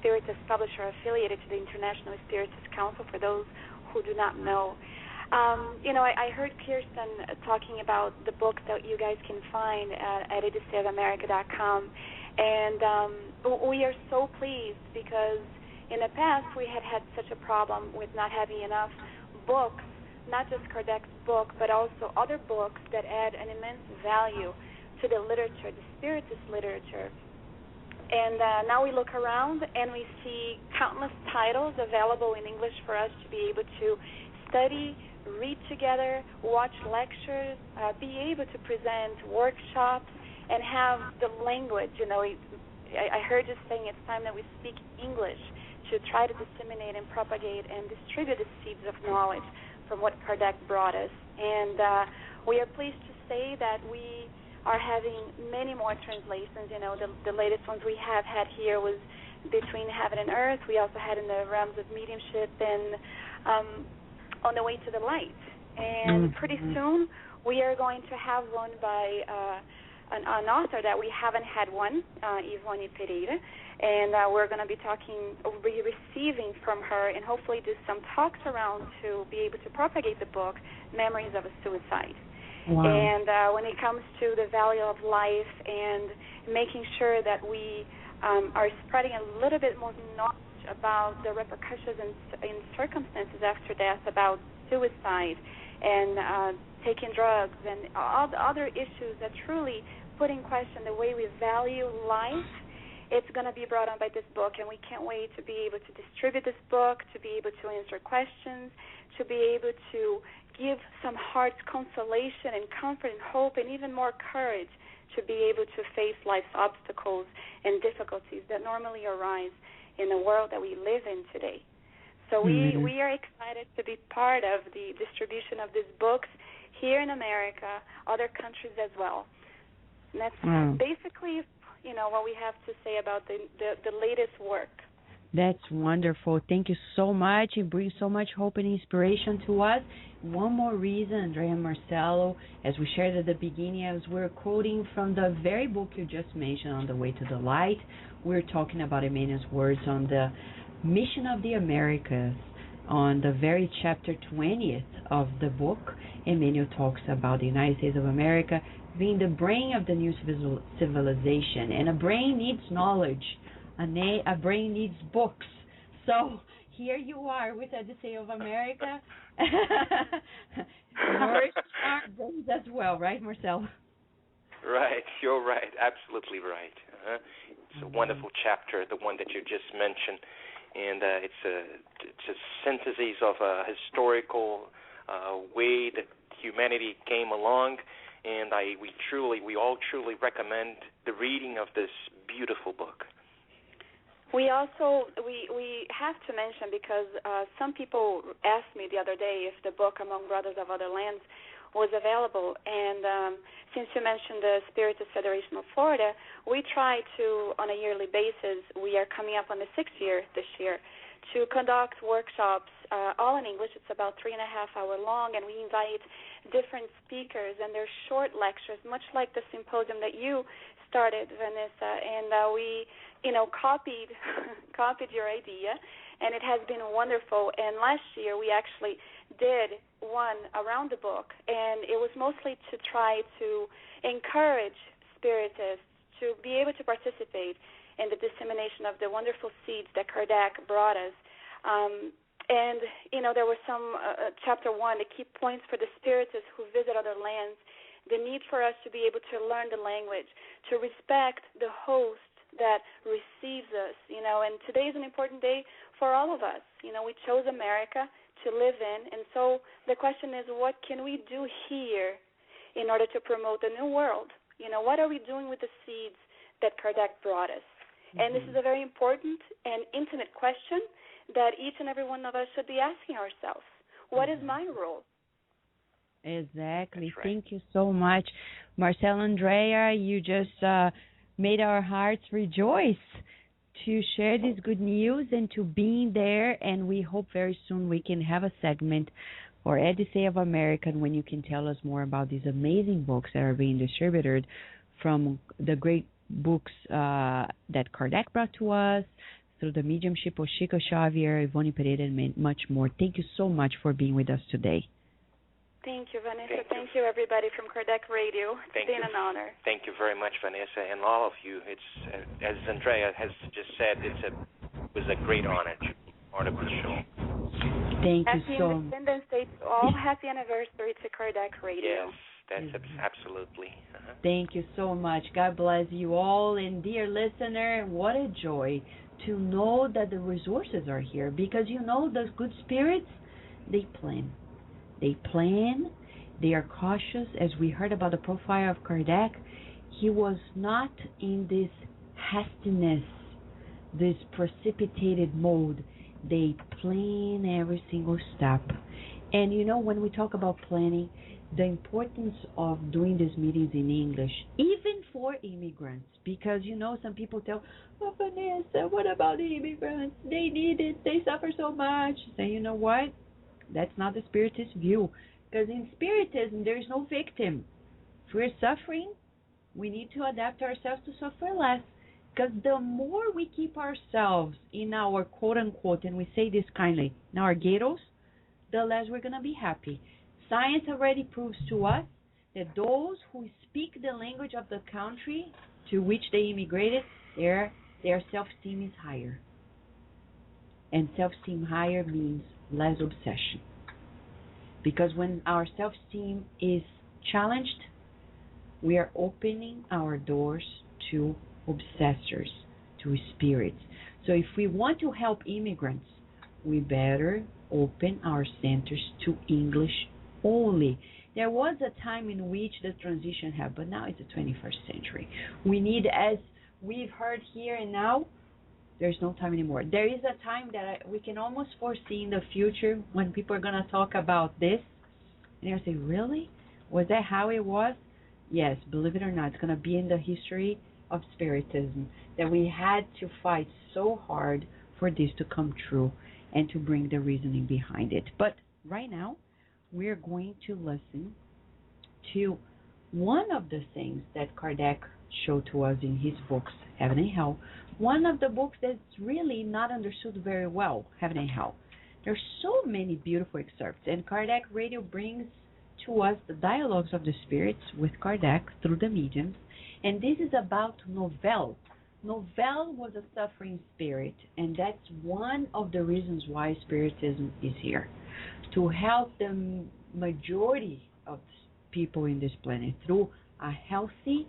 Spiritist publisher affiliated to the International Spiritist Council, for those who do not know. I heard Kirsten talking about the books that you guys can find at edicofamerica.com, and we are so pleased because in the past we had such a problem with not having enough books, not just Kardec's book, but also other books that add an immense value to the literature, the Spiritist literature. And now we look around and we see countless titles available in English for us to be able to study, read together, watch lectures, be able to present workshops, and have the language. I heard you saying it's time that we speak English to try to disseminate and propagate and distribute the seeds of knowledge from what Kardec brought us. And we are pleased to say that we are having many more translations. The latest ones we have had here was Between Heaven and Earth. We also had In the Realms of Mediumship and On the Way to the Light. And pretty soon we are going to have one by an author that we haven't had one, Ivone Pereira. And we're going to be receiving from her and hopefully do some talks around to be able to propagate the book, Memories of a Suicide. Wow. And when it comes to the value of life and making sure that we are spreading a little bit more knowledge about the repercussions and circumstances after death, about suicide and taking drugs and all the other issues that truly put in question the way we value life, it's going to be brought on by this book, and we can't wait to be able to distribute this book, to be able to answer questions, to be able to give some heart's consolation and comfort and hope and even more courage to be able to face life's obstacles and difficulties that normally arise in the world that we live in today. So we are excited to be part of the distribution of these books here in America, other countries as well. And that's basically, what we have to say about the latest work. That's wonderful. Thank you so much. It brings so much hope and inspiration to us. One more reason, Andrea and Marcelo, as we shared at the beginning, as we're quoting from the very book you just mentioned, On the Way to the Light, we're talking about Emmanuel's words on the mission of the Americas. On the very chapter 20th of the book, Emmanuel talks about the United States of America being the brain of the new civilization. And a brain needs knowledge. A brain needs books. So here you are with Odyssey of America. Nourish our brains as well, right, Marcel? Right, you're right, absolutely right. It's a wonderful chapter, the one that you just mentioned, and it's a synthesis of a historical way that humanity came along, and we all truly recommend the reading of this beautiful book. We also we have to mention, because some people asked me the other day if the book Among Brothers of Other Lands was available, and since you mentioned the Spiritist Federation of Florida, we try to, on a yearly basis, we are coming up on the 6th year this year, to conduct workshops all in English. It's about 3.5 hours long, and we invite different speakers, and they're short lectures, much like the symposium that you started, Vanessa, and we copied your idea, and it has been wonderful. And last year we actually did one around the book, and it was mostly to try to encourage Spiritists to be able to participate in the dissemination of the wonderful seeds that Kardec brought us. And there were some chapter 1, the key points for the Spiritists who visit other lands, the need for us to be able to learn the language, to respect the host that receives us, and today is an important day for all of us. We chose America to live in, and so the question is, what can we do here in order to promote the new world? What are we doing with the seeds that Kardec brought us? And this is a very important and intimate question that each and every one of us should be asking ourselves. What is my role? Exactly. Right. Thank you so much. Marcel, Andrea, you just made our hearts rejoice to share this good news and to being there, and we hope very soon we can have a segment or Odyssey of America when you can tell us more about these amazing books that are being distributed from the great books that Kardec brought to us through the mediumship of Chico Xavier, Ivone Pereira, and much more. Thank you so much for being with us today. Thank you, Vanessa. Thank you, everybody from Kardec Radio. It's been an honor. Thank you very much, Vanessa, and all of you. It's as Andrea has just said, it was a great honor to be part of the show. Thank you so much. Happy Independence Day to all. Happy anniversary to Kardec Radio. Yes, that's absolutely. Thank you so much. God bless you all. And dear listener, what a joy to know that the resources are here, because the good spirits, they plan. They plan, they are cautious. As we heard about the profile of Kardec, he was not in this hastiness, this precipitated mode. They plan every single step. And when we talk about planning, the importance of doing these meetings in English, even for immigrants, because some people tell, oh, Vanessa, what about the immigrants? They need it, they suffer so much. Say, you know what? That's not the Spiritist view, because in Spiritism there is no victim. If we're suffering, we need to adapt ourselves to suffer less, because the more we keep ourselves in our quote-unquote, and we say this kindly, in our ghettos, the less we're going to be happy. Science already proves to us that those who speak the language of the country to which they immigrated, their self-esteem is higher. And self-esteem higher means less obsession. Because when our self-esteem is challenged, we are opening our doors to obsessors, to spirits. So if we want to help immigrants, we better open our centers to English only. There was a time in which the transition happened, but now it's the 21st century. We need, as we've heard here and now, there's no time anymore. There is a time that we can almost foresee in the future when people are going to talk about this. And they'll say, really? Was that how it was? Yes, believe it or not, it's going to be in the history of Spiritism that we had to fight so hard for this to come true and to bring the reasoning behind it. But right now, we're going to listen to one of the things that Kardec showed to us in his books, Heaven and Hell. One of the books that's really not understood very well, Heaven and Hell. There's so many beautiful excerpts, and Kardec Radio brings to us the dialogues of the spirits with Kardec through the mediums, and this is about Novell. Novell was a suffering spirit, and that's one of the reasons why Spiritism is here, to help the majority of people in this planet through a healthy,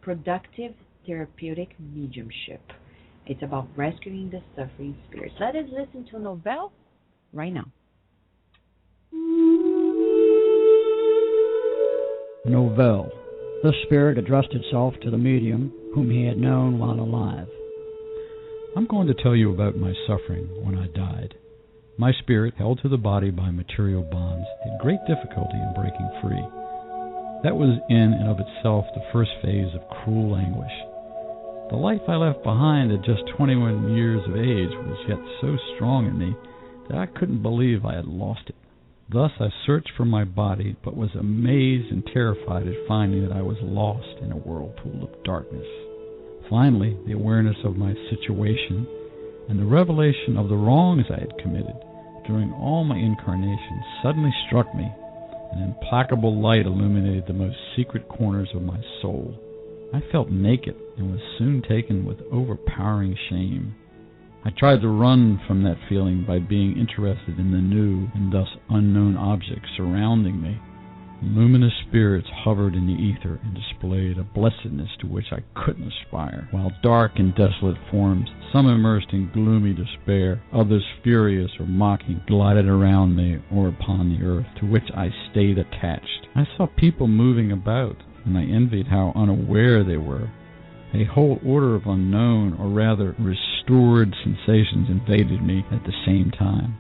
productive, therapeutic mediumship. It's about rescuing the suffering spirits. Let us listen to Novell right now. Novell. This spirit addressed itself to the medium whom he had known while alive. I'm going to tell you about my suffering when I died. My spirit, held to the body by material bonds, had great difficulty in breaking free. That was in and of itself the first phase of cruel anguish. The life I left behind at just 21 years of age was yet so strong in me that I couldn't believe I had lost it. Thus I searched for my body, but was amazed and terrified at finding that I was lost in a whirlpool of darkness. Finally, the awareness of my situation and the revelation of the wrongs I had committed during all my incarnations suddenly struck me. An implacable light illuminated the most secret corners of my soul. I felt naked and was soon taken with overpowering shame. I tried to run from that feeling by being interested in the new and thus unknown objects surrounding me. Luminous spirits hovered in the ether and displayed a blessedness to which I couldn't aspire, while dark and desolate forms, some immersed in gloomy despair, others furious or mocking, glided around me or upon the earth, to which I stayed attached. I saw people moving about, and I envied how unaware they were. A whole order of unknown, or rather restored sensations invaded me at the same time.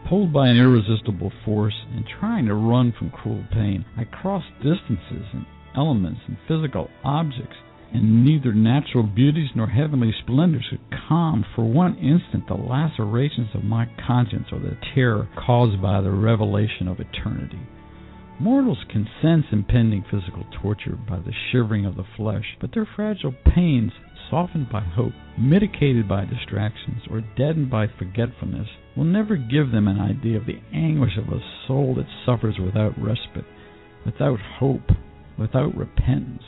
Pulled by an irresistible force and trying to run from cruel pain, I crossed distances and elements and physical objects, and neither natural beauties nor heavenly splendors could calm for one instant the lacerations of my conscience or the terror caused by the revelation of eternity. Mortals can sense impending physical torture by the shivering of the flesh, but their fragile pains, softened by hope, mitigated by distractions, or deadened by forgetfulness, will never give them an idea of the anguish of a soul that suffers without respite, without hope, without repentance.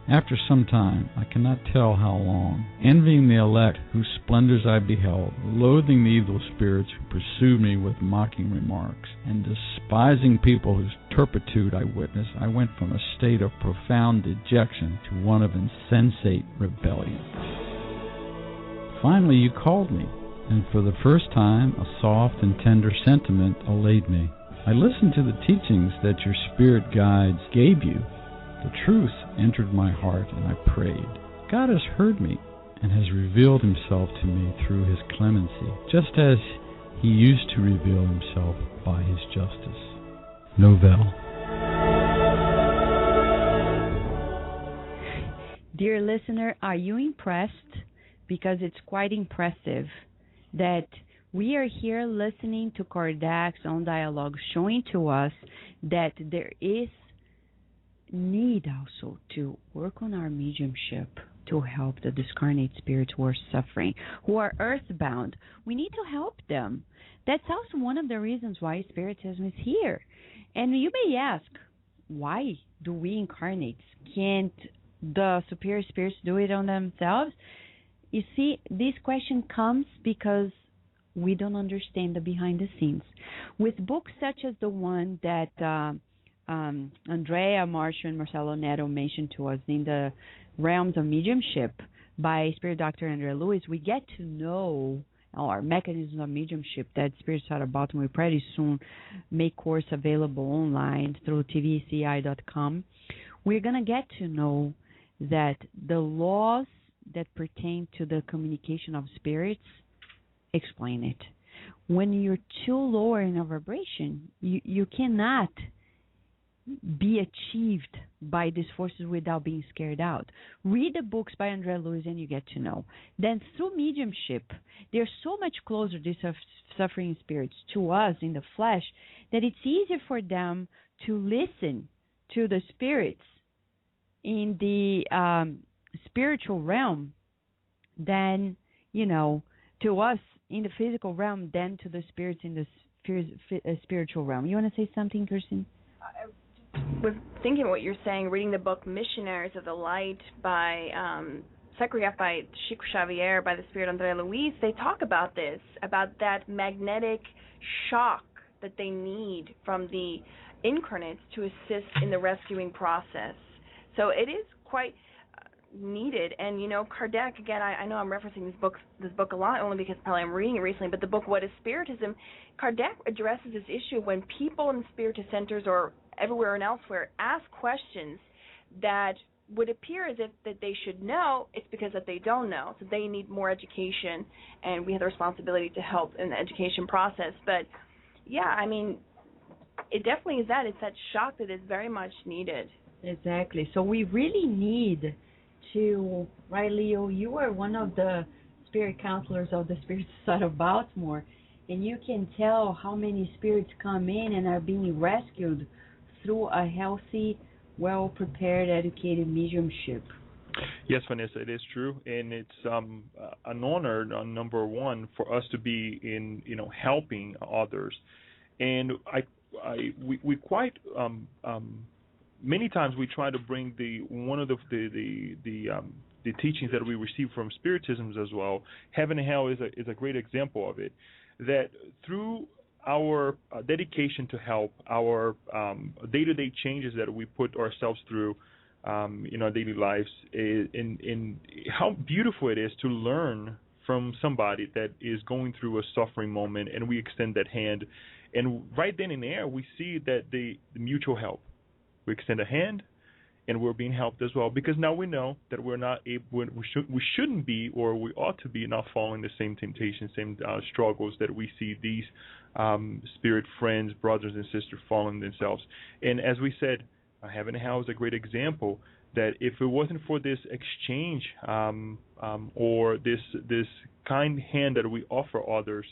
After some time, I cannot tell how long, envying the elect whose splendors I beheld, loathing the evil spirits who pursued me with mocking remarks, and despising people whose turpitude I witnessed, I went from a state of profound dejection to one of insensate rebellion. Finally, you called me, and for the first time a soft and tender sentiment allayed me. I listened to the teachings that your spirit guides gave you. The truth entered my heart, and I prayed. God has heard me and has revealed himself to me through his clemency, just as he used to reveal himself by his justice. Novell. Dear listener, are you impressed? Because it's quite impressive that we are here listening to Kardec's own dialogue, showing to us that there is need also to work on our mediumship to help the discarnate spirits who are suffering, who are earthbound. We need to help them. That's also one of the reasons why Spiritism is here. And you may ask, why do we incarnate? Can't the superior spirits do it on themselves? You see, this question comes because we don't understand the behind the scenes. With books such as the one that Andrea, Marcia, and Marcelo Neto mentioned to us in the realms of mediumship by Spirit Dr. Andrea Lewis, we get to know our mechanisms of mediumship that Spirits Out of Baltimore will pretty soon make course available online through tvci.com. We're going to get to know that the laws that pertain to the communication of spirits explain it. When you're too lower in a vibration, you cannot be achieved by these forces without being scared out. Read the books by Andre Lewis and you get to know. Then through mediumship, they're so much closer, these suffering spirits, to us in the flesh, that it's easier for them to listen to the spirits in the spiritual realm than, to us in the physical realm than to the spirits in the spiritual realm. You want to say something, Kirsten? Was thinking what you're saying, reading the book Missionaries of the Light by psychographed by Chico Xavier, by the spirit Andre Luis. They talk about this, about that magnetic shock that they need from the incarnates to assist in the rescuing process. So it is quite needed. And Kardec, again, I know I'm referencing this book a lot only because probably I'm reading it recently, but the book What is Spiritism, Kardec addresses this issue when people in spiritist centers or everywhere and elsewhere ask questions that would appear as if that they should know. It's because that they don't know, so they need more education, and we have the responsibility to help in the education process. But yeah, I mean, it definitely is that. It's that shock that is very much needed. Exactly. So we really need to, right, Leo, you are one of the spirit counselors of the Spirit Society of Baltimore, and you can tell how many spirits come in and are being rescued through a healthy, well-prepared, educated mediumship. Yes, Vanessa, it is true, and it's an honor, number one, for us to be in, helping others, and we quite many times we try to bring one of the teachings that we receive from Spiritism as well. Heaven and hell is a great example of it. That through our dedication to help, our day-to-day changes that we put ourselves through in our daily lives, in how beautiful it is to learn from somebody that is going through a suffering moment, and we extend that hand, and right then and there we see that the mutual help. We extend a hand, and we're being helped as well, because now we know that we're not able, we shouldn't be, or we ought to be, not following the same temptations, same struggles that we see these spirit friends, brothers and sisters following themselves. And as we said, Heaven and Hell is a great example that if it wasn't for this exchange or this kind hand that we offer others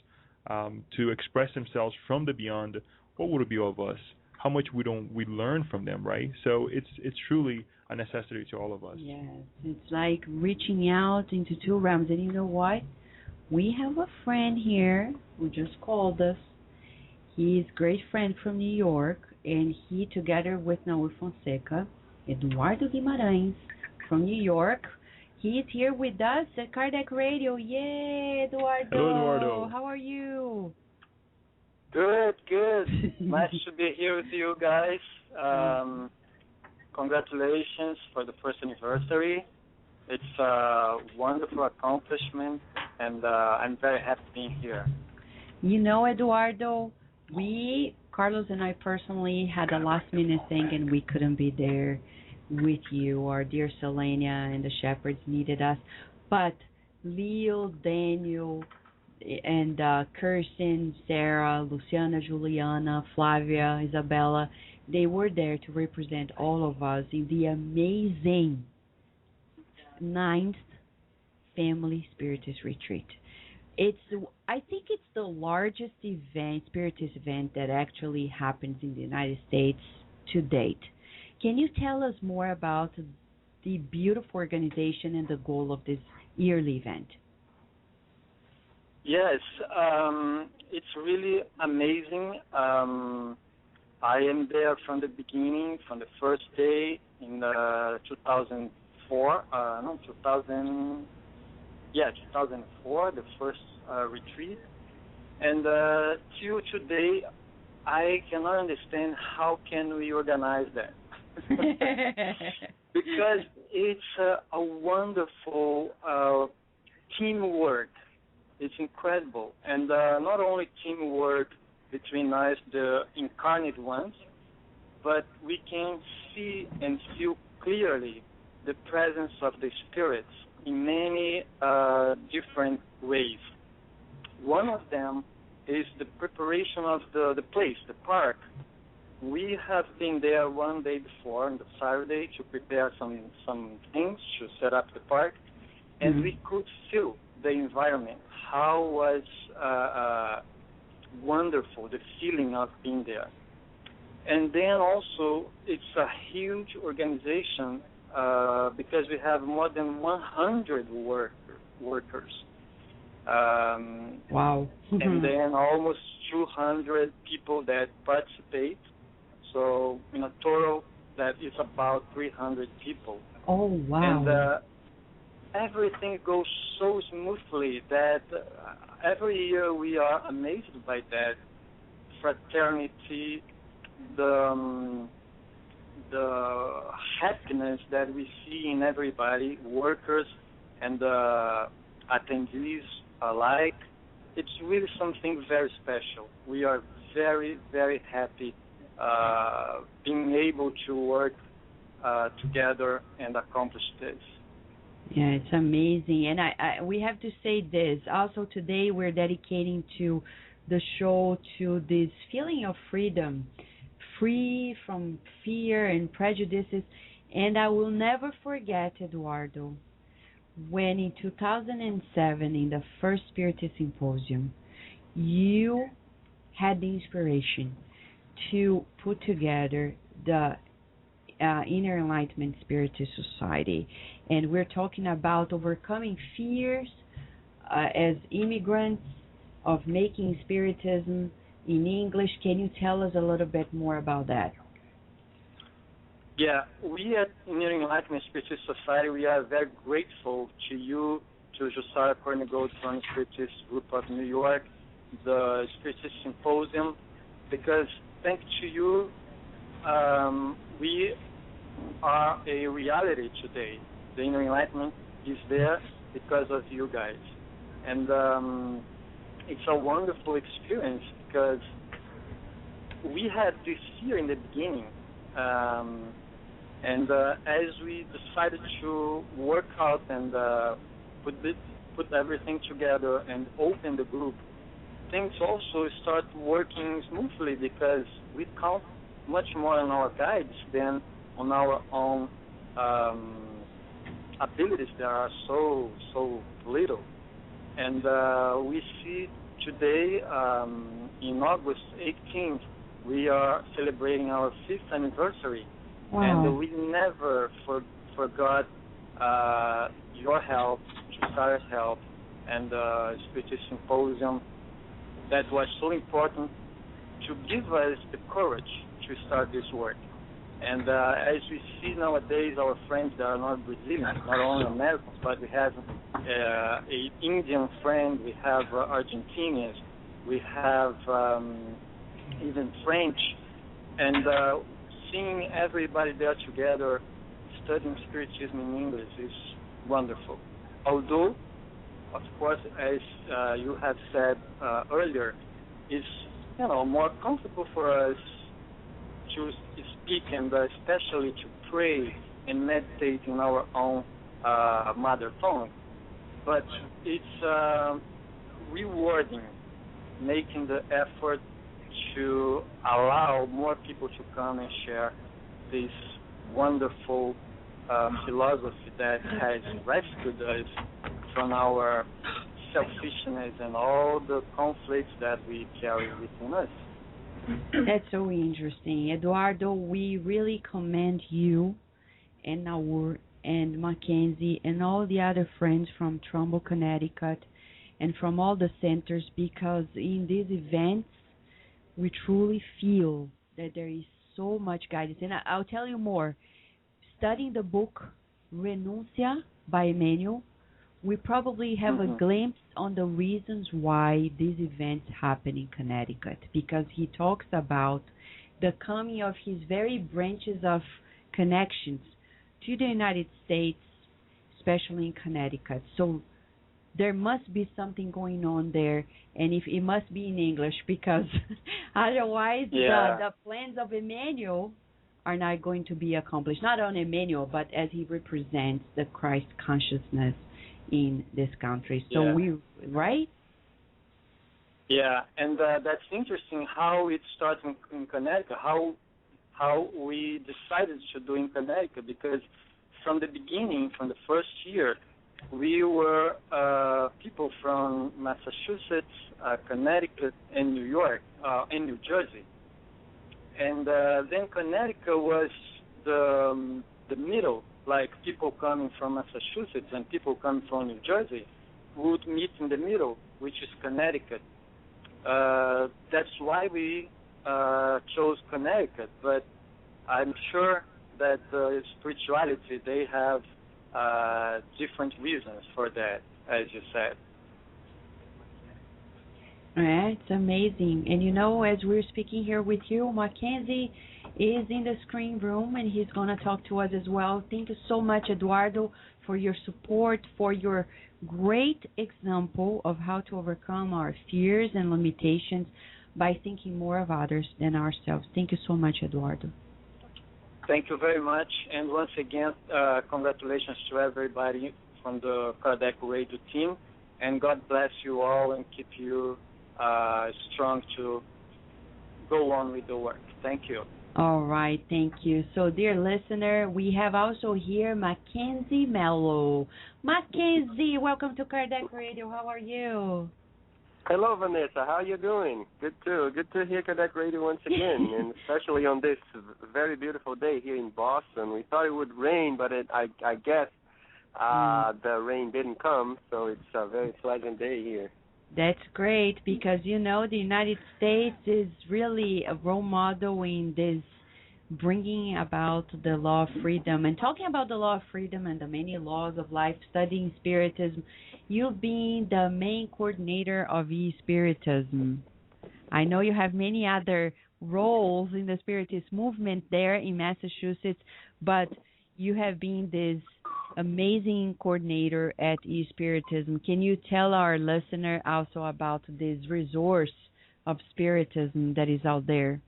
to express themselves from the beyond, what would it be of us? How much we learn from them, right? So it's truly a necessity to all of us. Yes, it's like reaching out into two realms. And you know what? We have a friend here who just called us. He's a great friend from New York, and he, together with Naur Fonseca, Eduardo Guimarães from New York, he is here with us at Kardec Radio. Yay, Eduardo! Hello, Eduardo. How are you? Good. Nice to be here with you guys. Congratulations for the first anniversary. It's a wonderful accomplishment, and I'm very happy being here. Eduardo, Carlos and I personally had a last-minute thing, and we couldn't be there with you. Our dear Selenia and the Shepherds needed us. But Leo, Daniel, and Kirsten, Sarah, Luciana, Juliana, Flavia, Isabella, they were there to represent all of us in the amazing 9th Family Spiritist Retreat. I think it's the largest Spiritist event that actually happens in the United States to date. Can you tell us more about the beautiful organization and the goal of this yearly event? Yes, it's really amazing. I am there from the beginning, from the first day in 2004. 2004, the first retreat. And till today, I cannot understand how can we organize that. Because it's a wonderful teamwork. It's incredible. And not only teamwork between us, the incarnate ones, but we can see and feel clearly the presence of the spirits in many different ways. One of them is the preparation of the place, the park, we have been there one day before, on the Saturday, to prepare some things to set up the park, and we could feel the environment. How was wonderful the feeling of being there. And then also, it's a huge organization because we have more than 100 workers. Wow. And then almost 200 people that participate. So in a total, that is about 300 people. Oh, wow. And everything goes so smoothly that every year we are amazed by that fraternity, the happiness that we see in everybody, workers and attendees alike. It's really something very special. We are very, very happy being able to work together and accomplish this. Yeah, it's amazing. And we have to say this. Also today we're dedicating to the show to this feeling of freedom, free from fear and prejudices. And I will never forget, Eduardo, when in 2007, in the first Spiritist Symposium, you had the inspiration to put together the Inner Enlightenment Spiritist Society. And we're talking about overcoming fears as immigrants of making Spiritism in English. Can you tell us a little bit more about that? Yeah, we at Inner Enlightenment Spiritist Society, we are very grateful to you, to Josiah Courtney Goldstone Spiritist Group of New York, the Spiritist Symposium, because thanks to you, we are a reality today. The Inner Enlightenment is there because of you guys. And it's a wonderful experience because we had this fear in the beginning. And as we decided to work out and put everything together and open the group, things also start working smoothly because we count much more on our guides than on our own abilities that are so little. And we see today, in August 18th, we are celebrating our 5th anniversary. Wow. And we never forgot your help, Josiah's help, and the Spiritist Symposium. That was so important to give us the courage to start this work. And as we see nowadays, our friends that are not Brazilian, not only Americans, but we have an Indian friend, we have Argentinians, we have even French, and seeing everybody there together studying Spiritism in English is wonderful. Although, of course, as you have said earlier, it's more comfortable for us to speak and especially to pray and meditate in our own mother tongue. But it's rewarding making the effort to allow more people to come and share this wonderful philosophy that has rescued us from our selfishness and all the conflicts that we carry within us. That's so interesting. Eduardo, we really commend you and Naur and Mackenzie and all the other friends from Trumbull, Connecticut, and from all the centers, because in these events, we truly feel that there is so much guidance. And I'll tell you more. Studying the book Renuncia by Emmanuel, we probably have a glimpse on the reasons why these events happen in Connecticut, because he talks about the coming of his very branches of connections to the United States, especially in Connecticut. So there must be something going on there, and if it must be in English, because otherwise the plans of Emmanuel are not going to be accomplished. Not on Emmanuel, but as he represents the Christ consciousness in this country. So right? Yeah, and that's interesting how it starts in Connecticut, how how we decided to do in Connecticut, because from the beginning, from the first year, we were people from Massachusetts, Connecticut, and New York, and New Jersey. And then Connecticut was the middle, like people coming from Massachusetts and people coming from New Jersey would meet in the middle, which is Connecticut. That's why we chose Connecticut, but I'm sure that spirituality, they have different reasons for that, as you said. It's amazing. And you know, as we're speaking here with you, Mackenzie is in the screen room and he's going to talk to us as well. Thank you so much, Eduardo, for your support, for your great example of how to overcome our fears and limitations by thinking more of others than ourselves. Thank you so much, Eduardo. Thank you very much. And once again, congratulations to everybody from the Kardec Radio team. And God bless you all and keep you strong to go on with the work. Thank you. All right, thank you. So, dear listener, we have also here Mackenzie Mello. Mackenzie, welcome to Kardec Radio. How are you? Hello, Vanessa. How are you doing? Good to hear Kardec Radio once again, and especially on this very beautiful day here in Boston. We thought it would rain, but I guess the rain didn't come, so it's a very pleasant day here. That's great, because, you know, the United States is really a role model in this bringing about the law of freedom. And talking about the law of freedom and the many laws of life, studying Spiritism, you being the main coordinator of e-Spiritism. I know you have many other roles in the Spiritist movement there in Massachusetts, but you have been this amazing coordinator at e-Spiritism. Can you tell our listener also about this resource of Spiritism that is out there?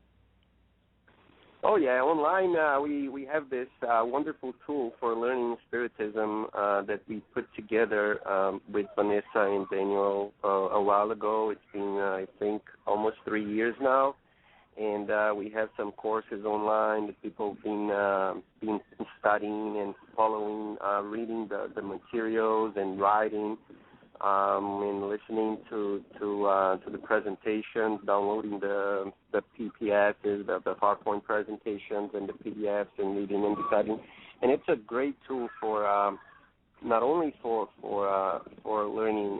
Oh yeah, online we have this wonderful tool for learning Spiritism that we put together with Vanessa and Daniel a while ago. It's been I think almost 3 years now, and we have some courses online that people have been studying and following, reading the materials and writing, and listening to the presentations, downloading the PPFs, the PowerPoint presentations and the PDFs, and reading and studying. And it's a great tool for not only for learning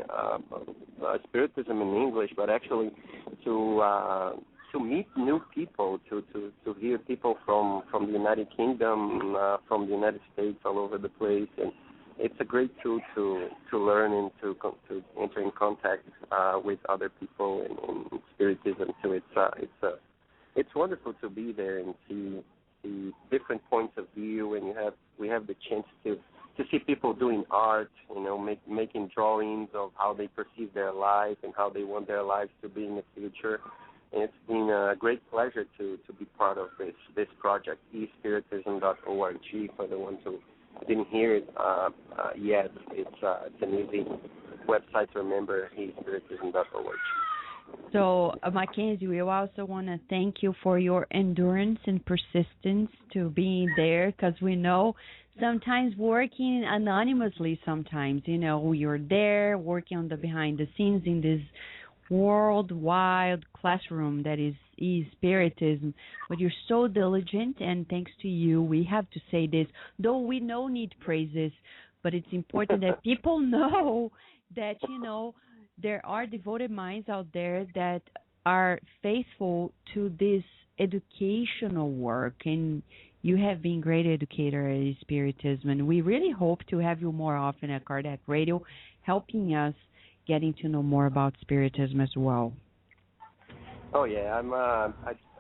Spiritism in English, but actually to meet new people, to hear people from the United Kingdom, from the United States, all over the place. And it's a great tool to learn and to enter in contact with other people in Spiritism. So it's wonderful to be there and see different points of view, and we have the chance to see people doing art, you know, making drawings of how they perceive their life and how they want their lives to be in the future. And it's been a great pleasure to be part of this project, espiritism.org, for the ones who didn't hear it yet. It's an easy website to remember, espiritism.org. So, Mackenzie, we also want to thank you for your endurance and persistence to being there, because we know sometimes working anonymously, sometimes, you know, you're there working on the behind the scenes in this worldwide classroom that is e-Spiritism, but you're so diligent, and thanks to you, we have to say this, though we no need praises, but it's important that people know that, you know, there are devoted minds out there that are faithful to this educational work, and you have been a great educator at Spiritism, and we really hope to have you more often at Kardec Radio, helping us getting to know more about Spiritism as well. Oh yeah,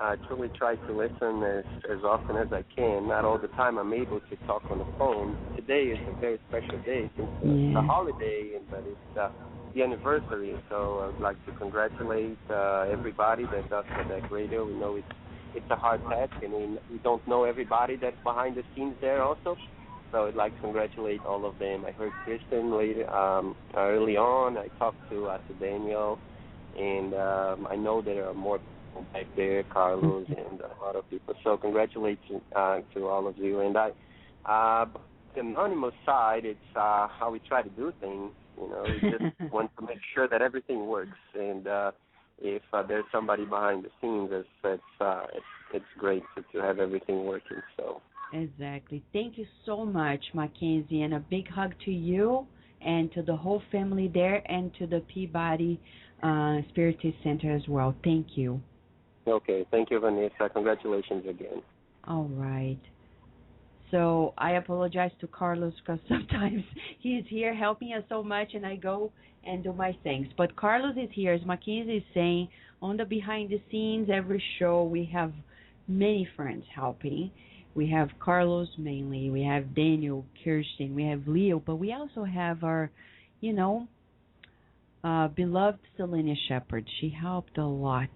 I truly try to listen as often as I can. Not all the time I'm able to talk on the phone. Today is a very special day since it's a holiday, but it's the anniversary. So I'd like to congratulate everybody that does Kardec Radio. We know it's a hard task, and we don't know everybody that's behind the scenes there also. So I'd like to congratulate all of them. I heard Kristen early on. I talked to Daniel, and I know there are more back there, Carlos, and a lot of people. So congratulations to all of you. And the anonymous side, it's how we try to do things. We just want to make sure that everything works. And if there's somebody behind the scenes, it's great to have everything working. So. Exactly. Thank you so much, Mackenzie, and a big hug to you and to the whole family there and to the Peabody Spiritist Center as well. Thank you. Okay. Thank you, Vanessa. Congratulations again. All right. So I apologize to Carlos because sometimes he's here helping us so much and I go and do my things. But Carlos is here, as Mackenzie is saying, on the behind the scenes, every show we have many friends helping. We have Carlos mainly, we have Daniel, Kirsten, we have Leo, but we also have our, beloved Selena Shepard. She helped a lot.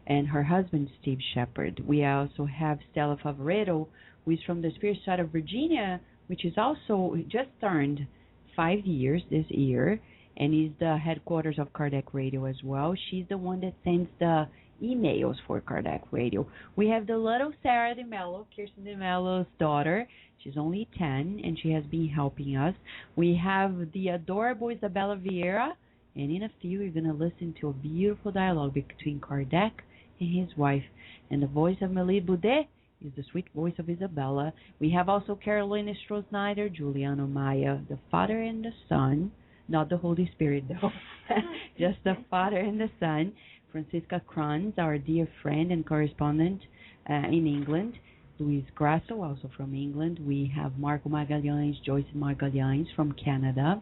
And her husband, Steve Shepard. We also have Stella Favaretto, who is from the Spirit side of Virginia, which is also just turned 5 years this year, and is the headquarters of Kardec Radio as well. She's the one that sends the emails for Kardec Radio. We have the little Sarah De Mello, Kirsten De Mello's daughter. She's only 10, and she has been helping us. We have the adorable Isabella Vieira, and in a few, you're going to listen to a beautiful dialogue between Kardec and his wife. And the voice of Melie Boudet is the sweet voice of Isabella. We have also Carolina Stroh-Snyder, Juliano Maya, the Father and the Son, not the Holy Spirit though, just the Father and the Son. Francisca Kranz, our dear friend and correspondent in England. Luis Grasso, also from England. We have Marco Magalhães, Joyce Magalhães from Canada.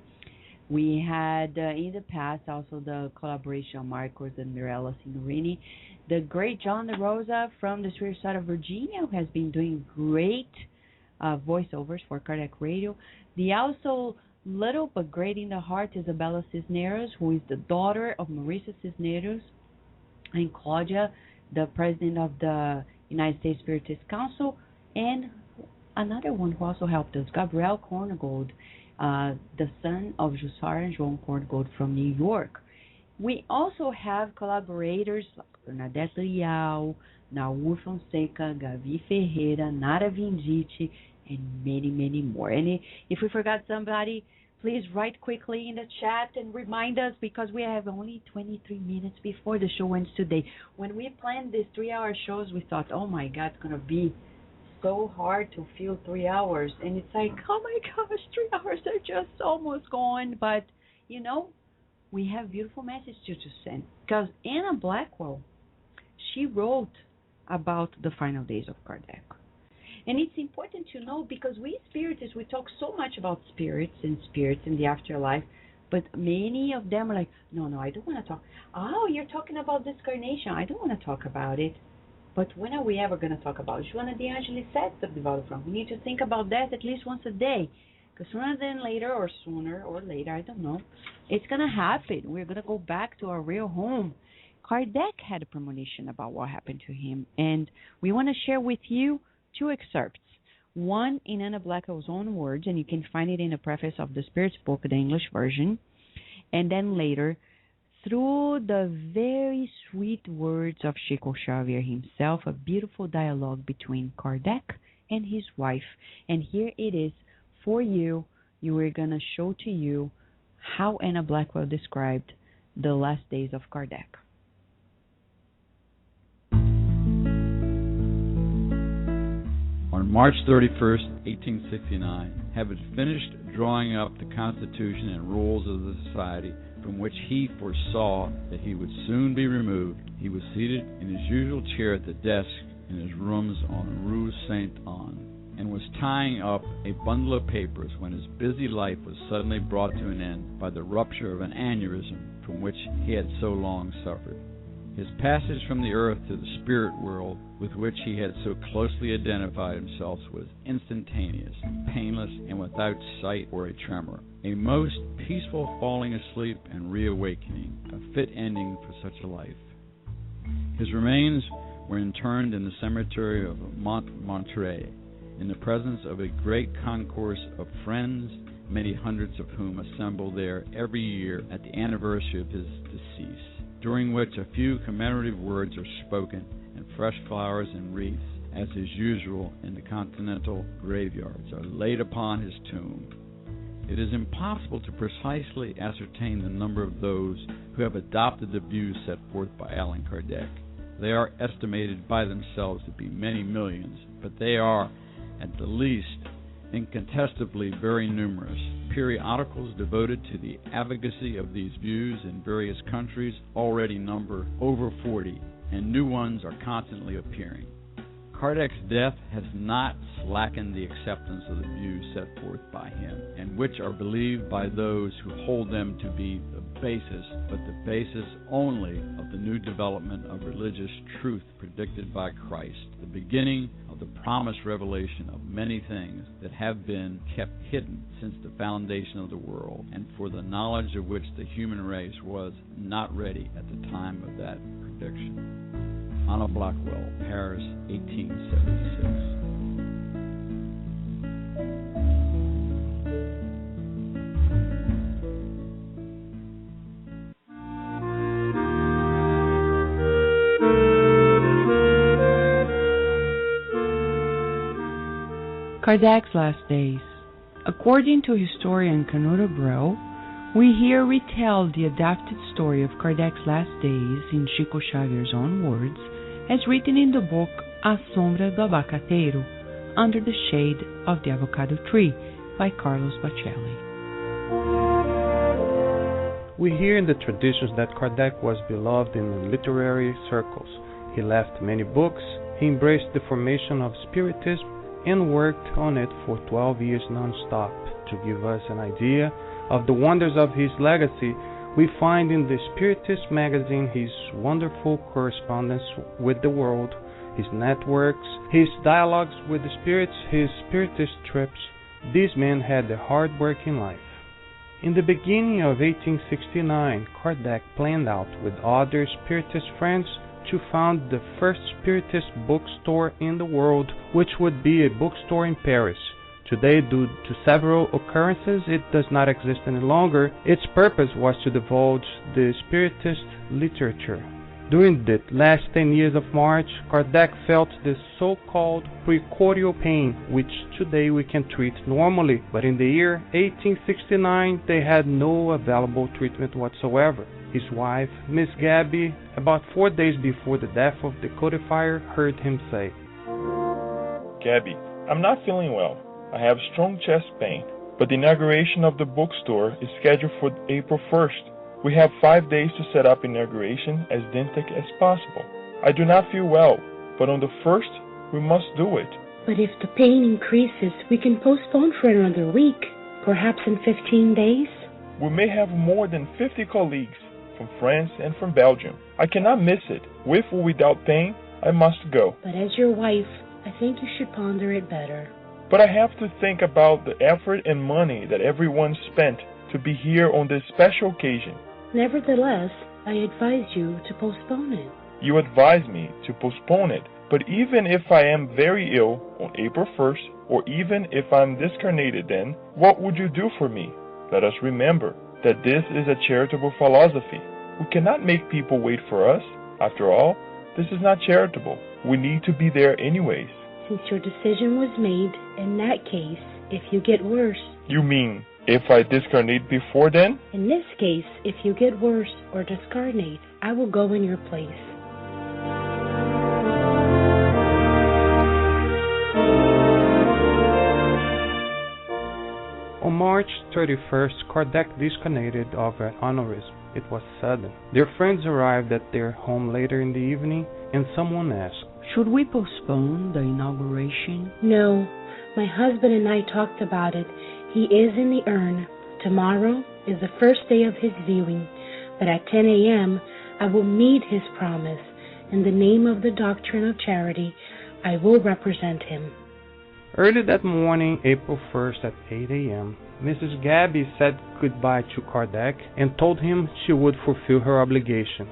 We had in the past also the collaboration of Marcos and Mirella Signorini. The great John DeRosa from the Spirit side of Virginia, who has been doing great voiceovers for Kardec Radio. The also little but great in the heart Isabella Cisneros, who is the daughter of Marisa Cisneros, and Claudia, the president of the United States Spiritist Council, and another one who also helped us, Gabriel Korngold, the son of Jussara and João Korngold from New York. We also have collaborators like Bernadette Leal, Naur Fonseca, Gavi Ferreira, Nara Vindite, and many, many more. And if we forgot somebody, please write quickly in the chat and remind us, because we have only 23 minutes before the show ends today. When we planned these 3-hour shows, we thought, oh my God, it's going to be so hard to fill 3 hours. And it's like, oh my gosh, 3 hours are just almost gone. But, we have beautiful messages to send. Because Anna Blackwell, she wrote about the final days of Kardec. And it's important to know, because we spiritists, we talk so much about spirits and the afterlife, but many of them are like, no, I don't want to talk. Oh, you're talking about discarnation. I don't want to talk about it. But when are we ever going to talk about it? Joana de Angelis said something about it. We need to think about that at least once a day. Because sooner or later, I don't know, it's going to happen. We're going to go back to our real home. Kardec had a premonition about what happened to him. And we want to share with you 2 excerpts. One in Anna Blackwell's own words, and you can find it in the preface of the Spirit's book, the English version. And then later, through the very sweet words of Chico Xavier himself, a beautiful dialogue between Kardec and his wife. And here it is for you. We're going to show to you how Anna Blackwell described the last days of Kardec. On March 31st, 1869, having finished drawing up the Constitution and rules of the Society, from which he foresaw that he would soon be removed, he was seated in his usual chair at the desk in his rooms on Rue Saint-Anne, and was tying up a bundle of papers when his busy life was suddenly brought to an end by the rupture of an aneurysm from which he had so long suffered. His passage from the earth to the spirit world, with which he had so closely identified himself, was instantaneous, painless, and without sight or a tremor. A most peaceful falling asleep and reawakening, a fit ending for such a life. His remains were interred in the cemetery of Montmartre, in the presence of a great concourse of friends, many hundreds of whom assemble there every year at the anniversary of his decease. during which a few commemorative words are spoken and fresh flowers and wreaths, as is usual in the continental graveyards, are laid upon his tomb. It is impossible to precisely ascertain the number of those who have adopted the views set forth by Allan Kardec. They are estimated by themselves to be many millions, but they are, at the least, incontestably very numerous. Periodicals devoted to the advocacy of these views in various countries already number over 40, and new ones are constantly appearing. Kardec's death has not slackened the acceptance of the views set forth by him, and which are believed by those who hold them to be the basis, but the basis only of the new development of religious truth predicted by Christ, the beginning of the promised revelation of many things that have been kept hidden since the foundation of the world, and for the knowledge of which the human race was not ready at the time of that prediction. Anna Blackwell, Paris, 1876. Kardec's Last Days. According to historian Canuto Breu, we here retell the adapted story of Kardec's last days in Chico Xavier's own words, as written in the book A Sombra do Abacateiro, Under the Shade of the Avocado Tree, by Carlos Bacelli. We hear in the traditions that Kardec was beloved in the literary circles. He left many books, he embraced the formation of Spiritism, and worked on it for 12 years non-stop. To give us an idea of the wonders of his legacy, we find in the Spiritist magazine his wonderful correspondence with the world, his networks, his dialogues with the spirits, his Spiritist trips. These men had a hard-working life. In the beginning of 1869, Kardec planned out with other Spiritist friends to found the first Spiritist bookstore in the world, which would be a bookstore in Paris. Today, due to several occurrences, it does not exist any longer. Its purpose was to divulge the Spiritist literature. During the last 10 years of March, Kardec felt the so-called precordial pain, which today we can treat normally, but in the year 1869 they had no available treatment whatsoever. His wife, Miss Gabby, about 4 days before the death of the codifier, heard him say, Gabby, I'm not feeling well. I have strong chest pain, but the inauguration of the bookstore is scheduled for April 1st. We have 5 days to set up inauguration as identical as possible. I do not feel well, but on the 1st, we must do it. But if the pain increases, we can postpone for another week, perhaps in 15 days. We may have more than 50 colleagues from France and from Belgium. I cannot miss it. With or without pain, I must go. But as your wife, I think you should ponder it better. But I have to think about the effort and money that everyone spent to be here on this special occasion. Nevertheless, I advise you to postpone it. You advise me to postpone it, but even if I am very ill on April 1st, or even if I'm discarnated then, what would you do for me? Let us remember that this is a charitable philosophy. We cannot make people wait for us. After all, this is not charitable. We need to be there anyways. Since your decision was made, in that case, if you get worse... You mean, if I discarnate before then? In this case, if you get worse or discarnate, I will go in your place. On March 31st, Kardec discarnated of an aneurysm. It was sudden. Their friends arrived at their home later in the evening, and someone asked, "Should we postpone the inauguration?" No. My husband and I talked about it. He is in the urn. Tomorrow is the first day of his viewing, but at 10 a.m. I will meet his promise. In the name of the doctrine of charity, I will represent him. Early that morning, April 1st at 8 a.m., Mrs. Gabby said goodbye to Kardec and told him she would fulfill her obligation.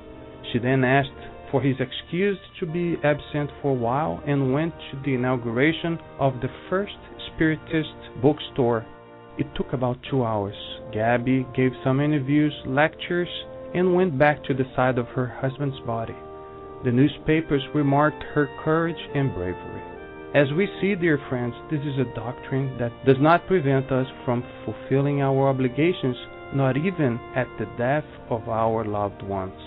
She then asked for his excuse to be absent for a while and went to the inauguration of the first Spiritist bookstore. It took about 2 hours. Gabby gave some interviews, lectures, and went back to the side of her husband's body. The newspapers remarked her courage and bravery. As we see, dear friends, this is a doctrine that does not prevent us from fulfilling our obligations, not even at the death of our loved ones.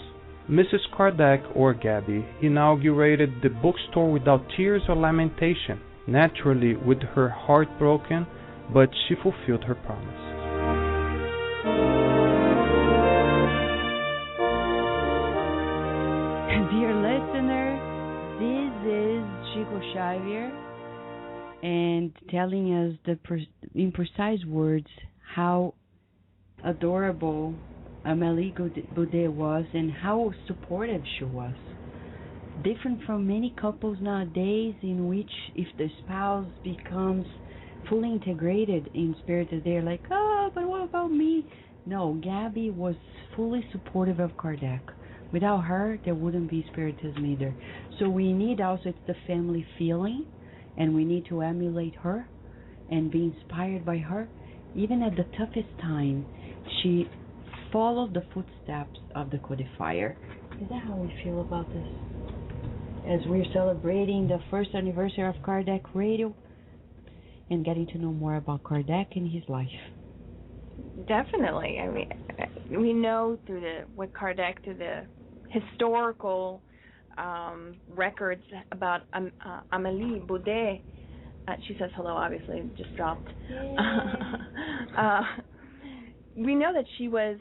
Mrs. Kardec, or Gabby, inaugurated the bookstore without tears or lamentation, naturally with her heart broken, but she fulfilled her promise. Dear listener, this is Chico Xavier, and telling us in precise words how adorable Amélie Boudet was and how supportive she was. Different from many couples nowadays, in which if the spouse becomes fully integrated in spirit, they're like, oh, but what about me? No, Gabby was fully supportive of Kardec. Without her, there wouldn't be Spiritism either. So we need also, it's the family feeling, and we need to emulate her and be inspired by her. Even at the toughest time, she followed the footsteps of the codifier. Is that how we feel about this? As we're celebrating the first anniversary of Kardec Radio and getting to know more about Kardec and his life. Definitely. I mean, we know through the historical records about Amélie Boudet. She says hello, obviously, just dropped. We know that she was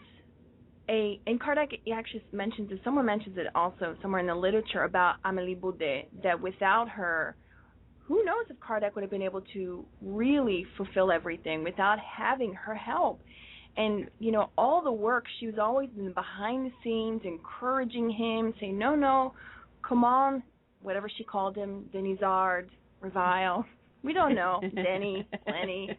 and Kardec actually mentions it, someone mentions it also somewhere in the literature about Amélie Boudet, that without her, who knows if Kardec would have been able to really fulfill everything without having her help. And, all the work, she was always in behind the scenes, encouraging him, saying, no, come on, whatever she called him, Denisard, Revile. We don't know, Denny, Lenny.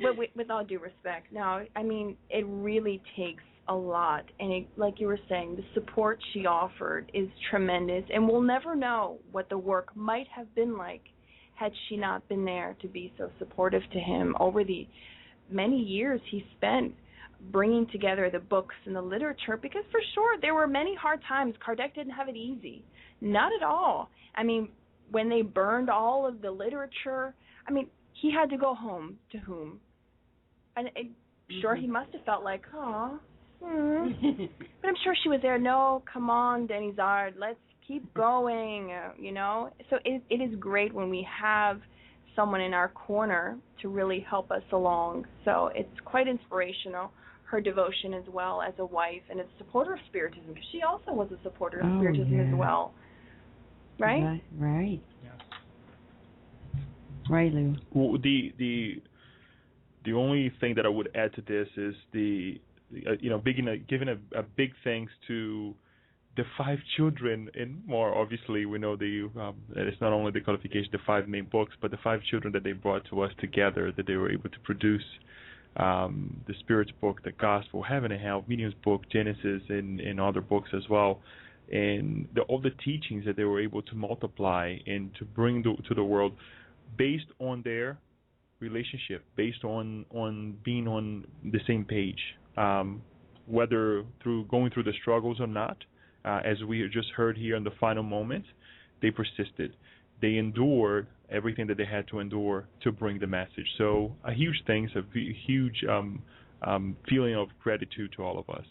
But with all due respect, now, I mean, it really takes a lot. And like you were saying, the support she offered is tremendous. And we'll never know what the work might have been like had she not been there to be so supportive to him over the many years he spent bringing together the books and the literature, because for sure there were many hard times. Kardec didn't have it easy. Not at all. I mean, when they burned all of the literature, I mean, he had to go home to whom? And sure, he must have felt like, oh, but I'm sure she was there. No, come on, Denisard, let's keep going, So it is great when we have someone in our corner to really help us along. So it's quite inspirational, her devotion as well as a wife and a supporter of Spiritism, because she also was a supporter of Spiritism as well. Right? Right. Right, Lou. Well, the only thing that I would add to this is giving a big thanks to the 5 children, and more obviously we know that it's not only the codification, the 5 main books, but the 5 children that they brought to us together, that they were able to produce the Spirit's book, the Gospel, Heaven and Hell, Medium's book, Genesis, and other books as well, and all the teachings that they were able to multiply and to bring to the world based on their relationship, based on being on the same page, whether through going through the struggles or not. As we just heard here in the final moment, they persisted. They endured everything that they had to endure to bring the message. So a huge thanks, a huge feeling of gratitude to all of us.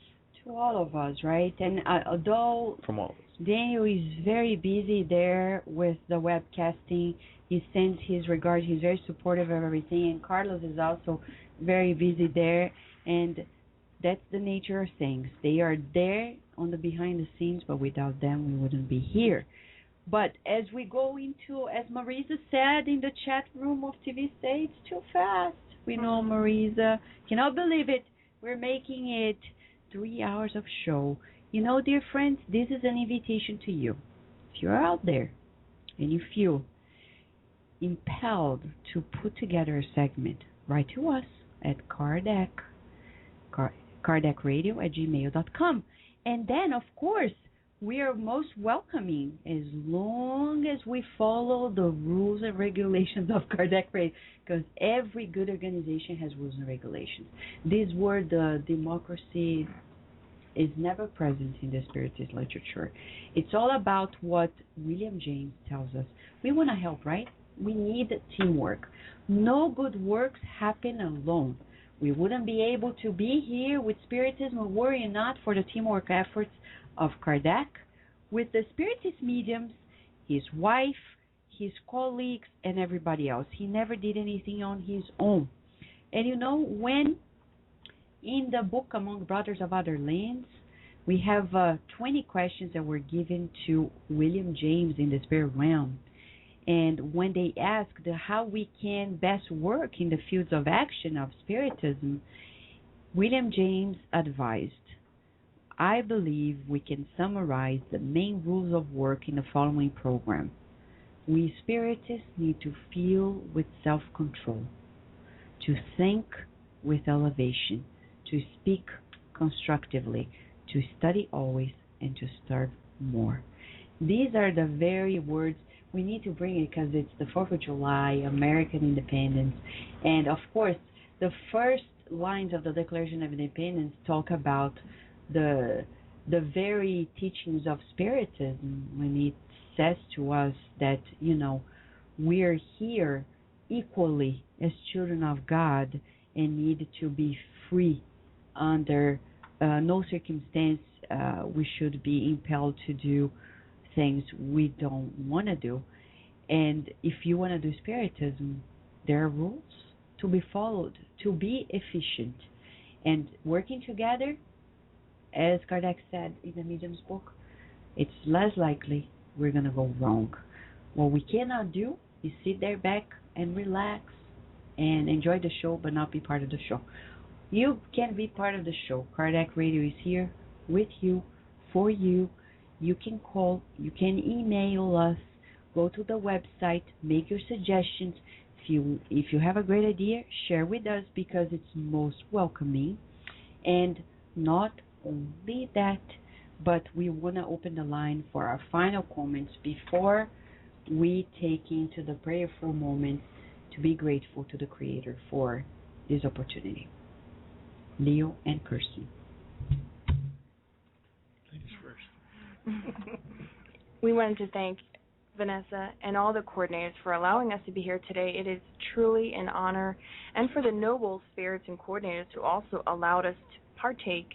To all of us, right? And although from all of us. Daniel is very busy there with the webcasting, he sends his regards. He's very supportive of everything. And Carlos is also very busy there. And that's the nature of things. They are there on the behind the scenes, but without them, we wouldn't be here. But as we go into, as Marisa said in the chat room of TV Say, it's too fast. We know, Marisa. Cannot believe it. We're making it 3 hours of show. Dear friends, this is an invitation to you. If you're out there and you feel impelled to put together a segment, write to us at kardecradio@gmail.com. And then, of course, we are most welcoming as long as we follow the rules and regulations of Kardec Radio, because every good organization has rules and regulations. These were the democracy is never present in the Spiritist literature. It's all about what William James tells us. We want to help, right? We need teamwork. No good works happen alone. We wouldn't be able to be here with Spiritism were it not for the teamwork efforts of Kardec, with the Spiritist mediums, his wife, his colleagues, and everybody else. He never did anything on his own. And you know, when in the book Among Brothers of Other Lands, we have 20 questions that were given to William James in the spirit realm. And when they asked how we can best work in the fields of action of Spiritism, William James advised, I believe we can summarize the main rules of work in the following program. We Spiritists need to feel with self-control, to think with elevation, to speak constructively, to study always, and to serve more. These are the very words we need to bring it because it's the 4th of July, American independence. And of course, the first lines of the Declaration of Independence talk about the very teachings of Spiritism when it says to us that, you know, we're here equally as children of God and need to be free under no circumstance we should be impelled to do things we don't want to do. And if you want to do Spiritism, there are rules to be followed to be efficient. And working together, as Kardec said in the Medium's book, it's less likely we're going to go wrong. What we cannot do is sit there back and relax and enjoy the show but not be part of the show. You can be part of the show. Kardec Radio is here with you, for you. You can call, you can email us, go to the website, make your suggestions. If you have a great idea, share with us because it's most welcoming. And not only that, but we want to open the line for our final comments before we take into the prayerful moment to be grateful to the Creator for this opportunity. Leo and Kirsten. Ladies first. We wanted to thank Vanessa and all the coordinators for allowing us to be here today. It is truly an honor, and for the noble spirits and coordinators who also allowed us to partake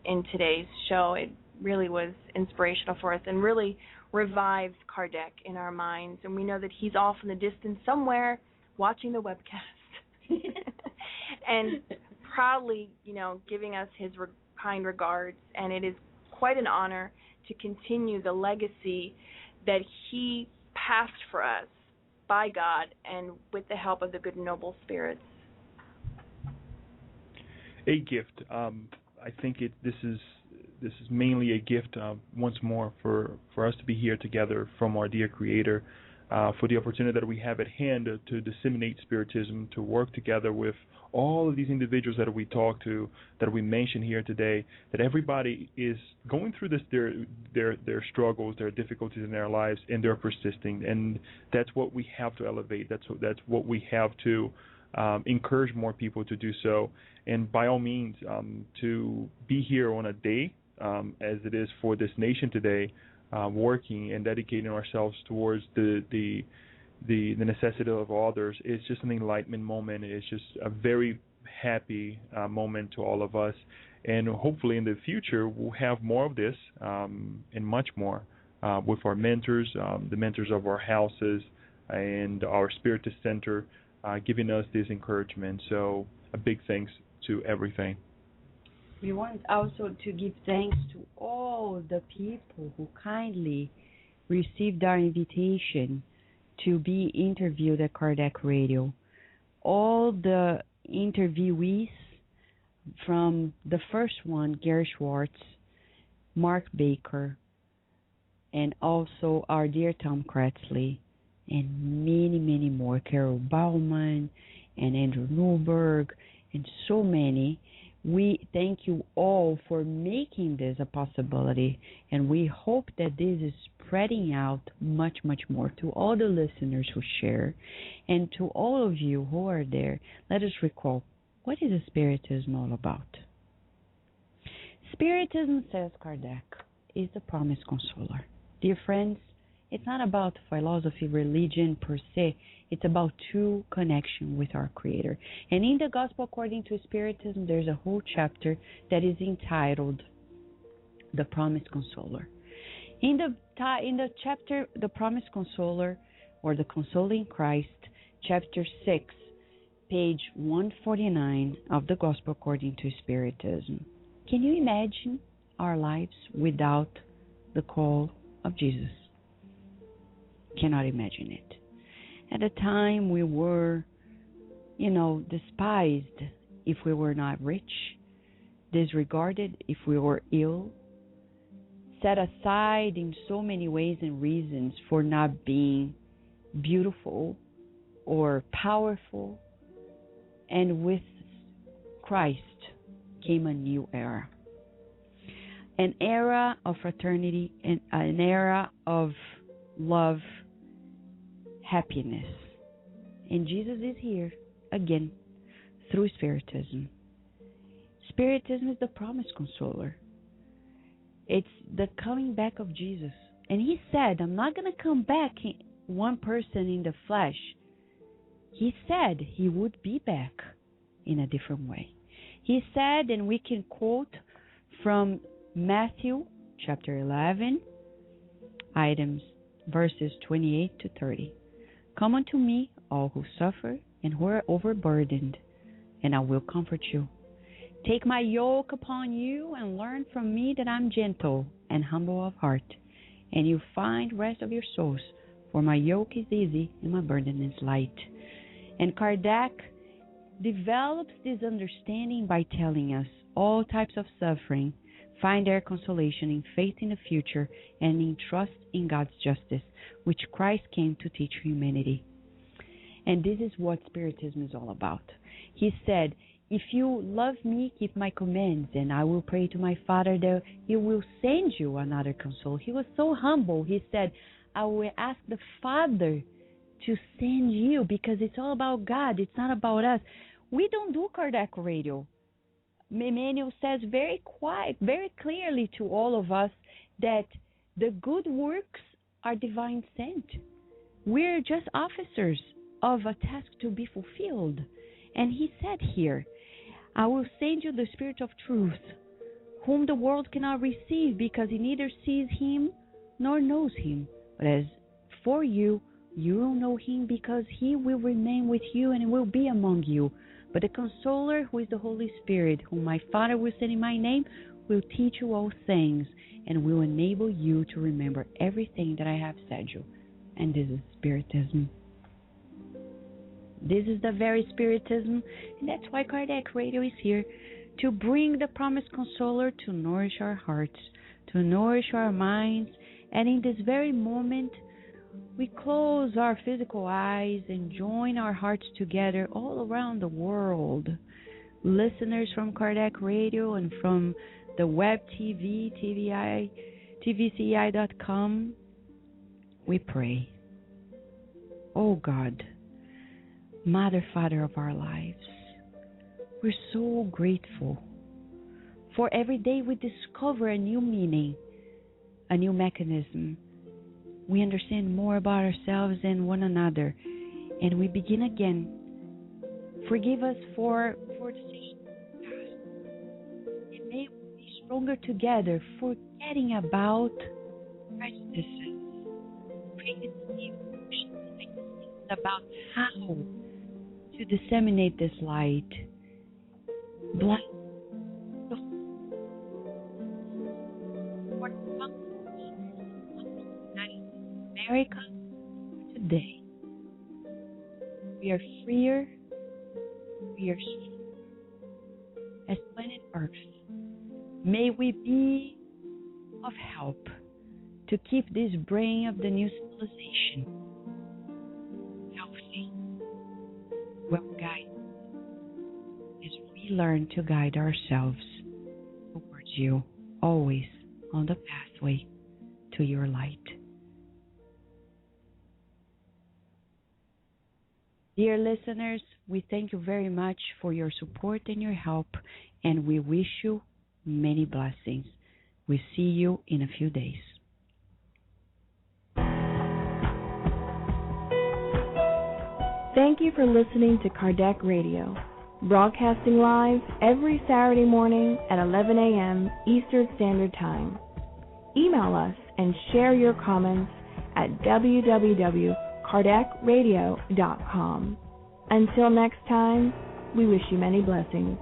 in today's show. It really was inspirational for us and really revived Kardec in our minds. And we know that he's off in the distance somewhere watching the webcast and proudly, giving us his kind regards. And it is quite an honor to continue the legacy that he passed for us by God and with the help of the good and noble spirits. A gift. I think this is mainly a gift once more for us to be here together from our dear Creator, for the opportunity that we have at hand to disseminate Spiritism, to work together with all of these individuals that we talk to, that we mentioned here today, that everybody is going through this their struggles, their difficulties in their lives, and they're persisting, and that's what we have to elevate. That's what we have to encourage more people to do so. And by all means, to be here on a day, as it is for this nation today, working and dedicating ourselves towards the necessity of others, is just an enlightenment moment. It's just a very happy moment to all of us. And hopefully in the future, we'll have more of this and much more with our mentors, the mentors of our houses and our Spiritist Center, giving us this encouragement. So a big thanks to everything. We want also to give thanks to all the people who kindly received our invitation to be interviewed at Kardec Radio. All the interviewees, from the first one, Gary Schwartz, Mark Baker, and also our dear Tom Kratzley, and many, many more, Carol Bauman and Andrew Newberg, and so many. We thank you all for making this a possibility, and we hope that this is spreading out much, much more to all the listeners who share, and to all of you who are there. Let us recall, what is Spiritism all about? Spiritism, says Kardec, is the promised consoler. Dear friends, it's not about philosophy, religion per se. It's about true connection with our Creator. And in the Gospel according to Spiritism, there's a whole chapter that is entitled The Promised Consoler. In the chapter, The Promised Consoler, or The Consoling Christ, chapter 6, page 149 of the Gospel according to Spiritism. Can you imagine our lives without the call of Jesus? Cannot imagine it. At the time we were, despised if we were not rich, disregarded if we were ill, set aside in so many ways and reasons for not being beautiful or powerful. And with Christ came a new era. An era of fraternity and an era of love, happiness. And Jesus is here again through Spiritism. Spiritism is the promised consoler. It's the coming back of Jesus. And he said, I'm not going to come back one person in the flesh. He said he would be back in a different way. He said, and we can quote from Matthew chapter 11, verses 28 to 30. Come unto me, all who suffer and who are overburdened, and I will comfort you. Take my yoke upon you and learn from me that I'm gentle and humble of heart, and you find rest of your souls, for my yoke is easy and my burden is light. And Kardec develops this understanding by telling us all types of suffering find their consolation in faith in the future and in trust in God's justice, which Christ came to teach humanity. And this is what Spiritism is all about. He said, if you love me, keep my commands, and I will pray to my Father that he will send you another consoler. He was so humble. He said, I will ask the Father to send you, because it's all about God. It's not about us. We don't do Kardec radio. Emmanuel says very clearly to all of us that the good works are divine sent. We're just officers of a task to be fulfilled. And he said here, I will send you the Spirit of truth, whom the world cannot receive, because it neither sees him nor knows him. But as for you, you will know him, because he will remain with you and will be among you. But the Consoler, who is the Holy Spirit, whom my Father will send in my name, will teach you all things and will enable you to remember everything that I have said you. And this is Spiritism. This is the very Spiritism, and that's why Kardec Radio is here, to bring the promised consoler to nourish our hearts, to nourish our minds. And in this very moment, we close our physical eyes and join our hearts together all around the world. Listeners from Kardec Radio and from the web TV, tvci.com, we pray. Oh God, Mother, Father of our lives, we're so grateful for every day we discover a new meaning, a new mechanism. We understand more about ourselves and one another, and we begin again. Forgive us for the sins of the past, and may we be stronger together, forgetting about prejudices, preconceived notions, about how to disseminate this light. Bless America today. We are freer, we are stronger as planet Earth. May we be of help to keep this brain of the new civilization healthy, well guided, as we learn to guide ourselves towards you, always on the pathway to your light. Dear listeners, we thank you very much for your support and your help, and we wish you many blessings. We'll see you in a few days. Thank you for listening to Kardec Radio, broadcasting live every Saturday morning at 11 a.m. Eastern Standard Time. Email us and share your comments at www.kardecradio.com. Until next time, we wish you many blessings.